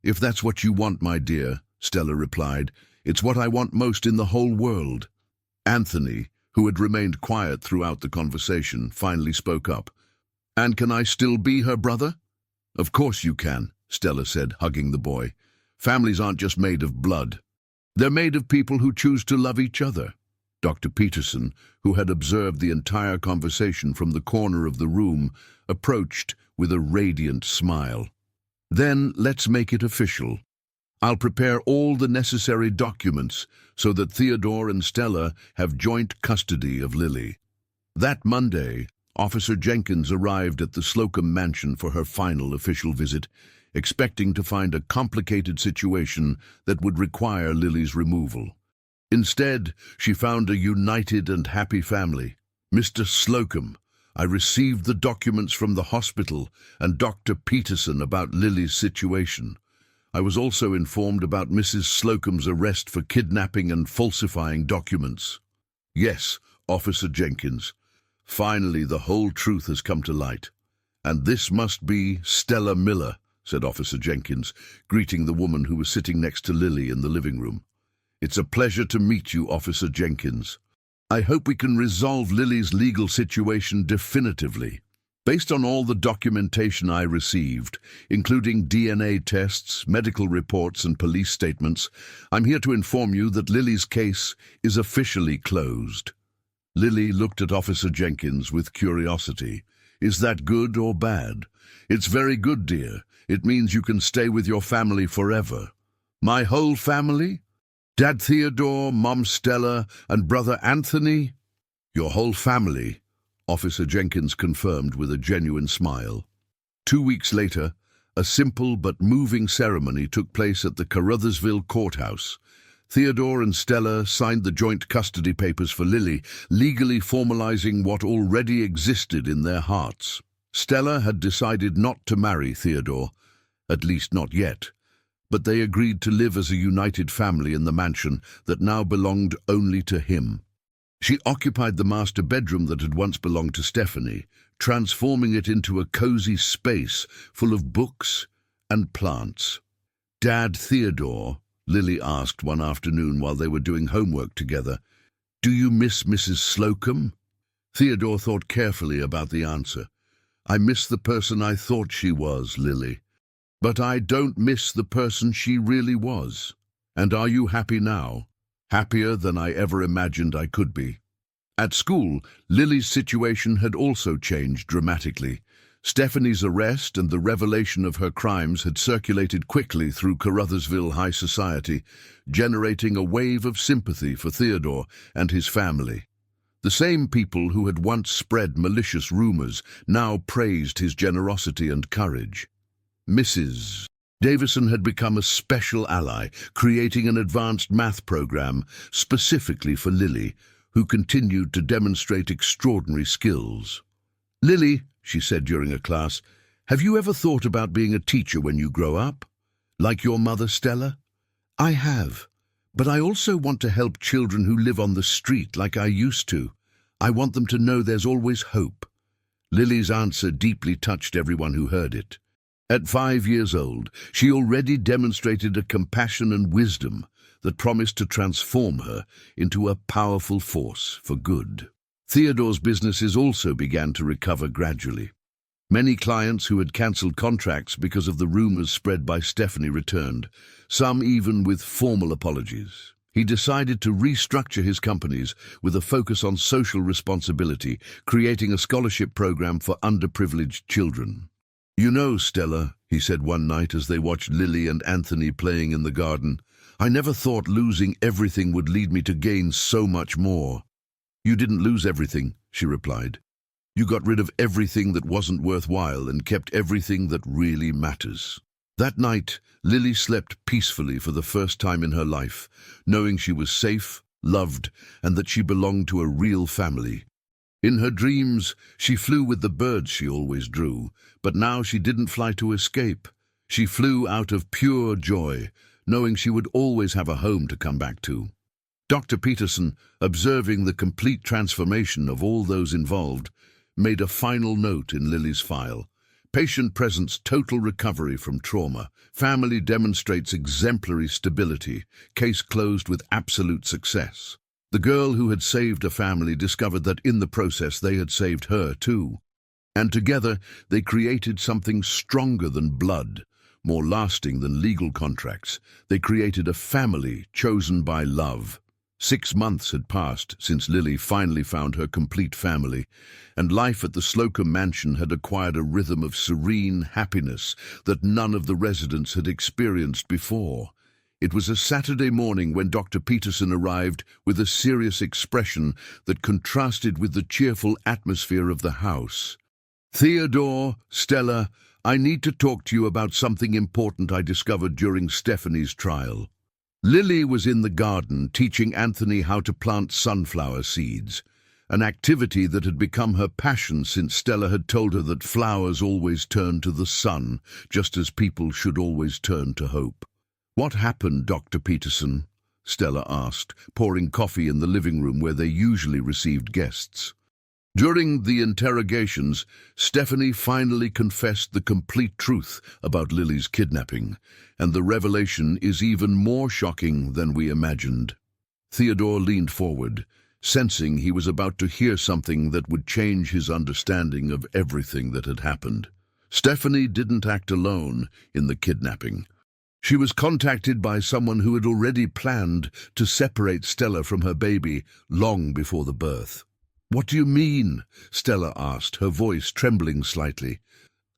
If that's what you want, my dear, Stella replied, it's what I want most in the whole world. Anthony, who had remained quiet throughout the conversation, finally spoke up. And can I still be her brother? Of course you can, Stella said, hugging the boy. Families aren't just made of blood. They're made of people who choose to love each other. Dr. Peterson, who had observed the entire conversation from the corner of the room, approached with a radiant smile. Then let's make it official. I'll prepare all the necessary documents so that Theodore and Stella have joint custody of Lily. That Monday, Officer Jenkins arrived at the Slocum mansion for her final official visit, expecting to find a complicated situation that would require Lily's removal. Instead, she found a united and happy family. Mr. Slocum, I received the documents from the hospital and Dr. Peterson about Lily's situation. I was also informed about Mrs. Slocum's arrest for kidnapping and falsifying documents. Yes, Officer Jenkins. Finally, the whole truth has come to light. And this must be Stella Miller, said Officer Jenkins, greeting the woman who was sitting next to Lily in the living room. It's a pleasure to meet you, Officer Jenkins. I hope we can resolve Lily's legal situation definitively. Based on all the documentation I received, including DNA tests, medical reports, and police statements, I'm here to inform you that Lily's case is officially closed. Lily looked at Officer Jenkins with curiosity. Is that good or bad? It's very good, dear. It means you can stay with your family forever. My whole family? Dad Theodore, Mom Stella, and Brother Anthony? Your whole family, Officer Jenkins confirmed with a genuine smile. 2 weeks later, a simple but moving ceremony took place at the Carruthersville courthouse. Theodore and Stella signed the joint custody papers for Lily, legally formalizing what already existed in their hearts. Stella had decided not to marry Theodore, at least not yet, but they agreed to live as a united family in the mansion that now belonged only to him. She occupied the master bedroom that had once belonged to Stephanie, transforming it into a cozy space full of books and plants. Dad Theodore, Lily asked one afternoon while they were doing homework together, do you miss Mrs. Slocum? Theodore thought carefully about the answer. I miss the person I thought she was, Lily. But I don't miss the person she really was. And are you happy now? Happier than I ever imagined I could be. At school, Lily's situation had also changed dramatically. Stephanie's arrest and the revelation of her crimes had circulated quickly through Carruthersville high society, generating a wave of sympathy for Theodore and his family. The same people who had once spread malicious rumors now praised his generosity and courage. Mrs. Davison had become a special ally, creating an advanced math program specifically for Lily, who continued to demonstrate extraordinary skills. "Lily," she said during a class, "have you ever thought about being a teacher when you grow up? Like your mother, Stella?" "I have, but I also want to help children who live on the street like I used to. I want them to know there's always hope." Lily's answer deeply touched everyone who heard it. At 5 years old, she already demonstrated a compassion and wisdom that promised to transform her into a powerful force for good. Theodore's businesses also began to recover gradually. Many clients who had cancelled contracts because of the rumors spread by Stephanie returned, some even with formal apologies. He decided to restructure his companies with a focus on social responsibility, creating a scholarship program for underprivileged children. "You know, Stella," he said one night as they watched Lily and Anthony playing in the garden, "I never thought losing everything would lead me to gain so much more." "You didn't lose everything," she replied. "You got rid of everything that wasn't worthwhile and kept everything that really matters." That night, Lily slept peacefully for the first time in her life, knowing she was safe, loved, and that she belonged to a real family. In her dreams, she flew with the birds she always drew, but now she didn't fly to escape. She flew out of pure joy, knowing she would always have a home to come back to. Dr. Peterson, observing the complete transformation of all those involved, made a final note in Lily's file. "Patient presents total recovery from trauma. Family demonstrates exemplary stability. Case closed with absolute success." The girl who had saved a family discovered that in the process they had saved her too. And together they created something stronger than blood, more lasting than legal contracts. They created a family chosen by love. 6 months had passed since Lily finally found her complete family, and life at the Slocum mansion had acquired a rhythm of serene happiness that none of the residents had experienced before. It was a Saturday morning when Dr. Peterson arrived with a serious expression that contrasted with the cheerful atmosphere of the house. "Theodore, Stella, I need to talk to you about something important I discovered during Stephanie's trial." Lily was in the garden teaching Anthony how to plant sunflower seeds, an activity that had become her passion since Stella had told her that flowers always turn to the sun, just as people should always turn to hope. "What happened, Dr. Peterson?" Stella asked, pouring coffee in the living room where they usually received guests. During the interrogations, Stephanie finally confessed the complete truth about Lily's kidnapping, and the revelation is even more shocking than we imagined. Theodore leaned forward, sensing he was about to hear something that would change his understanding of everything that had happened. Stephanie didn't act alone in the kidnapping. She was contacted by someone who had already planned to separate Stella from her baby long before the birth. "What do you mean?" Stella asked, her voice trembling slightly.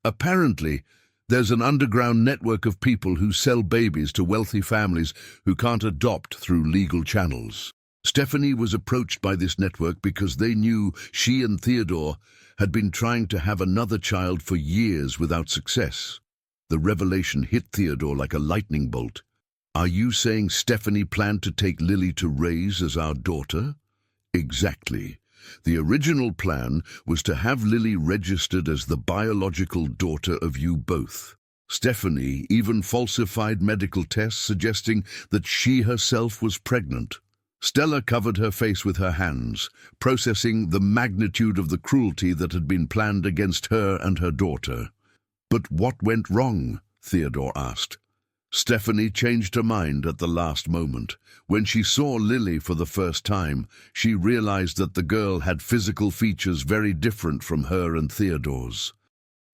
"Apparently, there's an underground network of people who sell babies to wealthy families who can't adopt through legal channels." Stephanie was approached by this network because they knew she and Theodore had been trying to have another child for years without success. The revelation hit Theodore like a lightning bolt. "Are you saying Stephanie planned to take Lily to raise as our daughter?" "Exactly. The original plan was to have Lily registered as the biological daughter of you both. Stephanie even falsified medical tests suggesting that she herself was pregnant." Stella covered her face with her hands, processing the magnitude of the cruelty that had been planned against her and her daughter. "But what went wrong?" Theodore asked. Stephanie changed her mind at the last moment. When she saw Lily for the first time, she realized that the girl had physical features very different from her and Theodore's.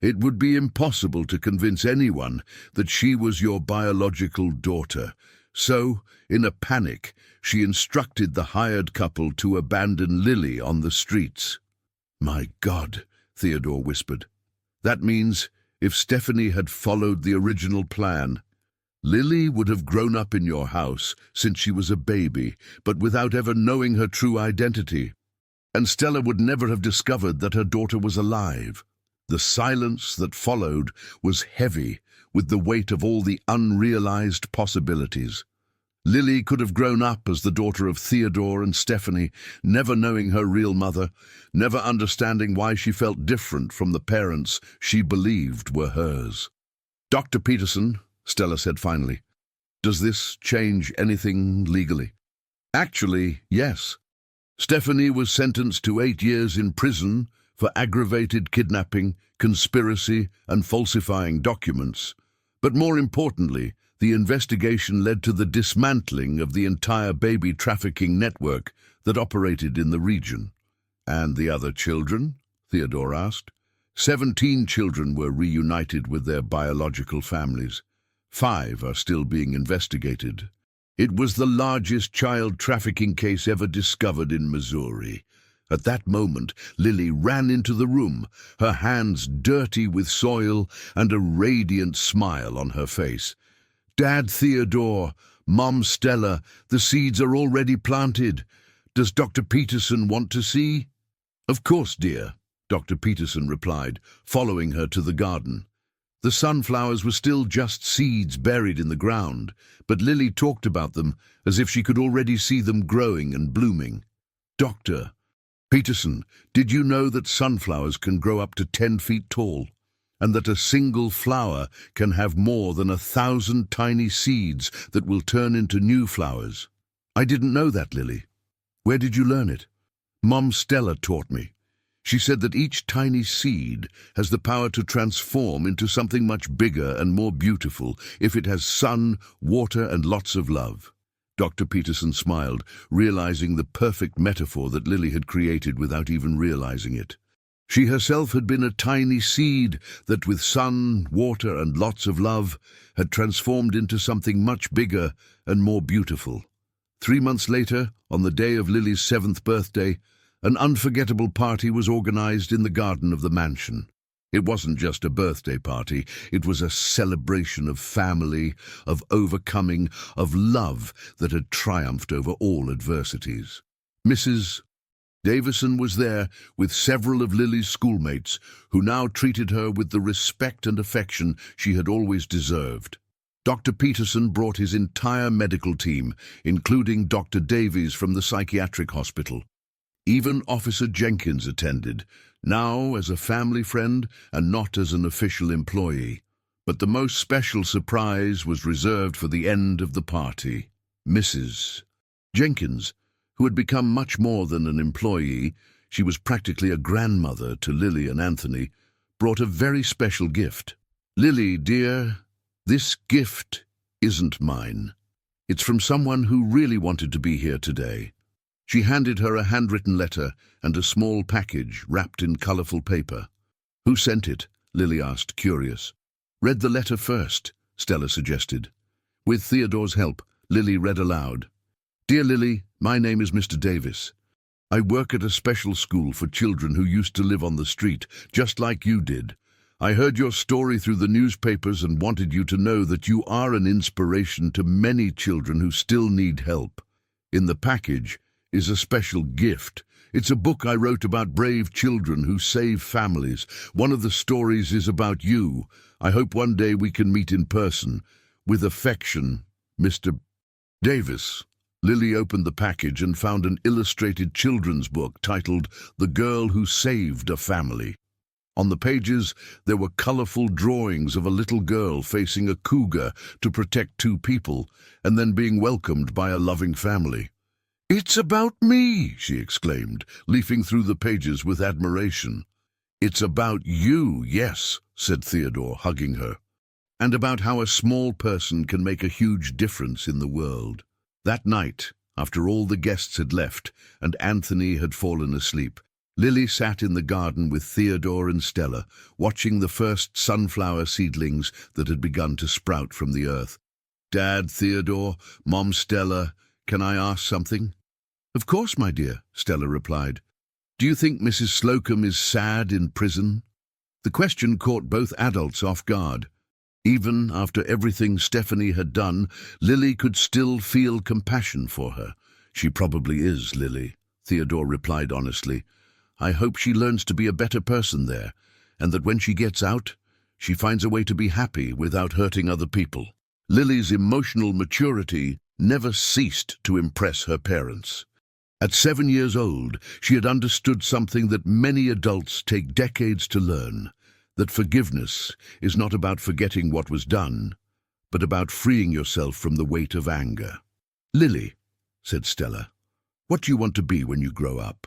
"It would be impossible to convince anyone that she was your biological daughter. So, in a panic, she instructed the hired couple to abandon Lily on the streets." "My God," Theodore whispered. That means if Stephanie had followed the original plan, Lily would have grown up in your house since she was a baby, but without ever knowing her true identity. And Stella would never have discovered that her daughter was alive. The silence that followed was heavy with the weight of all the unrealized possibilities. Lily could have grown up as the daughter of Theodore and Stephanie, never knowing her real mother, never understanding why she felt different from the parents she believed were hers. "Dr. Peterson," Stella said finally, "does this change anything legally?" "Actually, yes. Stephanie was sentenced to 8 years in prison for aggravated kidnapping, conspiracy, and falsifying documents. But more importantly, the investigation led to the dismantling of the entire baby trafficking network that operated in the region." "And the other children?" Theodore asked. 17 children were reunited with their biological families. 5 are still being investigated. It was the largest child trafficking case ever discovered in Missouri. At that moment, Lily ran into the room, her hands dirty with soil and a radiant smile on her face. "Dad Theodore, Mom Stella, the seeds are already planted. Does Dr. Peterson want to see?" "Of course, dear," Dr. Peterson replied, following her to the garden. The sunflowers were still just seeds buried in the ground, but Lily talked about them as if she could already see them growing and blooming. "Dr. Peterson, did you know that sunflowers can grow up to 10 feet tall, and that a single flower can have more than 1,000 tiny seeds that will turn into new flowers?" "I didn't know that, Lily. Where did you learn it?" "Mom Stella taught me. She said that each tiny seed has the power to transform into something much bigger and more beautiful if it has sun, water, and lots of love." Dr. Peterson smiled, realizing the perfect metaphor that Lily had created without even realizing it. She herself had been a tiny seed that, with sun, water, and lots of love, had transformed into something much bigger and more beautiful. 3 months later, on the day of Lily's 7th birthday, an unforgettable party was organized in the garden of the mansion. It wasn't just a birthday party, it was a celebration of family, of overcoming, of love that had triumphed over all adversities. Mrs. Davison was there with several of Lily's schoolmates, who now treated her with the respect and affection she had always deserved. Dr. Peterson brought his entire medical team, including Dr. Davies from the psychiatric hospital. Even Officer Jenkins attended, now as a family friend and not as an official employee. But the most special surprise was reserved for the end of the party. Mrs. Jenkins, who had become much more than an employee, she was practically a grandmother to Lily and Anthony, brought a very special gift. "Lily, dear, this gift isn't mine. It's from someone who really wanted to be here today." She handed her a handwritten letter and a small package wrapped in colorful paper. "Who sent it?" Lily asked, curious. "Read the letter first," Stella suggested. With Theodore's help, Lily read aloud. "Dear Lily, my name is Mr. Davis. I work at a special school for children who used to live on the street, just like you did. I heard your story through the newspapers and wanted you to know that you are an inspiration to many children who still need help. In the package is a special gift. It's a book I wrote about brave children who save families. One of the stories is about you. I hope one day we can meet in person. With affection, Mr. Davis." Lily opened the package and found an illustrated children's book titled "The Girl Who Saved a Family." On the pages, there were colorful drawings of a little girl facing a cougar to protect 2 people and then being welcomed by a loving family. "It's about me!" she exclaimed, leafing through the pages with admiration. "It's about you, yes," said Theodore, hugging her. "And about how a small person can make a huge difference in the world." That night, after all the guests had left and Anthony had fallen asleep, Lily sat in the garden with Theodore and Stella, watching the first sunflower seedlings that had begun to sprout from the earth. "Dad Theodore, Mom Stella, can I ask something?" "Of course, my dear," Stella replied. "Do you think Mrs. Slocum is sad in prison?" The question caught both adults off guard. Even after everything Stephanie had done, Lily could still feel compassion for her. "She probably is, Lily," Theodore replied honestly. "I hope she learns to be a better person there, and that when she gets out, she finds a way to be happy without hurting other people." Lily's emotional maturity never ceased to impress her parents. At 7 years old, she had understood something that many adults take decades to learn, that forgiveness is not about forgetting what was done, but about freeing yourself from the weight of anger. "Lily," said Stella, "what do you want to be when you grow up?"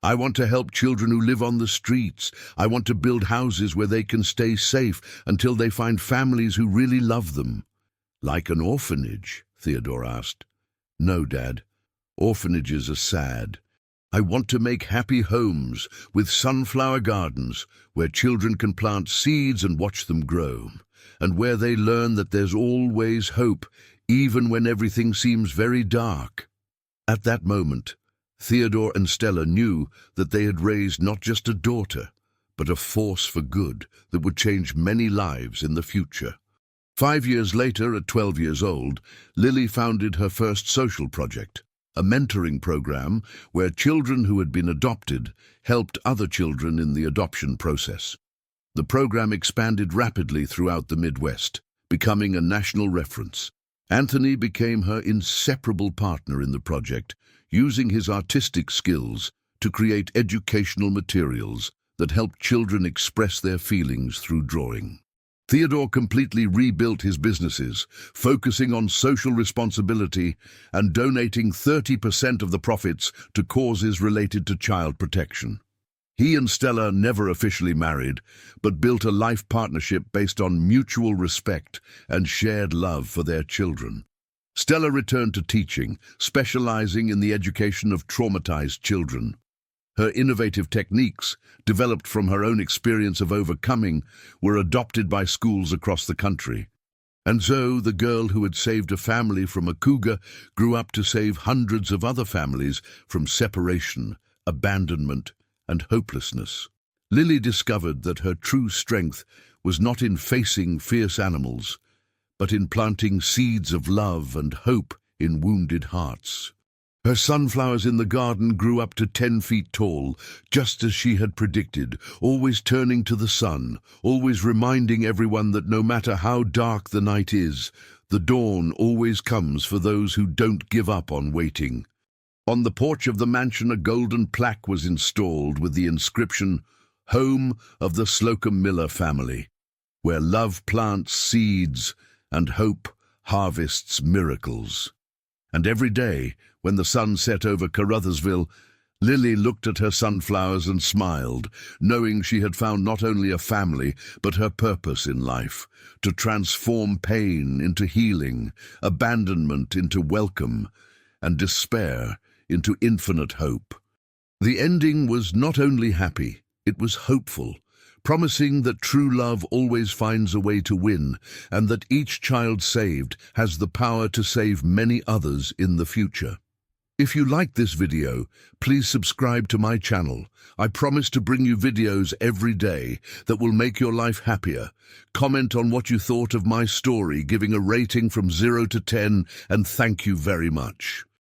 "I want to help children who live on the streets. I want to build houses where they can stay safe until they find families who really love them." "Like an orphanage?" Theodore asked. "No, Dad. Orphanages are sad. I want to make happy homes with sunflower gardens where children can plant seeds and watch them grow, and where they learn that there's always hope, even when everything seems very dark." At that moment, Theodore and Stella knew that they had raised not just a daughter, but a force for good that would change many lives in the future. 5 years later, at 12 years old, Lily founded her first social project, a mentoring program where children who had been adopted helped other children in the adoption process. The program expanded rapidly throughout the Midwest, becoming a national reference. Anthony became her inseparable partner in the project, using his artistic skills to create educational materials that helped children express their feelings through drawing. Theodore completely rebuilt his businesses, focusing on social responsibility and donating 30% of the profits to causes related to child protection. He and Stella never officially married, but built a life partnership based on mutual respect and shared love for their children. Stella returned to teaching, specializing in the education of traumatized children. Her innovative techniques, developed from her own experience of overcoming, were adopted by schools across the country. And Zoe, the girl who had saved a family from a cougar, grew up to save hundreds of other families from separation, abandonment, and hopelessness. Lily discovered that her true strength was not in facing fierce animals, but in planting seeds of love and hope in wounded hearts. Her sunflowers in the garden grew up to 10 feet tall, just as she had predicted, always turning to the sun, always reminding everyone that no matter how dark the night is, the dawn always comes for those who don't give up on waiting. On the porch of the mansion, a golden plaque was installed with the inscription, "Home of the Slocum Miller family, where love plants seeds and hope harvests miracles." And every day, when the sun set over Carruthersville, Lily looked at her sunflowers and smiled, knowing she had found not only a family, but her purpose in life, to transform pain into healing, abandonment into welcome, and despair into infinite hope. The ending was not only happy, it was hopeful, promising that true love always finds a way to win, and that each child saved has the power to save many others in the future. If you liked this video, please subscribe to my channel. I promise to bring you videos every day that will make your life happier. Comment on what you thought of my story, giving a rating from 0 to 10, and thank you very much.